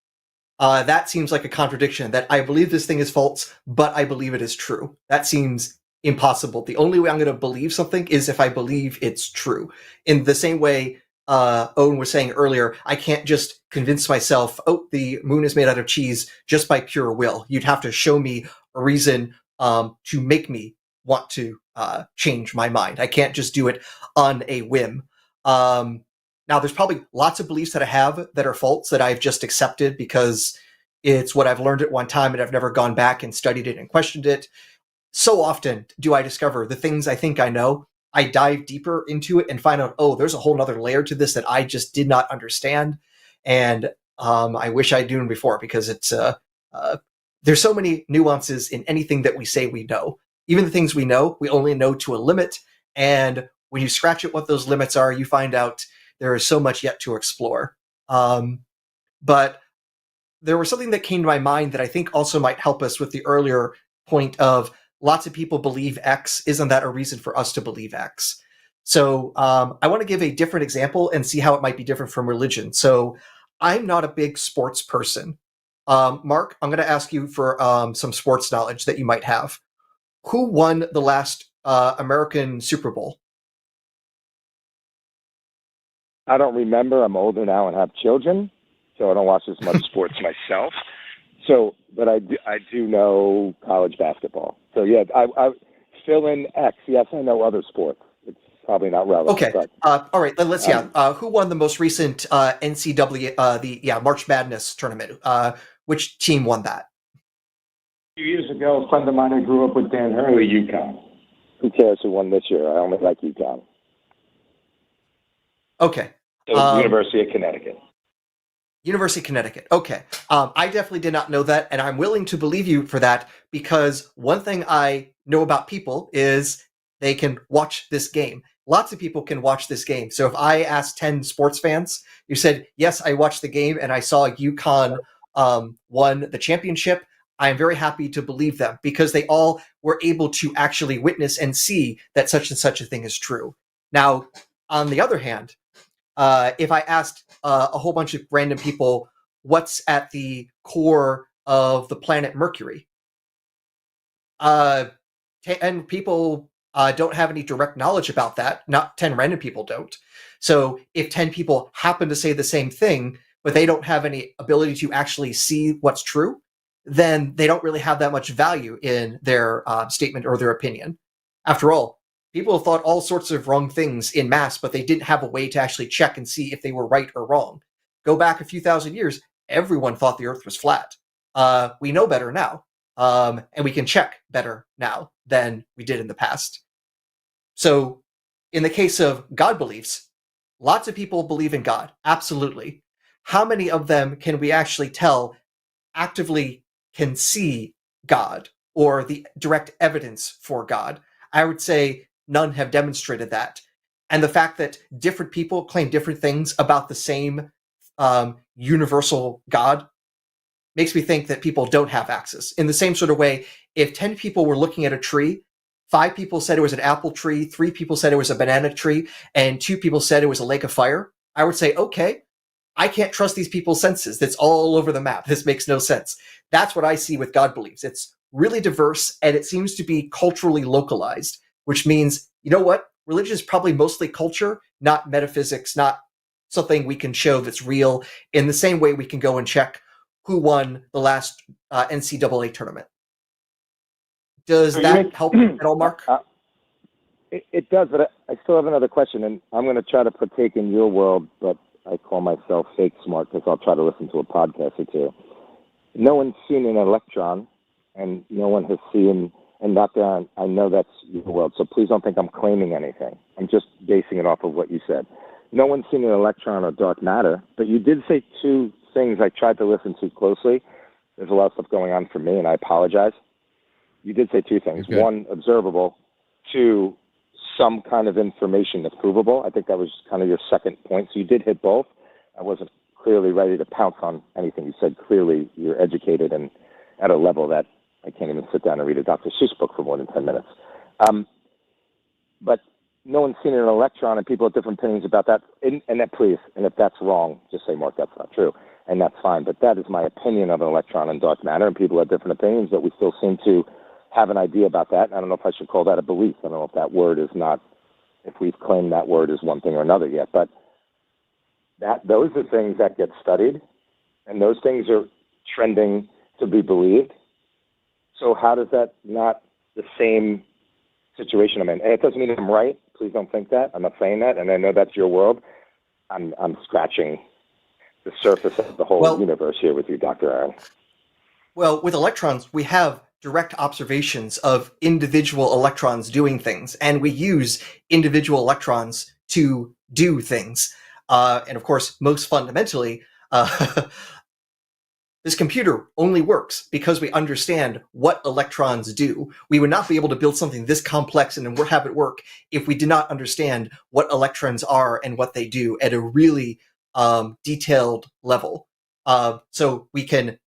That seems like a contradiction, that I believe this thing is false, but I believe it is true. That seems impossible. The only way I'm going to believe something is if I believe it's true. In the same way Owen was saying earlier, I can't just convince myself, oh, the moon is made out of cheese just by pure will. You'd have to show me a reason to make me want to change my mind. I can't just do it on a whim. Now, there's probably lots of beliefs that I have that are false that I've just accepted because it's what I've learned at one time and I've never gone back and studied it and questioned it. So often do I discover the things I think I know. I dive deeper into it and find out, oh, there's a whole nother layer to this that I just did not understand. And I wish I'd known before, because it's there's so many nuances in anything that we say we know. Even the things we know, we only know to a limit. And when you scratch at what those limits are, you find out there is so much yet to explore. But there was something that came to my mind that I think also might help us with the earlier point of lots of people believe X. Isn't that a reason for us to believe X? So I want to give a different example and see how it might be different from religion. So I'm not a big sports person. Mark, I'm going to ask you for some sports knowledge that you might have. Who won the last American Super Bowl? I don't remember. I'm older now and have children, so I don't watch as much sports myself. So, but I do know college basketball. So yeah, I fill in X. Yes, I know other sports. It's probably not relevant. Okay. But, all right. Let's who won the most recent NCAA the March Madness tournament? Which team won that? A few years ago, a friend of mine I grew up with, Dan Hurley, UConn. Who cares who won this year? I only like UConn. Okay. So University of Connecticut. University of Connecticut. Okay. I definitely did not know that, and I'm willing to believe you for that, because one thing I know about people is they can watch this game. Lots of people can watch this game. So if I asked 10 sports fans, you said, yes, I watched the game and I saw UConn won the championship, I'm very happy to believe them, because they all were able to actually witness and see that such and such a thing is true. Now, on the other hand, if I asked a whole bunch of random people what's at the core of the planet Mercury, and people don't have any direct knowledge about that. Not 10 random people don't. So if 10 people happen to say the same thing, but they don't have any ability to actually see what's true, then they don't really have that much value in their statement or their opinion. After all, people have thought all sorts of wrong things in mass, but they didn't have a way to actually check and see if they were right or wrong. Go back a few thousand years, everyone thought the Earth was flat. we know better now. And we can check better now than we did in the past. So in the case of God beliefs, lots of people believe in God, absolutely. How many of them can we actually tell actively can see God or the direct evidence for God? I would say none have demonstrated that. And the fact that different people claim different things about the same universal God makes me think that people don't have access. In the same sort of way, if 10 people were looking at a tree, 5 people said it was an apple tree, 3 people said it was a banana tree, and 2 people said it was a lake of fire, I would say, okay, I can't trust these people's senses. That's all over the map. This makes no sense. That's what I see with God beliefs. It's really diverse, and it seems to be culturally localized, which means, you know what? Religion is probably mostly culture, not metaphysics, not something we can show that's real, in the same way we can go and check who won the last NCAA tournament. Does that help at all, Mark? It does, but I still have another question, and I'm going to try to partake in your world, but I call myself fake smart because I'll try to listen to a podcast or two. No one's seen an electron, and no one has seen, and Dr. I know that's your world, so please don't think I'm claiming anything. I'm just basing it off of what you said. No one's seen an electron or dark matter, but you did say 2 things I tried to listen to closely. There's a lot of stuff going on for me, and I apologize. You did say 2 things. Okay. 1, observable. 2, some kind of information that's provable. I think that was kind of your second point. So you did hit both. I wasn't clearly ready to pounce on anything you said. Clearly, you're educated and at a level that I can't even sit down and read a Dr. Seuss book for more than 10 minutes. But no one's seen an electron, and people have different opinions about that. And that, please, and if that's wrong, just say, Mark, that's not true. And that's fine. But that is my opinion of an electron and dark matter, and people have different opinions, but we still seem to have an idea about that. I don't know if I should call that a belief. I don't know if that word is not, if we've claimed that word as one thing or another yet. But those are things that get studied, and those things are trending to be believed. So how does that not the same situation I'm in? And it doesn't mean I'm right. Please don't think that. I'm not saying that, and I know that's your world. I'm scratching the surface of the whole universe here with you, Dr. Aaron. Well, with electrons, we have direct observations of individual electrons doing things, and we use individual electrons to do things. And of course, most fundamentally, this computer only works because we understand what electrons do. We would not be able to build something this complex and have it work if we did not understand what electrons are and what they do at a really detailed level. So we can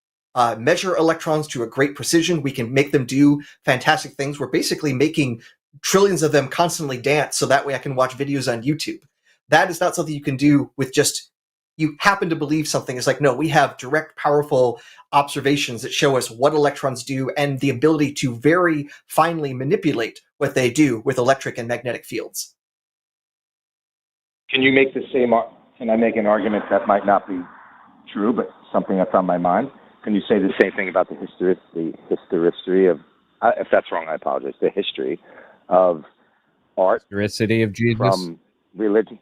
measure electrons to a great precision. We can make them do fantastic things. We're basically making trillions of them constantly dance so that way I can watch videos on YouTube. That is not something you can do with just, you happen to believe something. It's like, no, we have direct, powerful observations that show us what electrons do and the ability to very finely manipulate what they do with electric and magnetic fields. Can you make the same, can I make an argument that might not be true, but something that's on my mind? Can you say the same thing about the history of, if that's wrong, I apologize, the history of art? Historicity of Jesus? From religion?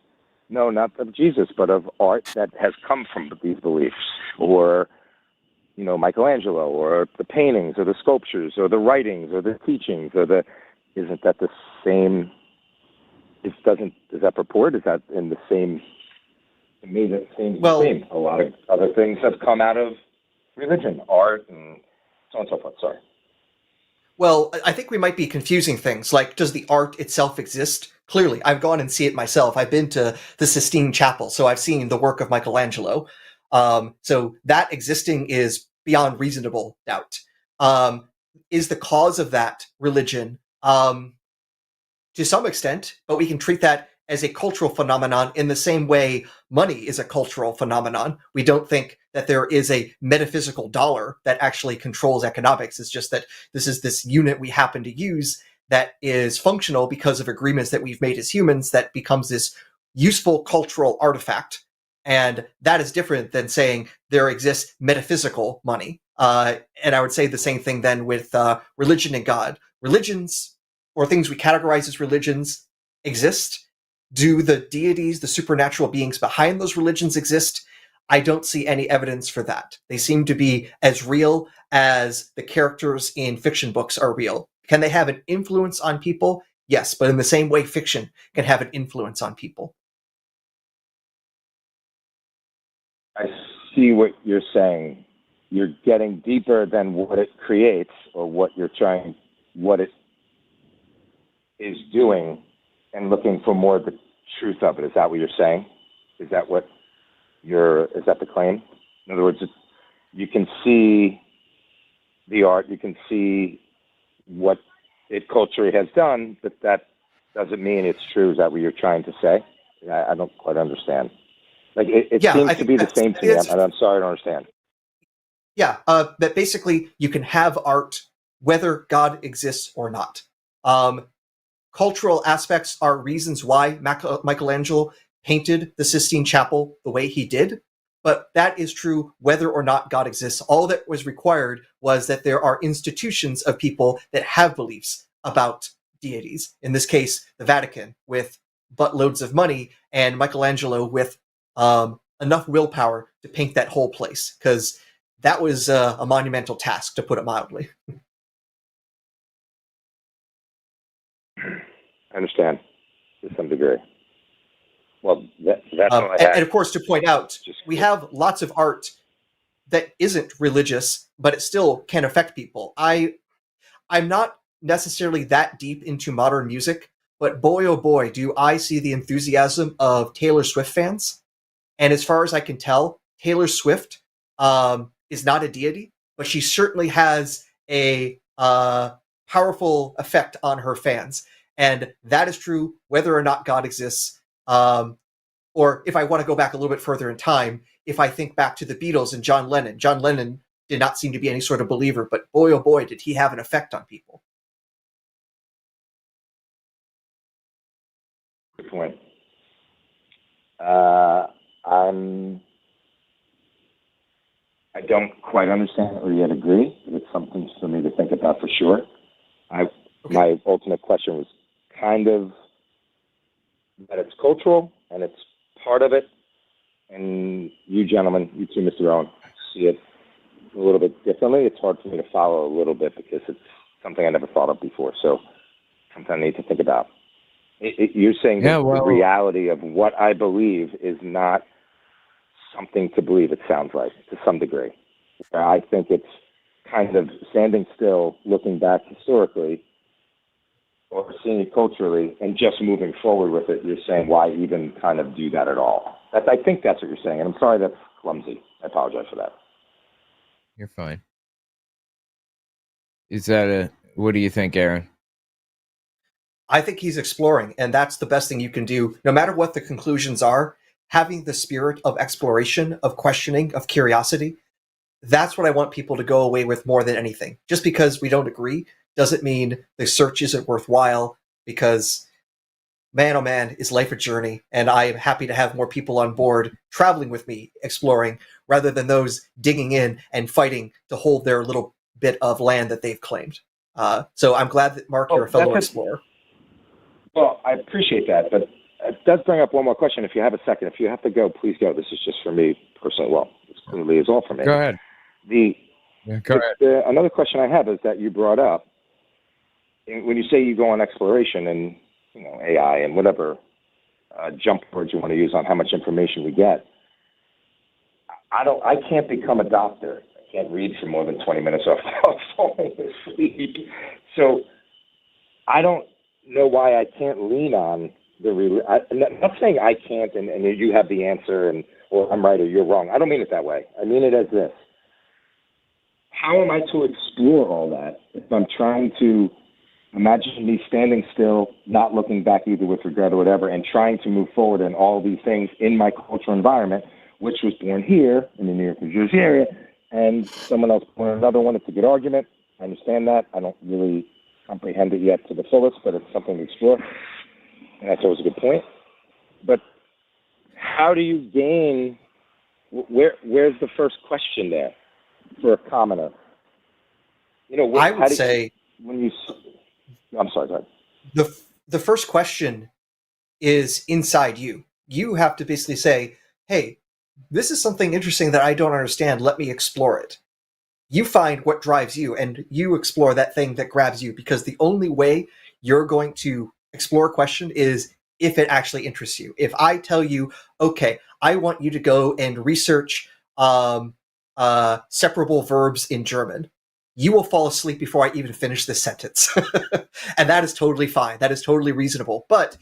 No, not of Jesus, but of art that has come from these beliefs, or, you know, Michelangelo, or the paintings, or the sculptures, or the writings, or the teachings, or the, isn't that the same, does that purport, is that in the same, to me that seems the same. A lot of other things have come out of religion, art, and so on and so forth, sorry. Well, I think we might be confusing things. Like, does the art itself exist? Clearly, I've gone and seen it myself. I've been to the Sistine Chapel, so I've seen the work of Michelangelo. So that existing is beyond reasonable doubt. Is the cause of that religion? To some extent, but we can treat that as a cultural phenomenon in the same way money is a cultural phenomenon. We don't think that there is a metaphysical dollar that actually controls economics. It's just that this is this unit we happen to use that is functional because of agreements that we've made as humans that becomes this useful cultural artifact. And that is different than saying there exists metaphysical money. And I would say the same thing then with religion and God. Religions, or things we categorize as religions, exist. Do the deities, the supernatural beings behind those religions exist? I don't see any evidence for that. They seem to be as real as the characters in fiction books are real. Can they have an influence on people? Yes, but in the same way fiction can have an influence on people. I see what you're saying. You're getting deeper than what it creates or what it is doing and looking for more of the truth of it. Is that what you're saying? Is that the claim? In other words, you can see the art, you can see what it culturally has done, but that doesn't mean it's true. Is that what you're trying to say? I don't quite understand. Like it seems to be the same to me, and I'm sorry I don't understand. Yeah, that basically you can have art whether God exists or not. Cultural aspects are reasons why Michelangelo painted the Sistine Chapel the way he did, but that is true whether or not God exists. All that was required was that there are institutions of people that have beliefs about deities. In this case, the Vatican with buttloads of money, and Michelangelo with enough willpower to paint that whole place, because that was a monumental task, to put it mildly. I understand to some degree. Well, that's all I had. And of course, to point out, we have lots of art that isn't religious, but it still can affect people. I'm not necessarily that deep into modern music, but boy, oh boy, do I see the enthusiasm of Taylor Swift fans. And as far as I can tell, Taylor Swift is not a deity, but she certainly has a powerful effect on her fans. And that is true whether or not God exists. Or if I want to go back a little bit further in time, if I think back to the Beatles and John Lennon did not seem to be any sort of believer, but boy, oh boy, did he have an effect on people. Good point. I don't quite understand or yet agree. It's something for me to think about for sure. My ultimate question was kind of that it's cultural and it's part of it. And you gentlemen, you too, Mr. Owen, see it a little bit differently. It's hard for me to follow a little bit because it's something I never thought of before. So something I need to think about. You're saying that the reality of what I believe is not something to believe, it sounds like, to some degree. I think it's kind of standing still, looking back historically, or seeing it culturally, and just moving forward with it. You're saying, why even kind of do that at all? I think that's what you're saying, and I'm sorry that's clumsy. I apologize for that. You're fine. What do you think, Aaron? I think he's exploring, and that's the best thing you can do. No matter what the conclusions are, having the spirit of exploration, of questioning, of curiosity, that's what I want people to go away with more than anything. Just because we don't agree doesn't mean the search isn't worthwhile, because man, oh man, is life a journey, and I am happy to have more people on board traveling with me, exploring, rather than those digging in and fighting to hold their little bit of land that they've claimed. So I'm glad that, Mark, you're a fellow explorer. Well, I appreciate that, but it does bring up one more question. If you have a second, if you have to go, please go. This is just for me personally. Well, this clearly is all for me. Go ahead. Another question I have is that you brought up, when you say you go on exploration and AI and whatever jump words you want to use on how much information we get, I can't become a doctor. I can't read for more than 20 minutes off falling asleep. So I don't know why I can't lean on I'm not saying I can't and you have the answer or I'm right or you're wrong. I don't mean it that way. I mean it as this. How am I to explore all that if I'm trying to imagine me standing still, not looking back either with regret or whatever, and trying to move forward in all these things in my cultural environment, which was born here in the New York, New Jersey area, and someone else born another one? It's a good argument. I understand that. I don't really comprehend it yet to the fullest, but it's something to explore. And that's always a good point. But how do you gain, where's the first question there for a commoner? I would say, I'm sorry, go ahead. The first question is inside you. You have to basically say, hey, this is something interesting that I don't understand. Let me explore it. You find what drives you and you explore that thing that grabs you, because the only way you're going to explore a question is if it actually interests you. If I tell you, okay, I want you to go and research separable verbs in German, you will fall asleep before I even finish this sentence. And that is totally fine. That is totally reasonable. But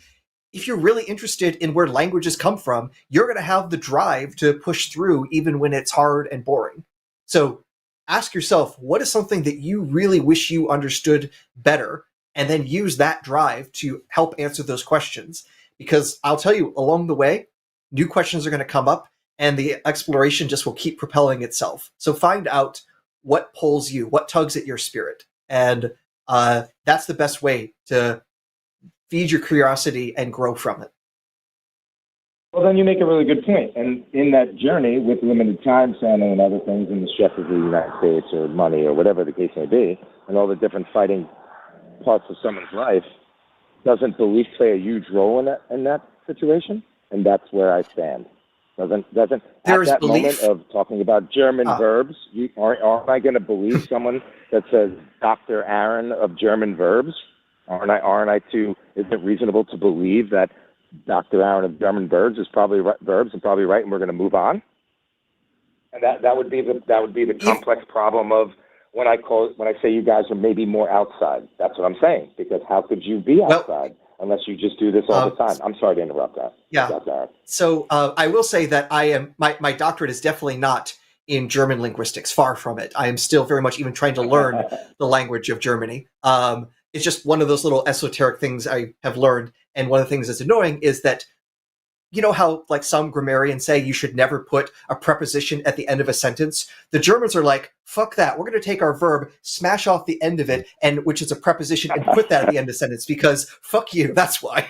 if you're really interested in where languages come from, you're going to have the drive to push through even when it's hard and boring. So ask yourself, what is something that you really wish you understood better? And then use that drive to help answer those questions. Because I'll tell you, along the way, new questions are going to come up and the exploration just will keep propelling itself. So find out what pulls you, what tugs at your spirit. And that's the best way to feed your curiosity and grow from it. Well, then you make a really good point. And in that journey, with limited time span and other things, and the stress of the United States or money or whatever the case may be, and all the different fighting parts of someone's life, doesn't belief play a huge role in that situation? And that's where I stand. Doesn't at that moment of talking about German verbs, aren't I going to believe someone that says Dr. Aaron of German verbs? Aren't I to? Is it reasonable to believe that Dr. Aaron of German verbs is probably right, and we're going to move on? And that would be the complex problem of when I say you guys are maybe more outside. That's what I'm saying, because how could you be outside unless you just do this all the time? I'm sorry to interrupt that. Yeah. So I will say that I am my doctorate is definitely not in German linguistics. Far from it. I am still very much even trying to learn the language of Germany. It's just one of those little esoteric things I have learned. And one of the things that's annoying is that, you know how like some grammarians say you should never put a preposition at the end of a sentence? The Germans are like, fuck that. We're going to take our verb, smash off the end of it, and which is a preposition, and put that at the end of the sentence because fuck you. That's why.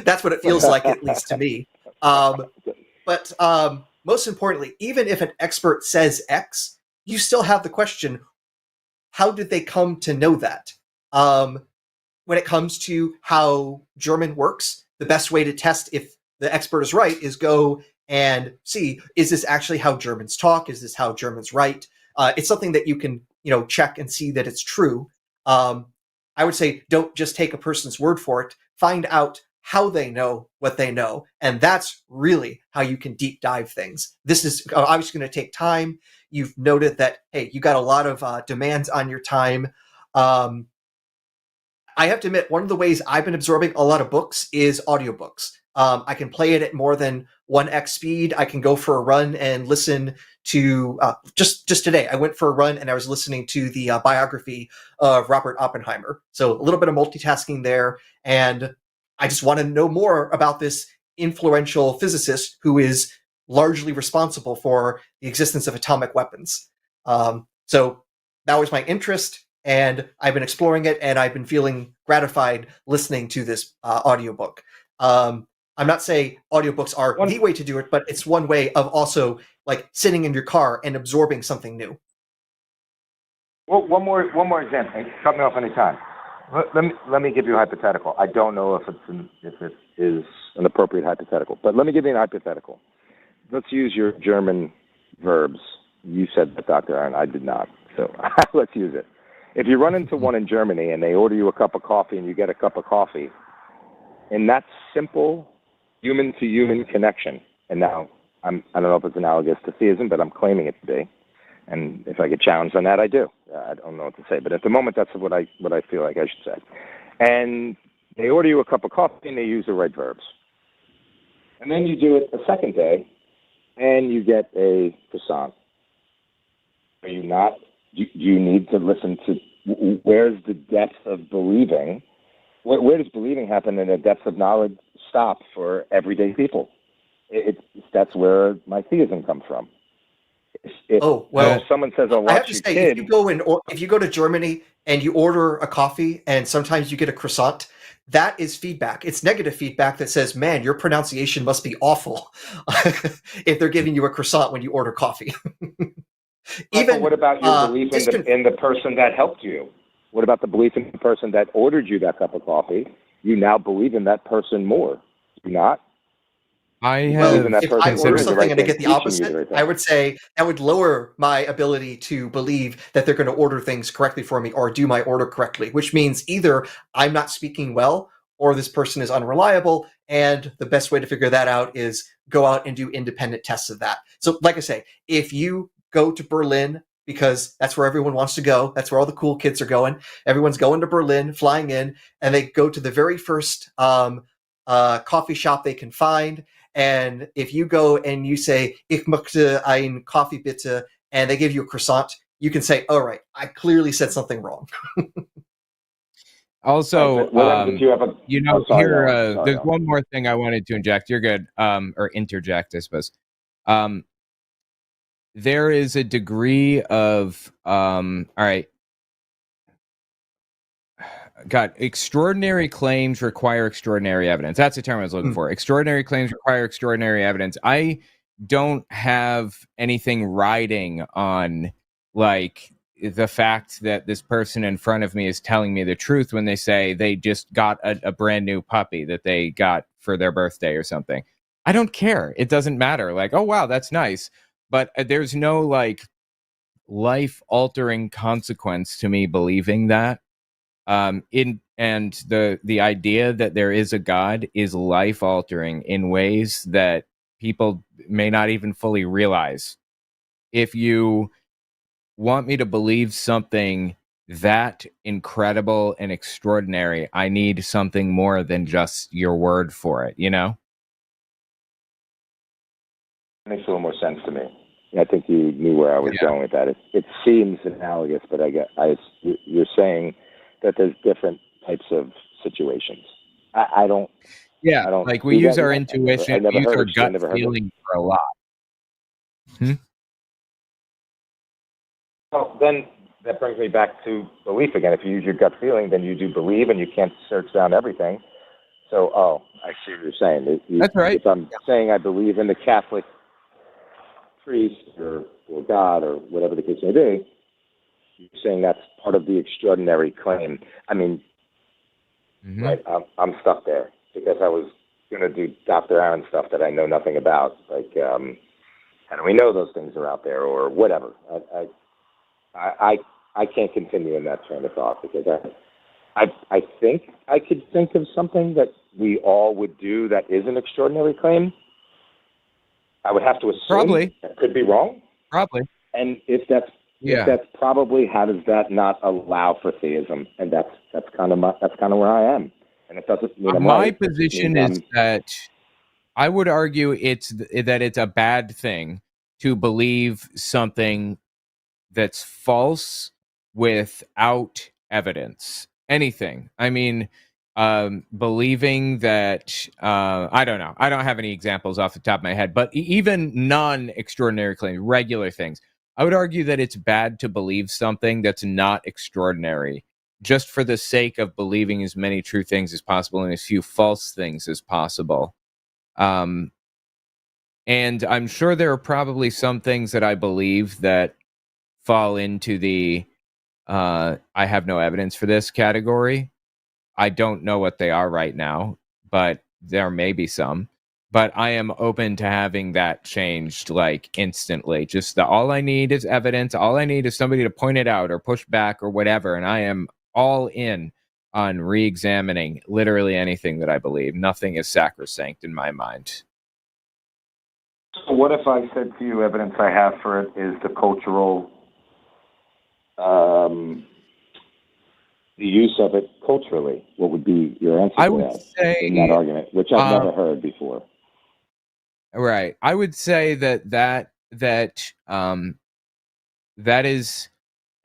That's what it feels like, at least to me. But most importantly, even if an expert says X, you still have the question, how did they come to know that? When it comes to how German works, the best way to test if the expert is right is go and see, is this actually how Germans talk? Is this how Germans write? It's something that you can, check and see that it's true. I would say don't just take a person's word for it. Find out how they know what they know. And that's really how you can deep dive things. This is obviously going to take time. You've noted that, hey, you got a lot of demands on your time. I have to admit, one of the ways I've been absorbing a lot of books is audiobooks. I can play it at more than 1x speed. I can go for a run and listen to, just today, I went for a run and I was listening to the biography of Robert Oppenheimer. So a little bit of multitasking there. And I just want to know more about this influential physicist who is largely responsible for the existence of atomic weapons. So that was my interest. And I've been exploring it, and I've been feeling gratified listening to this audiobook. I'm not saying audiobooks are the way to do it, but it's one way of also like sitting in your car and absorbing something new. Well, one more example. Cut me off any time. Let me give you a hypothetical. I don't know if it is an appropriate hypothetical, but let me give you an hypothetical. Let's use your German verbs. You said that, Dr. Aaron. I did not. So let's use it. If you run into one in Germany and they order you a cup of coffee and you get a cup of coffee, in that simple human-to-human connection, and now I don't know if it's analogous to theism, but I'm claiming it to be, and if I get challenged on that, I do. I don't know what to say, but at the moment, that's what I feel like I should say. And they order you a cup of coffee and they use the right verbs. And then you do it a second day and you get a croissant. Are you not? Do you need to listen to where's the depth of believing? Where does believing happen and the depth of knowledge stop for everyday people? That's where my theism comes from. If someone says, "Oh, I have to say, if you go to Germany and you order a coffee and sometimes you get a croissant, that is feedback. It's negative feedback that says, "Man, your pronunciation must be awful." If they're giving you a croissant when you order coffee. Even what about your belief in the person that helped you? What about the belief in the person that ordered you that cup of coffee? You now believe in that person more. Do you not? I Well, Even that have if I person order doing the something right and I thing, get the teaching you opposite, the right I thing. would say that would lower my ability to believe that they're going to order things correctly for me or do my order correctly, which means either I'm not speaking well or this person is unreliable. And the best way to figure that out is go out and do independent tests of that. So, like I say, if you go to Berlin, because that's where everyone wants to go, that's where all the cool kids are going. Everyone's going to Berlin, flying in, and they go to the very first coffee shop they can find. And if you go and you say, "Ich möchte ein Kaffee bitte," and they give you a croissant, you can say, "All right, I clearly said something wrong." also, Did you have a? you know, Oh, sorry, here, Alan. Sorry, there's Alan. one more thing I wanted to inject. You're good. Or interject, I suppose. There is a degree of, all right. God, extraordinary claims require extraordinary evidence. That's the term I was looking for. Extraordinary claims require extraordinary evidence. I don't have anything riding on, like, the fact that this person in front of me is telling me the truth when they say they just got a brand new puppy that they got for their birthday or something. I don't care. It doesn't matter. Like, oh, wow, that's nice. But there's no, like, life-altering consequence to me believing that. The idea that there is a God is life-altering in ways that people may not even fully realize. If you want me to believe something that incredible and extraordinary, I need something more than just your word for it, you know? Makes a little more sense to me. I think you knew where I was going with that. It seems analogous, but you're saying that there's different types of situations. I don't. Yeah, I don't like we see use that our yet. intuition, I never we use heard our of it. I gut never heard of it. feeling for a lot. Well, then that brings me back to belief again. If you use your gut feeling, then you do believe, and you can't search down everything. So, I see what you're saying. That's right. If I'm saying I believe in the Catholic priest or God or whatever the case may be, you're saying that's part of the extraordinary claim. I mean, right, I'm stuck there because I was going to do Dr. Aaron stuff that I know nothing about, like how do we know those things are out there or whatever. I can't continue in that train of thought because I think I could think of something that we all would do that is an extraordinary claim. I would have to assume. Probably. That could be wrong. Probably. And if that's probably, how does that not allow for theism? And that's kind of where I am. And it doesn't mean I'm my right. position is that I would argue that it's a bad thing to believe something that's false without evidence. Anything. I mean, believing that I don't know. I don't have any examples off the top of my head, but even non-extraordinary claims, regular things, I would argue that it's bad to believe something that's not extraordinary, just for the sake of believing as many true things as possible and as few false things as possible. And I'm sure there are probably some things that I believe that fall into the I have no evidence for this category. I don't know what they are right now, but there may be some. But I am open to having that changed, like, instantly. Just all I need is evidence. All I need is somebody to point it out or push back or whatever. And I am all in on re-examining literally anything that I believe. Nothing is sacrosanct in my mind. So what if I said to you, evidence I have for it is the cultural, the use of it culturally? What would be your answer I to would that say, in that argument, which I've never heard before? Right. I would say that is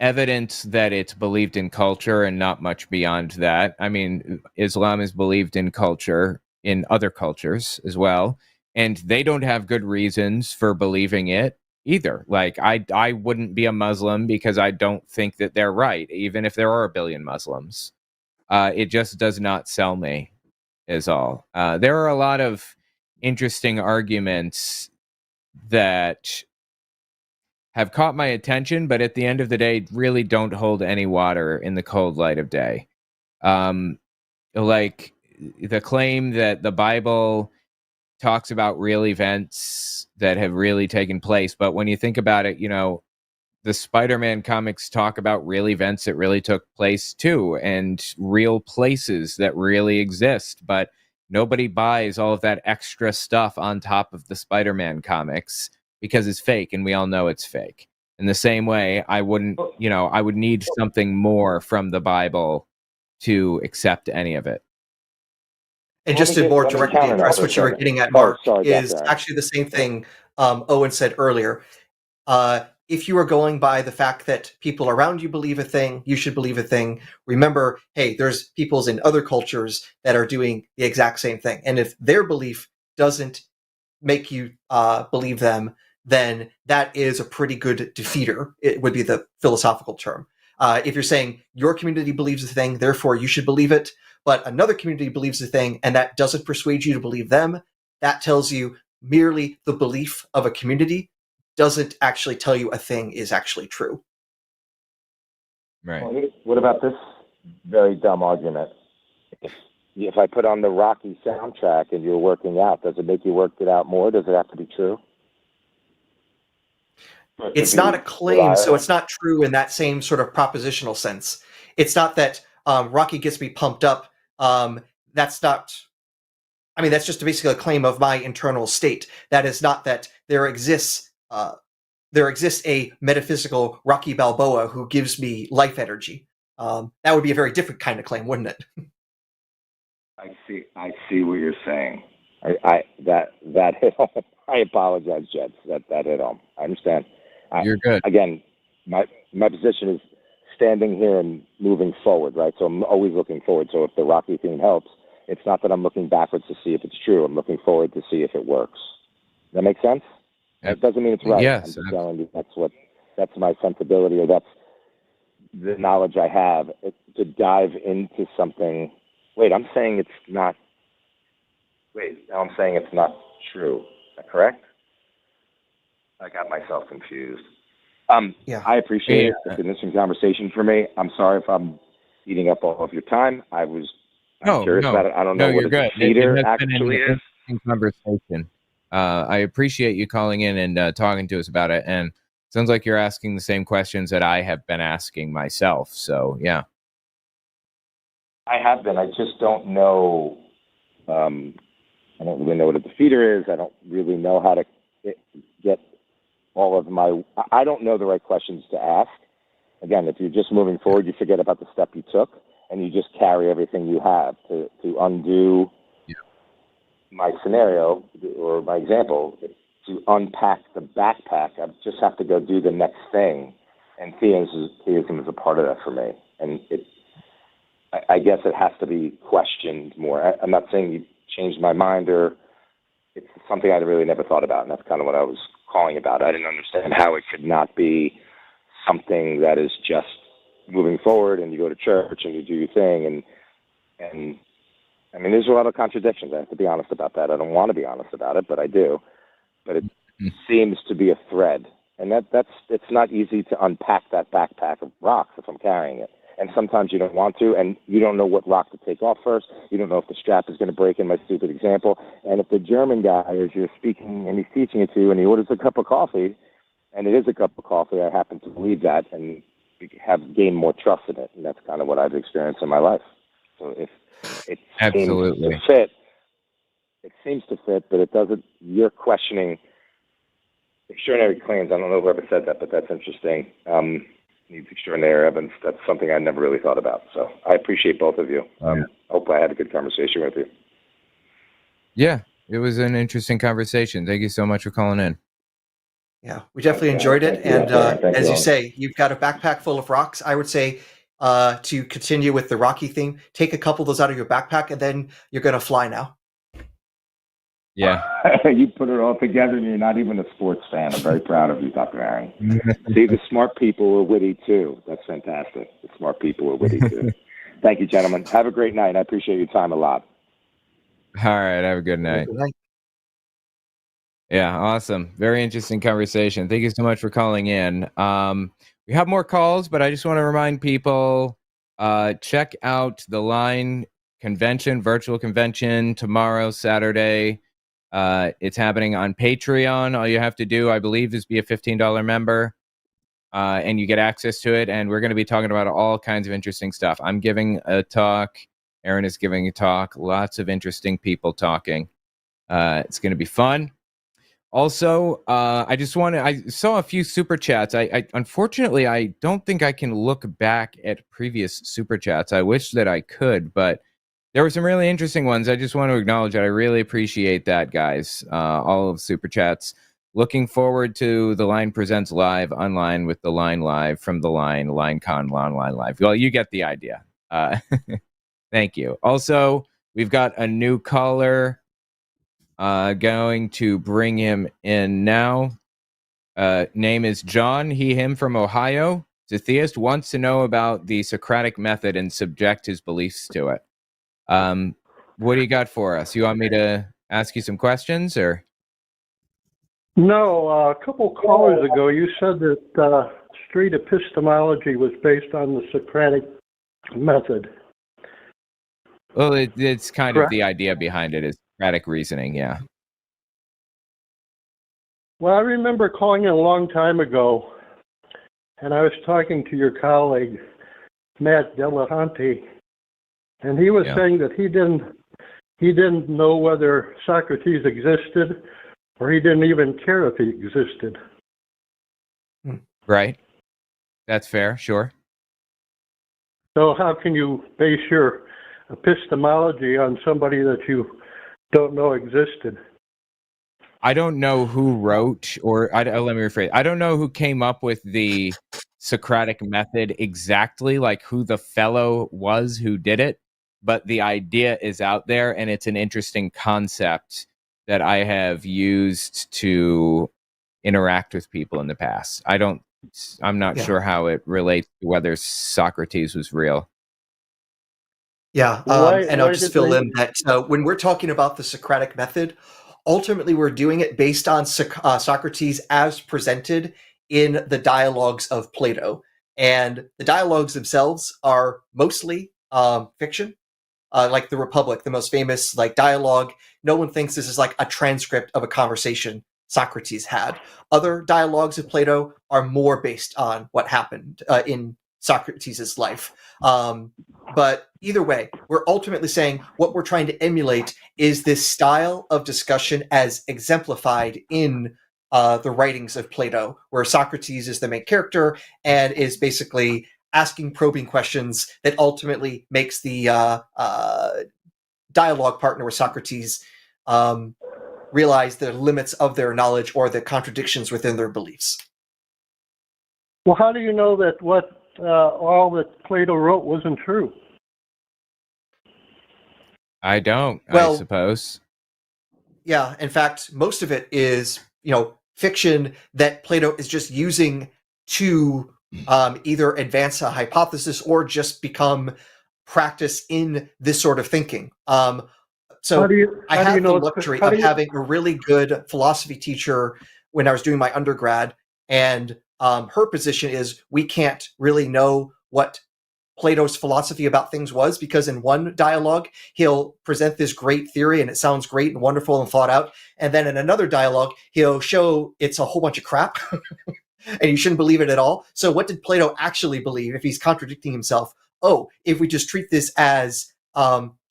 evidence that it's believed in culture and not much beyond that. I mean, Islam is believed in culture in other cultures as well, and they don't have good reasons for believing it either. Like, I wouldn't be a Muslim because I don't think that they're right, even if there are a billion Muslims. It just does not sell me, is all. There are a lot of interesting arguments that have caught my attention, but at the end of the day, really don't hold any water in the cold light of day. Like the claim that the Bible talks about real events that have really taken place. But when you think about it, the Spider-Man comics talk about real events that really took place too, and real places that really exist. But nobody buys all of that extra stuff on top of the Spider-Man comics because it's fake, and we all know it's fake. In the same way, I would need something more from the Bible to accept any of it. And just to more directly address what you were getting at, Mark, is actually the same thing Owen said earlier. If you are going by the fact that people around you believe a thing, you should believe a thing. Remember, hey, there's peoples in other cultures that are doing the exact same thing. And if their belief doesn't make you believe them, then that is a pretty good defeater. It would be the philosophical term. If you're saying your community believes a thing, therefore you should believe it, but another community believes a thing and that doesn't persuade you to believe them, that tells you merely the belief of a community doesn't actually tell you a thing is actually true. Right. Well, what about this very dumb argument? If I put on the Rocky soundtrack and you're working out, does it make you work it out more? Does it have to be true? It's not a claim, so it's not true in that same sort of propositional sense. It's not that Rocky gets me pumped up. That's just basically a claim of my internal state. That is not that there exists a metaphysical Rocky Balboa who gives me life energy. That would be a very different kind of claim, wouldn't it? I see what you're saying. That hit home. I apologize, Jets. That hit home. I understand. You're good. Again, my position is standing here and moving forward, right? So I'm always looking forward. So if the Rocky theme helps, it's not that I'm looking backwards to see if it's true. I'm looking forward to see if it works. Does that make sense? It doesn't mean it's right. Yes. I'm just telling you that's my sensibility, or that's the knowledge I have to dive into something. Wait, I'm saying it's not. Wait, now I'm saying it's not true. Is that correct? I got myself confused. Yeah. I appreciate it. It's an interesting conversation for me. I'm sorry if I'm eating up all of your time. I'm curious about it. I don't know what a theater actually is. Conversation. I appreciate you calling in and talking to us about it. And it sounds like you're asking the same questions that I have been asking myself. So, yeah. I have been. I just don't know. I don't really know what a defeater is. I don't really know how to get all of my. I don't know the right questions to ask. Again, if you're just moving forward, you forget about the step you took, and you just carry everything you have to undo. My scenario or my example, to unpack the backpack, I just have to go do the next thing, and theism is a part of that for me. And I guess it has to be questioned more. I'm not saying you changed my mind, or it's something I really never thought about, and that's kind of what I was calling about. I didn't understand how it could not be something that is just moving forward, and you go to church and you do your thing, and I mean, there's a lot of contradictions. I have to be honest about that. I don't want to be honest about it, but I do. But it seems to be a thread, and it's not easy to unpack that backpack of rocks if I'm carrying it. And sometimes you don't want to, and you don't know what rock to take off first. You don't know if the strap is going to break, in my stupid example. And if the German guy, as you're speaking and he's teaching it to you, and he orders a cup of coffee, and it is a cup of coffee, I happen to believe that and have gained more trust in it. And that's kind of what I've experienced in my life. So if it Absolutely. seems to fit, it seems to fit, but it doesn't. You're questioning extraordinary claims. I don't know whoever said that, but that's interesting. Needs extraordinary evidence. That's something I never really thought about. So I appreciate both of you. Hope I had a good conversation with you. Yeah, it was an interesting conversation. Thank you so much for calling in. Yeah, we definitely enjoyed it. And as you say, you've got a backpack full of rocks. I would say to continue with the Rocky theme, take a couple of those out of your backpack, and then you're going to fly now. Yeah. You put it all together, and you're not even a sports fan. I'm very proud of you, Dr. Aaron. See, the smart people are witty, too. That's fantastic. The smart people are witty, too. Thank you, gentlemen. Have a great night. I appreciate your time a lot. All right. Have a good night. Good night. Yeah, awesome. Very interesting conversation. Thank you so much for calling in. We have more calls, but I just want to remind people, check out the Line convention, virtual convention tomorrow, Saturday. It's happening on Patreon. All you have to do, I believe, is be a $15 member, and you get access to it. And we're going to be talking about all kinds of interesting stuff. I'm giving a talk. Aaron is giving a talk. Lots of interesting people talking. It's going to be fun. Also, I saw a few super chats. I unfortunately, I don't think I can look back at previous super chats. I wish that I could, but there were some really interesting ones. I just want to acknowledge that I really appreciate that, guys. All of super chats. Looking forward to the Line Presents Live online with the Line Live from the Line, LineCon, Line Live. Well, you get the idea. Thank you. Also, we've got a new caller. Going to bring him in now. Name is John, he, him from Ohio. He's a theist, wants to know about the Socratic method and subject his beliefs to it. What do you got for us? You want me to ask you some questions, or? No, a couple callers ago, you said that street epistemology was based on the Socratic method. Well, it's kind Correct. of the idea behind it is Socratic reasoning, yeah. Well, I remember calling in a long time ago, and I was talking to your colleague, Matt Delahanty, and he was saying that he didn't know whether Socrates existed, or he didn't even care if he existed. Right. That's fair, sure. So how can you base your epistemology on somebody that you don't know existed? I don't know who wrote, or let me rephrase. I don't know who came up with the Socratic method exactly, like who the fellow was who did it, but the idea is out there, and it's an interesting concept that I have used to interact with people in the past. I'm not sure how it relates to whether Socrates was real. Yeah, and I'll just fill in that when we're talking about the Socratic method, ultimately we're doing it based on Socrates as presented in the dialogues of Plato. And the dialogues themselves are mostly fiction, like the Republic, the most famous dialogue. No one thinks this is like a transcript of a conversation Socrates had. Other dialogues of Plato are more based on what happened in Socrates' life. But either way, we're ultimately saying what we're trying to emulate is this style of discussion as exemplified in the writings of Plato, where Socrates is the main character and is basically asking probing questions that ultimately makes the dialogue partner with Socrates realize the limits of their knowledge or the contradictions within their beliefs. Well, how do you know that what all that Plato wrote wasn't true? I don't, I suppose. Yeah, in fact, most of it is, fiction that Plato is just using to either advance a hypothesis or just become practice in this sort of thinking. So I had the luxury of having a really good philosophy teacher when I was doing my undergrad, and her position is we can't really know what Plato's philosophy about things was, because in one dialogue, he'll present this great theory and it sounds great and wonderful and thought out. And then in another dialogue, he'll show it's a whole bunch of crap and you shouldn't believe it at all. So what did Plato actually believe if he's contradicting himself? Oh, if we just treat this as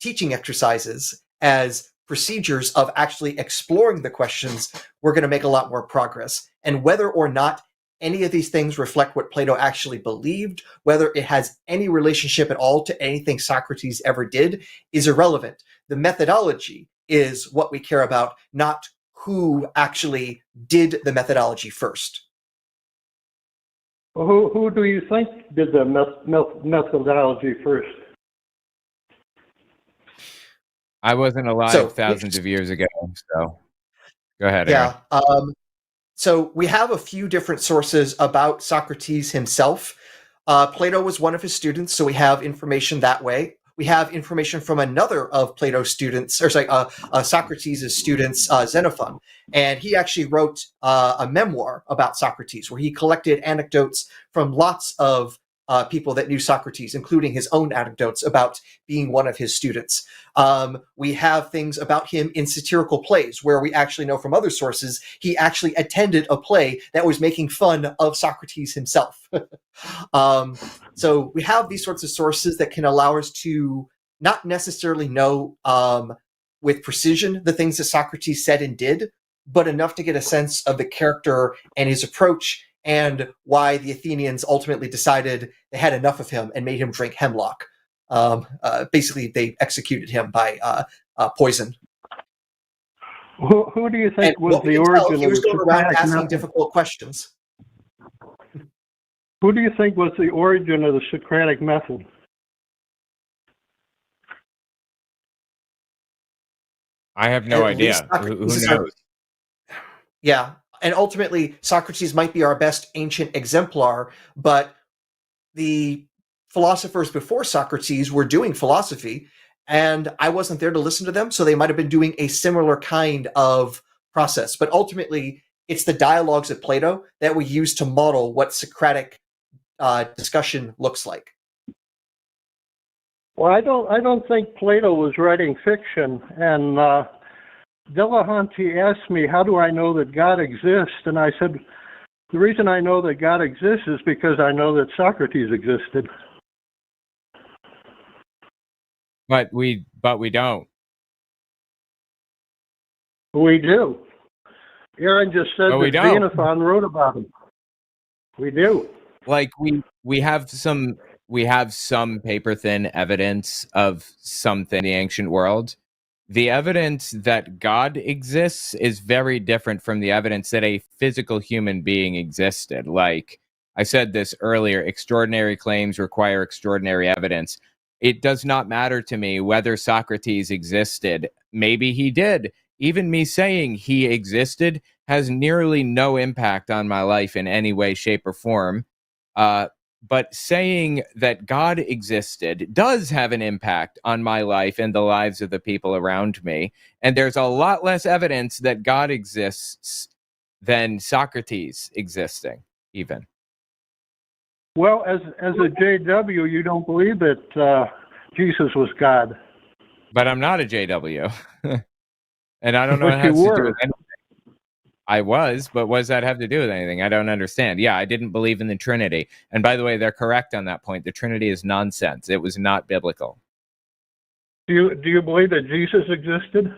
teaching exercises, as procedures of actually exploring the questions, we're going to make a lot more progress. And whether or not any of these things reflect what Plato actually believed, whether it has any relationship at all to anything Socrates ever did, is irrelevant. The methodology is what we care about, not who actually did the methodology first. Well, who do you think did the methodology first? I wasn't alive thousands of years ago, so go ahead, Aaron. Yeah. So we have a few different sources about Socrates himself. Plato was one of his students, so we have information that way. We have information from another of Plato's students, or Socrates' students, Xenophon. And he actually wrote a memoir about Socrates, where he collected anecdotes from lots of people that knew Socrates, including his own anecdotes about being one of his students. We have things about him in satirical plays, where we actually know from other sources he actually attended a play that was making fun of Socrates himself. So we have these sorts of sources that can allow us to not necessarily know with precision the things that Socrates said and did, but enough to get a sense of the character and his approach, and why the Athenians ultimately decided they had enough of him and made him drink hemlock. Basically, they executed him by poison. Who do you think was the origin of he was the going around Socratic asking method? difficult questions. Who do you think was the origin of the Socratic method? I have no At idea. least Who Socrates is knows? Yeah, and ultimately, Socrates might be our best ancient exemplar, but the philosophers before Socrates were doing philosophy, and I wasn't there to listen to them, so they might have been doing a similar kind of process. But ultimately, it's the dialogues of Plato that we use to model what Socratic discussion looks like. Well, I don't think Plato was writing fiction. And Delahanty asked me, how do I know that God exists? And I said, the reason I know that God exists is because I know that Socrates existed. But we don't. We do. Aaron just said But we that don't. Xenophon wrote about him. We do. Like we have some paper thin evidence of something in the ancient world. The evidence that God exists is very different from the evidence that a physical human being existed. Like I said this earlier, extraordinary claims require extraordinary evidence. It does not matter to me whether Socrates existed. Maybe he did. Even me saying he existed has nearly no impact on my life in any way, shape, or form. But saying that God existed does have an impact on my life and the lives of the people around me. And there's a lot less evidence that God exists than Socrates existing, even. Well, as a JW, you don't believe that Jesus was God. But I'm not a JW. And I don't know But what it has you to do were. with anything. I was, but what does that have to do with anything? I don't understand. Yeah, I didn't believe in the Trinity. And by the way, they're correct on that point. The Trinity is nonsense. It was not biblical. Do you believe that Jesus existed?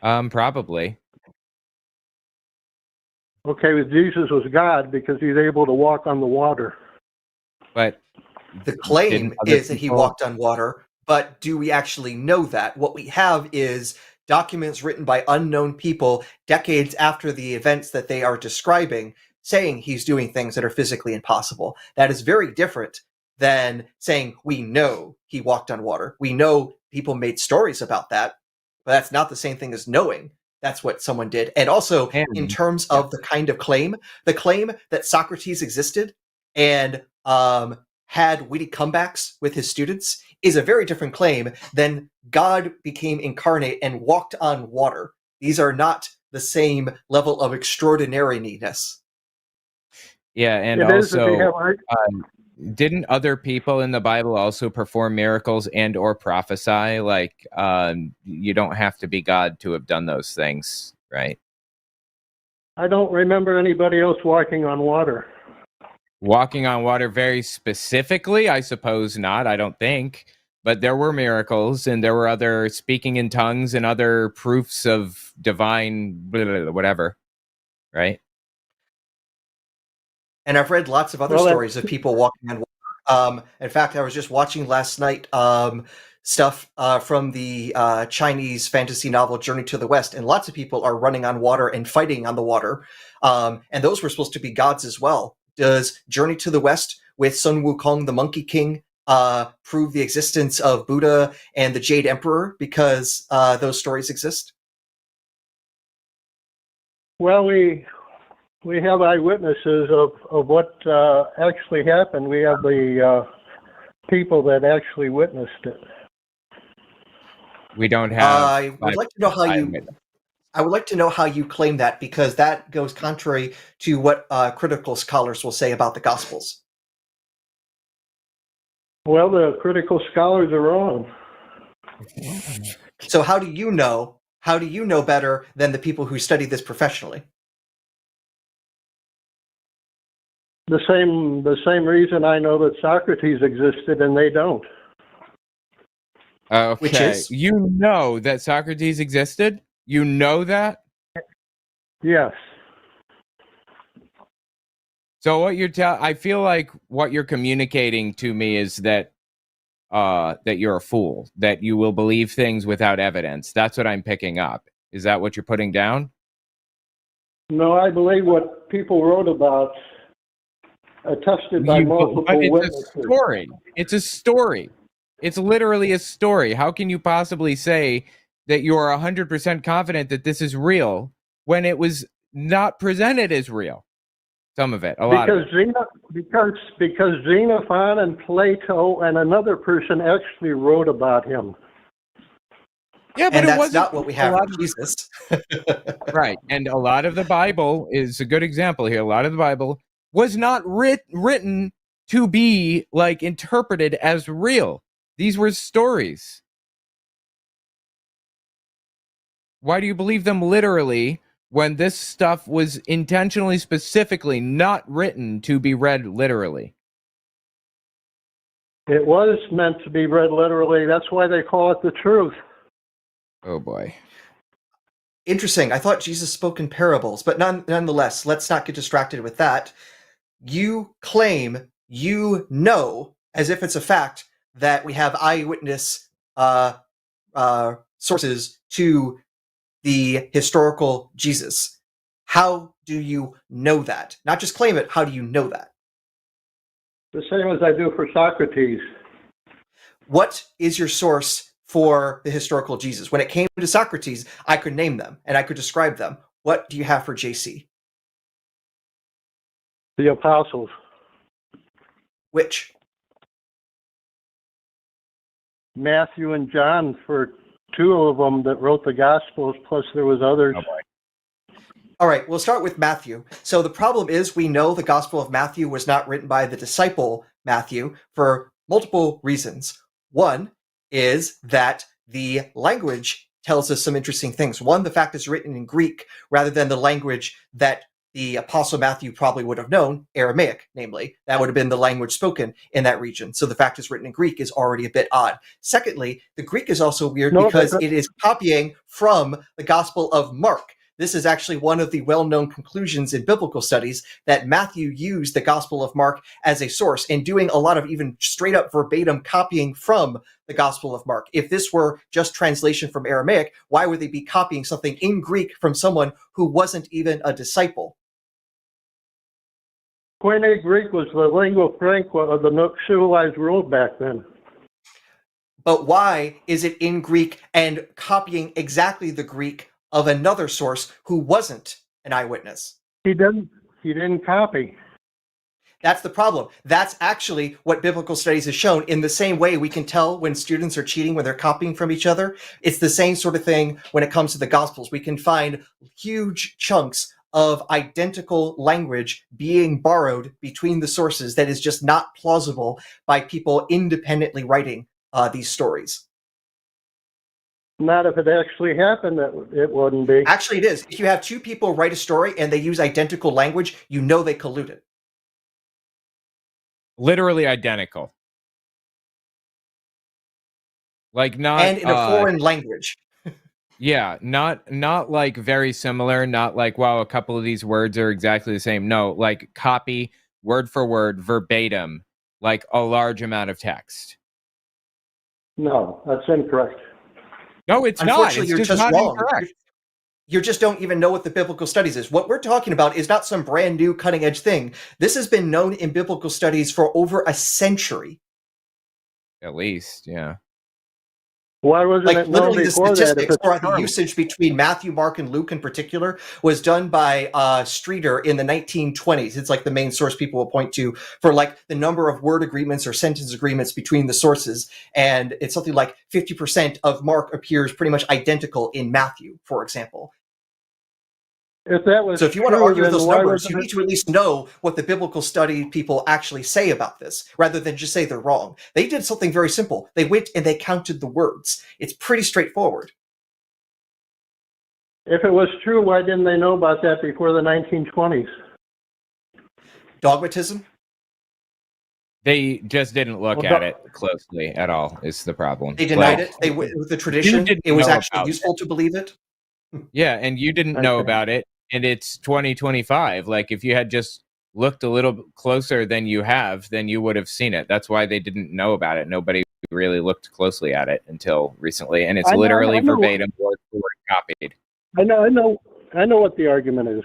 Probably. Okay, well, Jesus was God because he's able to walk on the water. But the claim didn't other is that he people- walked on water, but do we actually know that? What we have is documents written by unknown people decades after the events that they are describing, saying he's doing things that are physically impossible. That is very different than saying we know he walked on water. We know people made stories about that, but that's not the same thing as knowing that's what someone did. And also, in terms of the kind of claim, the claim that Socrates existed and had witty comebacks with his students is a very different claim than God became incarnate and walked on water. These are not the same level of extraordinariness. Yeah, and also, didn't other people in the Bible also perform miracles and or prophesy? Like, you don't have to be God to have done those things, right? I don't remember anybody else walking on water. Walking on water very specifically? I suppose not, I don't think. But there were miracles, and there were other speaking in tongues and other proofs of divine whatever, right? And I've read lots of other stories of people walking on water. In fact, I was just watching last night stuff from the Chinese fantasy novel Journey to the West, and lots of people are running on water and fighting on the water. And those were supposed to be gods as well. Does Journey to the West with Sun Wukong, the Monkey King, prove the existence of Buddha and the Jade Emperor because those stories exist? Well, we have eyewitnesses of what actually happened. We have the people that actually witnessed it. We don't have. I would like to know how you. I would like to know how you claim that, because that goes contrary to what critical scholars will say about the Gospels. Well, the critical scholars are wrong. So how do you know better than the people who study this professionally? The same reason I know that Socrates existed and they don't. Okay. Which is? You know that Socrates existed? You know that? Yes. So what I feel like what you're communicating to me is that that you're a fool, that you will believe things without evidence. That's what I'm picking up. Is that what you're putting down? No, I believe what people wrote about, attested by multiple witnesses. It's a story. It's a story. It's literally a story. How can you possibly say that you're 100% confident that this is real when it was not presented as real? Some of it, a lot of it. Because Xenophon and Plato and another person actually wrote about him. Yeah, but and it that's wasn't not what we have with Jesus. Right. And a lot of the Bible is a good example here. A lot of the Bible was not written to be like interpreted as real. These were stories. Why do you believe them literally when this stuff was intentionally, specifically not written to be read literally? It was meant to be read literally. That's why they call it the truth. Oh boy. Interesting. I thought Jesus spoke in parables, but nonetheless, let's not get distracted with that. You claim you know, as if it's a fact, that we have eyewitness sources to the historical Jesus. How do you know that? Not just claim it, how do you know that? The same as I do for Socrates. What is your source for the historical Jesus? When it came to Socrates, I could name them and I could describe them. What do you have for JC? The apostles. Which? Matthew and John, for two of them that wrote the Gospels, plus there was others. Oh boy. All right, we'll start with Matthew. So the problem is we know the Gospel of Matthew was not written by the disciple Matthew for multiple reasons. One is that the language tells us some interesting things. One, the fact it's written in Greek rather than the language that the Apostle Matthew probably would have known, Aramaic, namely. That would have been the language spoken in that region. So the fact it's written in Greek is already a bit odd. Secondly, the Greek is also weird because it is copying from the Gospel of Mark. This is actually one of the well-known conclusions in biblical studies, that Matthew used the Gospel of Mark as a source and doing a lot of even straight up verbatim copying from the Gospel of Mark. If this were just translation from Aramaic, why would they be copying something in Greek from someone who wasn't even a disciple? Koine Greek was the lingua franca of the civilized world back then. But why is it in Greek and copying exactly the Greek of another source who wasn't an eyewitness? He didn't copy. That's the problem. That's actually what biblical studies has shown. In the same way we can tell when students are cheating when they're copying from each other, it's the same sort of thing when it comes to the Gospels. We can find huge chunks of identical language being borrowed between the sources that is just not plausible by people independently writing these stories. Not if it actually happened, that it wouldn't be. Actually, it is. If you have two people write a story and they use identical language, you know they colluded. Literally identical. Like not and in a foreign language. Yeah, not like very similar, not like, wow, a couple of these words are exactly the same. No, like copy, word for word, verbatim, like a large amount of text. No, that's incorrect. No, it's not. Unfortunately, It's you're just not wrong. incorrect. You just don't even know what the biblical studies is. What we're talking about is not some brand new cutting edge thing. This has been known in biblical studies for over a century. At least, yeah. Why wasn't Like it known literally the before that? statistics or the usage between Matthew, Mark, and Luke in particular was done by Streeter in the 1920s. It's like the main source people will point to for like the number of word agreements or sentence agreements between the sources. And it's something like 50% of Mark appears pretty much identical in Matthew, for example. If that was So if you want to true, argue with then those why numbers, wasn't you it- need to at least know what the biblical study people actually say about this, rather than just say they're wrong. They did something very simple. They went and they counted the words. It's pretty straightforward. If it was true, why didn't they know about that before the 1920s? Dogmatism? They just didn't look Well, at it closely at all, is the problem. They denied Like, it. They went with the tradition. didn't It was know actually about useful to believe it. Yeah, and you didn't know Okay. about it, and it's 2025. Like, if you had just looked a little closer than you have, then you would have seen it. That's why they didn't know about it. Nobody really looked closely at it until recently, and it's I know- literally I know. verbatim, word for word copied. I know what the argument is.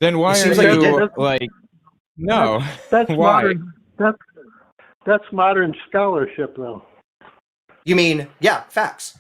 Then why It are seems like you you did. like? No, That's Why? modern. That's modern scholarship, though. You mean, yeah, facts.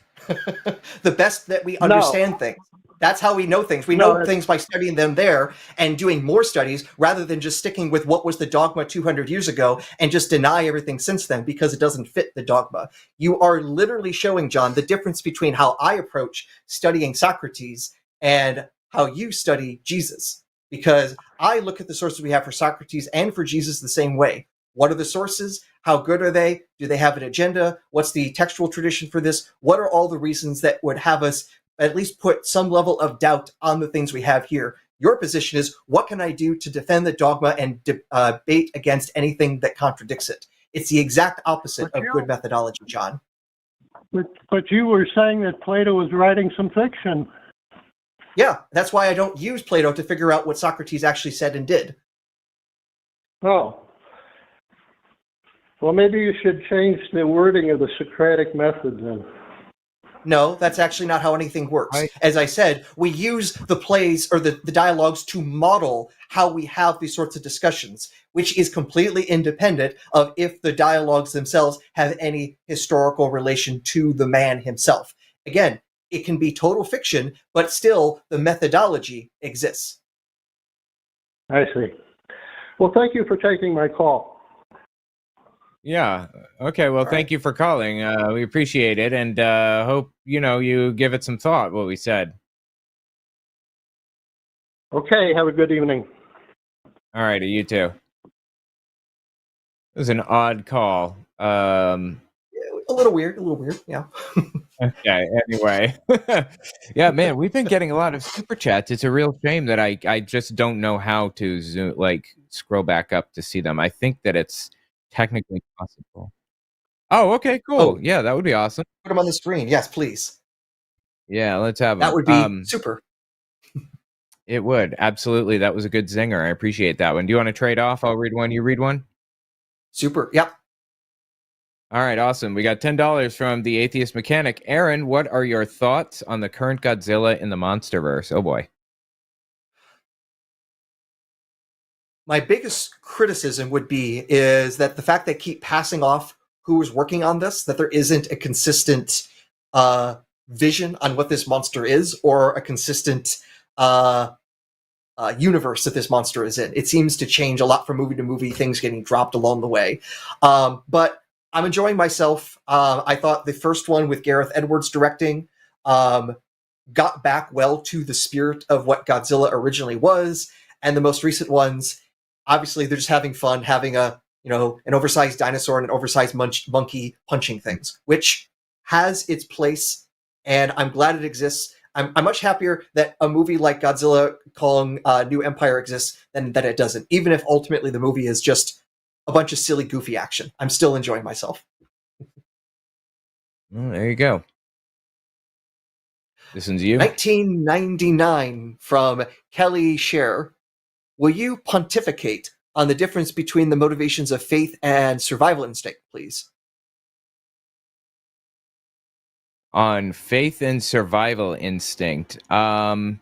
The best that we understand things. That's how we know things. We know things by studying them there and doing more studies rather than just sticking with what was the dogma 200 years ago and just deny everything since then because it doesn't fit the dogma. You are literally showing, John, the difference between how I approach studying Socrates and how you study Jesus. Because I look at the sources we have for Socrates and for Jesus the same way. What are the sources? How good are they? Do they have an agenda? What's the textual tradition for this? What are all the reasons that would have us at least put some level of doubt on the things we have here? Your position is, what can I do to defend the dogma and debate against anything that contradicts it? It's the exact opposite of good methodology, John. But you were saying that Plato was writing some fiction. Yeah, that's why I don't use Plato to figure out what Socrates actually said and did. Oh. Well, maybe you should change the wording of the Socratic method then. No, that's actually not how anything works. As I said, we use the plays or the dialogues to model how we have these sorts of discussions, which is completely independent of if the dialogues themselves have any historical relation to the man himself. Again, it can be total fiction, but still the methodology exists. I see. Well, thank you for taking my call. Yeah. Okay. Well, thank you for calling. We appreciate it, and hope you give it some thought. What we said. Okay. Have a good evening. All righty. You too. It was an odd call. A little weird. Yeah. Okay. Anyway. Yeah, man, we've been getting a lot of super chats. It's a real shame that I just don't know how to scroll back up to see them. I think that it's technically possible. Oh, okay, cool. Oh. Yeah, that would be awesome. Put them on the screen. Yes, please. Yeah, let's have That them. would be super. It would. Absolutely. That was a good zinger. I appreciate that one. Do you want to trade off? I'll read one. You read one? Super. Yep. All right, awesome. We got $10 from the Atheist Mechanic. Aaron, what are your thoughts on the current Godzilla in the Monsterverse? Oh, boy. My biggest criticism would be is that the fact they keep passing off who is working on this, that there isn't a consistent vision on what this monster is or a consistent universe that this monster is in. It seems to change a lot from movie to movie, things getting dropped along the way. But I'm enjoying myself. I thought the first one with Gareth Edwards directing got back well to the spirit of what Godzilla originally was, and the most recent ones, obviously, they're just having fun, having an oversized dinosaur and an oversized monkey punching things, which has its place, and I'm glad it exists. I'm much happier that a movie like Godzilla Kong New Empire exists than that it doesn't, even if ultimately the movie is just a bunch of silly, goofy action. I'm still enjoying myself. Well, there you go. This one's you. 1999 from Kelly Scher. Will you pontificate on the difference between the motivations of faith and survival instinct, please? On faith and survival instinct. I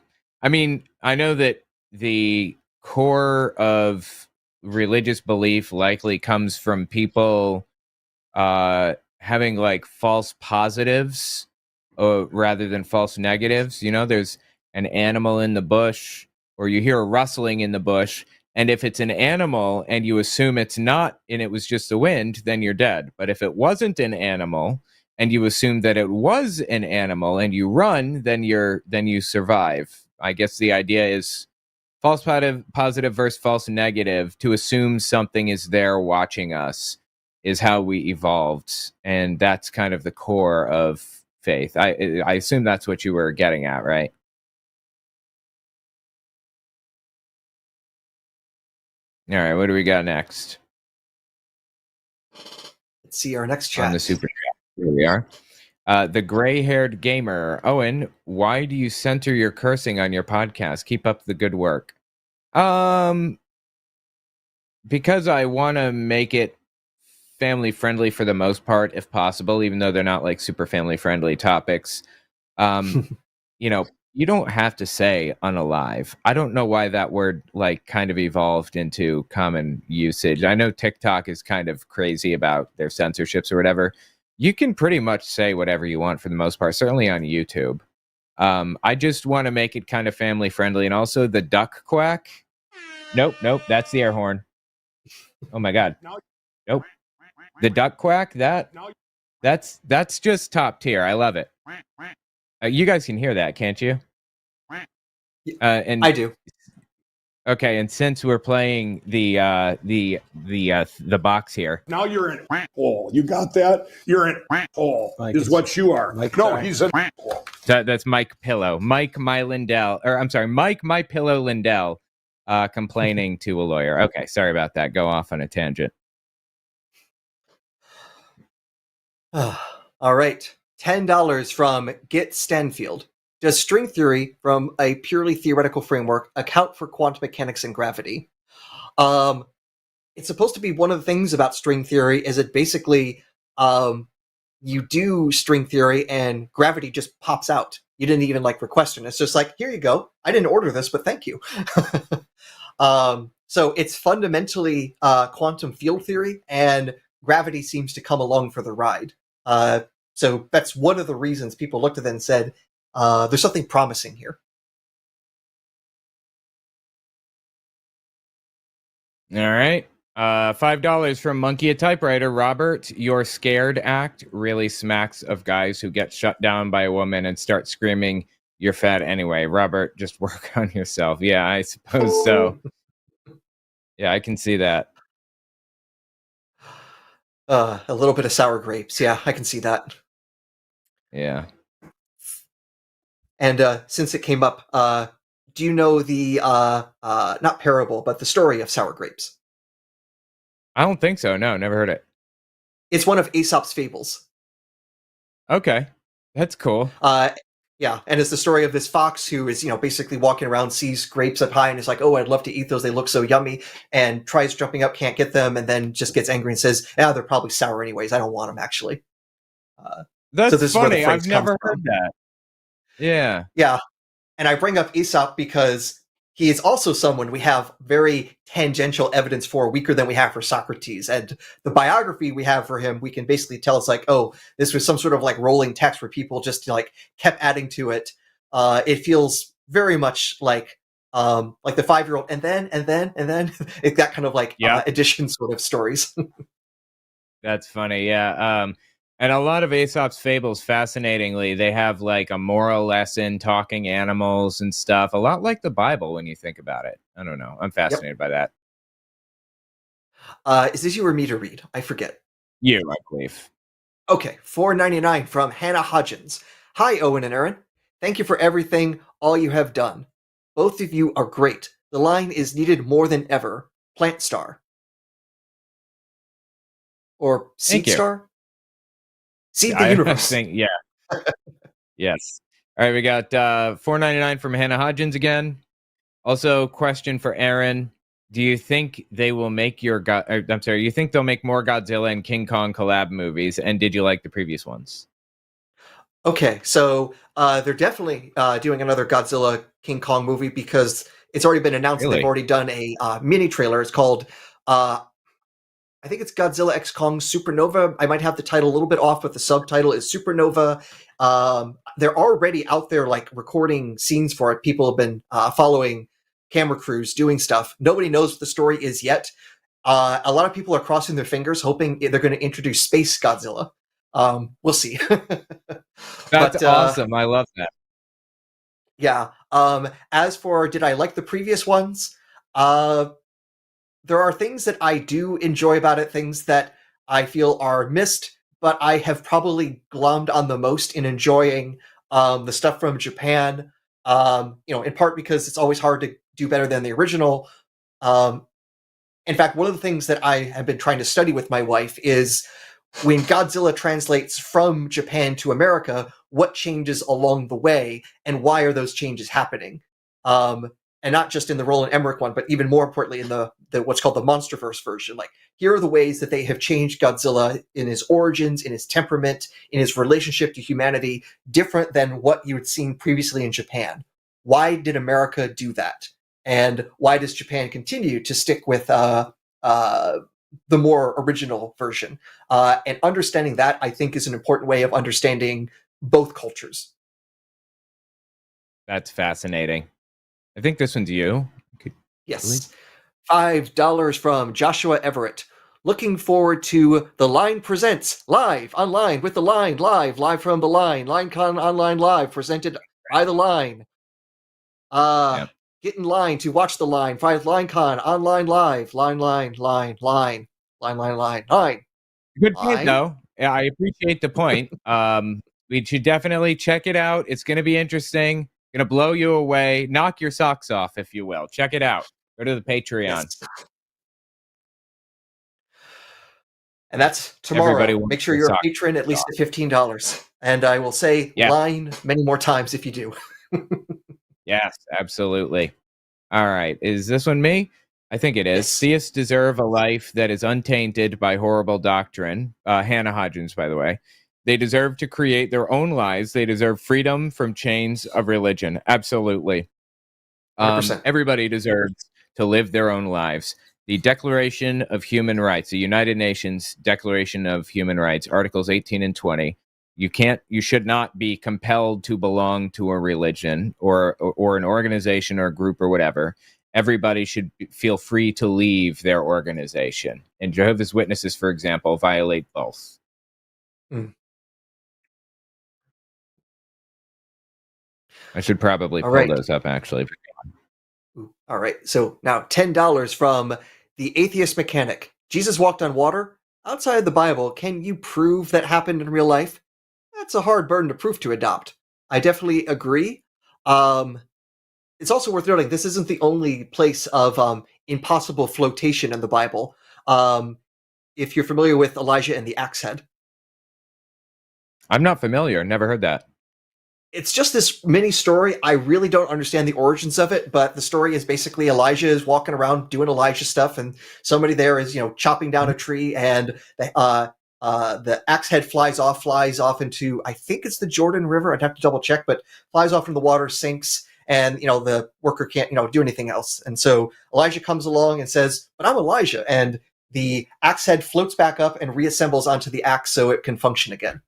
mean, I know that the core of religious belief likely comes from people having like false positives rather than false negatives. There's an animal in the bush, or you hear a rustling in the bush, and if it's an animal and you assume it's not and it was just the wind, then you're dead. But if it wasn't an animal and you assume that it was an animal and you run, then you survive. I guess the idea is false positive versus false negative. To assume something is there watching us is how we evolved, and that's kind of the core of faith. I assume that's what you were getting at, right? All right, what do we got next? Let's see our next chat. On the super chat. Here we are. The gray-haired gamer. Owen, why do you center your cursing on your podcast? Keep up the good work. Because I want to make it family friendly for the most part, if possible, even though they're not like super family friendly topics. You know, you don't have to say unalive. I don't know why that word like kind of evolved into common usage. I know TikTok is kind of crazy about their censorships or whatever. You can pretty much say whatever you want for the most part, certainly on YouTube. I just want to make it kind of family friendly. And also the duck quack. Nope, that's the air horn. Oh my God. Nope. The duck quack, that's just top tier. I love it. You guys can hear that, can't you? And I do. Okay, and since we're playing the box here. Now you're an hole. You got that? You're an hole. Is what you are. No, he's an hole. That's Mike Pillow. Mike My Pillow Lindell complaining to a lawyer. Okay, sorry about that. Go off on a tangent. All right. $10 from Git Stanfield. Does string theory, from a purely theoretical framework, account for quantum mechanics and gravity? It's supposed to be one of the things about string theory is it basically you do string theory and gravity just pops out. You didn't even like request it. It's just like, here you go. I didn't order this, but thank you. So it's fundamentally quantum field theory, and gravity seems to come along for the ride. So that's one of the reasons people looked at it and said, there's something promising here. All right. $5 from Monkey a Typewriter. Robert, your scared act really smacks of guys who get shut down by a woman and start screaming, "You're fat anyway." Robert, just work on yourself. Yeah, I suppose so. Yeah, I can see that. A little bit of sour grapes. Yeah, I can see that. Yeah. And since it came up, do you know the, not parable, but the story of sour grapes? I don't think so. No, never heard it. It's one of Aesop's fables. Okay. That's cool. Yeah, and it's the story of this fox who is, basically walking around, sees grapes up high, and is like, "Oh, I'd love to eat those. They look so yummy," and tries jumping up, can't get them, and then just gets angry and says, "Yeah, they're probably sour anyways. I don't want them, actually." That's funny. I've never heard that. Yeah. Yeah, and I bring up Aesop because he is also someone we have very tangential evidence for, weaker than we have for Socrates. And the biography we have for him, we can basically tell it's like, oh, this was some sort of like rolling text where people just like kept adding to it. It feels very much like the 5-year-old, and then it got kind of like addition sort of stories. That's funny. Yeah. And a lot of Aesop's fables, fascinatingly, they have like a moral lesson, talking animals and stuff. A lot like the Bible when you think about it. I don't know. I'm fascinated by that. Is this you or me to read? I forget. You, I believe. Okay, $4.99 from Hannah Hodgins. Hi, Owen and Aaron. Thank you for everything, all you have done. Both of you are great. The line is needed more than ever. Plant Star. Or Seed Star? Seed the universe. Yeah. Yes. All right, we got $4.99 from Hannah Hodgins again. Also, question for Aaron. Do you think they will make you think they'll make more Godzilla and King Kong collab movies? And did you like the previous ones? Okay, so they're definitely doing another Godzilla King Kong movie because it's already been announced. Really? They've already done a mini trailer. It's called I think it's Godzilla X Kong Supernova. I might have the title a little bit off, but the subtitle is Supernova. They're already out there like recording scenes for it. People have been following camera crews doing stuff. Nobody knows what the story is yet. A lot of people are crossing their fingers, hoping they're going to introduce Space Godzilla. We'll see. That's awesome. I love that. Yeah. As for did I like the previous ones? There are things that I do enjoy about it, things that I feel are missed, but I have probably glommed on the most in enjoying the stuff from Japan. In part because it's always hard to do better than the original. In fact, one of the things that I have been trying to study with my wife is when Godzilla translates from Japan to America, what changes along the way and why are those changes happening? And not just in the Roland Emmerich one, but even more importantly in the what's called the Monsterverse version. Like, here are the ways that they have changed Godzilla in his origins, in his temperament, in his relationship to humanity, different than what you had seen previously in Japan. Why did America do that? And why does Japan continue to stick with the more original version? And understanding that, I think, is an important way of understanding both cultures. That's fascinating. I think this one's you. Yes. $5 from Joshua Everett. Looking forward to The Line Presents live online with The Line live from The Line. LineCon Online Live presented by The Line. Get in line to watch The Line. Find LineCon Online Live. Line. Good point, though. Yeah, I appreciate the point. We should definitely check it out. It's going to be interesting. Going to blow you away. Knock your socks off, if you will. Check it out. Go to the Patreon. Yes. And that's tomorrow. Make sure you're a patron at least at $15. And I will say Line many more times if you do. Yes, absolutely. All right. Is this one me? I think it is. Yes. Theists deserve a life that is untainted by horrible doctrine. Hannah Hodgins, by the way. They deserve to create their own lives. They deserve freedom from chains of religion. Absolutely. 100%. Everybody deserves to live their own lives. The Declaration of Human Rights, the United Nations Declaration of Human Rights, Articles 18 and 20. You should not be compelled to belong to a religion or an organization or a group or whatever. Everybody should feel free to leave their organization. And Jehovah's Witnesses, for example, violate both. I should probably pull those up, actually. All right. So now $10 from The Atheist Mechanic. Jesus walked on water. Outside of the Bible, can you prove that happened in real life? That's a hard burden of proof to adopt. I definitely agree. It's also worth noting this isn't the only place of impossible flotation in the Bible. If you're familiar with Elijah and the axe head. I'm not familiar. Never heard that. It's just this mini story. I really don't understand the origins of it, but the story is basically Elijah is walking around doing Elijah stuff, and somebody there is, chopping down a tree, and the axe head flies off into, I think it's the Jordan River. I'd have to double check, but flies off into the water, sinks, and the worker can't do anything else. And so Elijah comes along and says, "But I'm Elijah," and the axe head floats back up and reassembles onto the axe so it can function again.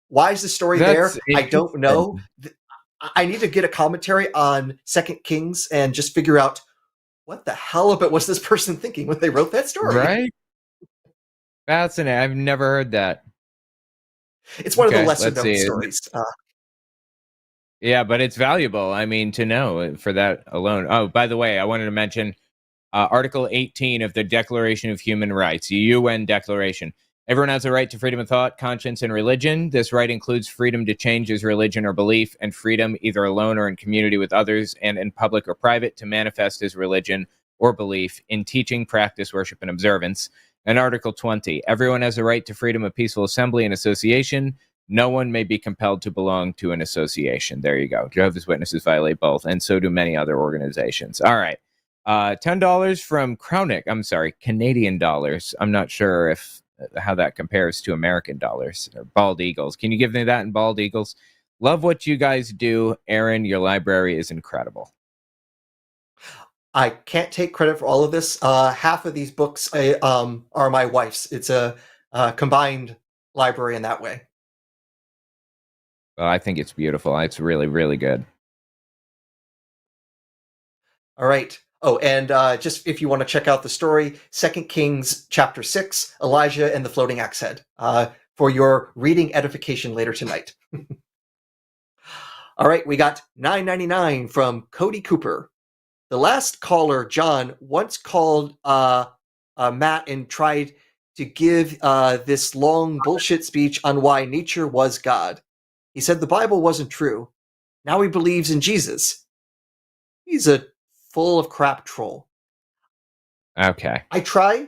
Why is the story there? I don't know. I need to get a commentary on 2 Kings and just figure out what the hell of it was this person thinking when they wrote that story. Right? Fascinating. I've never heard that. It's one of the lesser known stories. Yeah, but it's valuable. I mean, to know for that alone. Oh, by the way, I wanted to mention Article 18 of the Declaration of Human Rights, the UN Declaration. Everyone has a right to freedom of thought, conscience, and religion. This right includes freedom to change his religion or belief, and freedom, either alone or in community with others, and in public or private, to manifest his religion or belief in teaching, practice, worship, and observance. And Article 20, everyone has a right to freedom of peaceful assembly and association. No one may be compelled to belong to an association. There you go. Jehovah's Witnesses violate both, and so do many other organizations. All right. $10 from Canadian dollars. I'm not sure how that compares to American dollars or bald eagles. Can you give me that in bald eagles? Love what you guys do. Aaron, your library is incredible. I can't take credit for all of this. Half of these books are my wife's. It's a combined library in that way. Well, I think it's beautiful. It's really, really good. All right. Oh, and just if you want to check out the story, 2 Kings chapter 6, Elijah and the floating axe head, for your reading edification later tonight. All right, we got $9.99 from Cody Cooper. The last caller, John, once called Matt and tried to give this long bullshit speech on why nature was God. He said the Bible wasn't true. Now he believes in Jesus. He's a full of crap troll. Okay. I try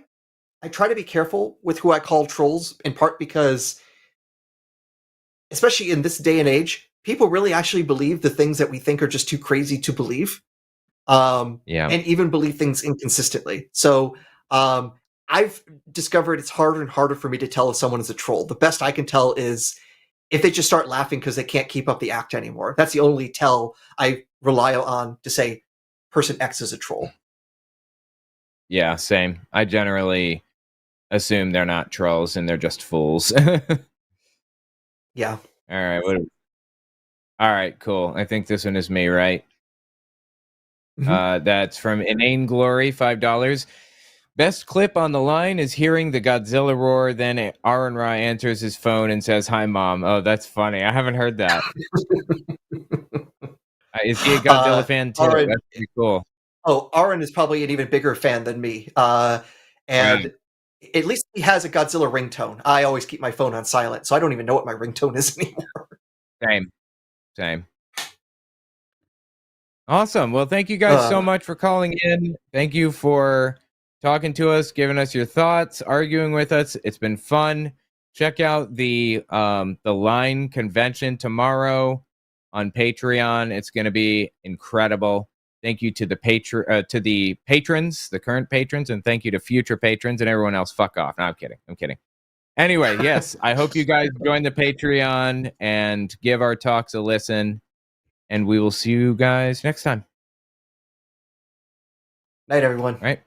to be careful with who I call trolls, in part because, especially in this day and age, people really actually believe the things that we think are just too crazy to believe. And even believe things inconsistently. So I've discovered it's harder and harder for me to tell if someone is a troll. The best I can tell is if they just start laughing because they can't keep up the act anymore. That's the only tell I rely on to say person X is a troll. Yeah, same. I generally assume they're not trolls and they're just fools. Yeah. All right. All right, cool. I think this one is me, right? That's from Inane Glory, $5. Best clip on the line is hearing the Godzilla roar. Then Aaron Ra answers his phone and says, "Hi, Mom." Oh, that's funny. I haven't heard that. Is he a Godzilla fan too? Aaron, That's pretty cool. Oh, Aaron is probably an even bigger fan than me. And at least he has a Godzilla ringtone. I always keep my phone on silent, so I don't even know what my ringtone is anymore. Same. Awesome. Well, thank you guys so much for calling in. Thank you for talking to us, giving us your thoughts, arguing with us. It's been fun. Check out the Line convention tomorrow on Patreon. It's going to be incredible. Thank you to the patrons, the current patrons, and thank you to future patrons and everyone else. Fuck off. No, I'm kidding. Anyway, yes, I hope you guys join the Patreon and give our talks a listen. And we will see you guys next time. Night, everyone. All right.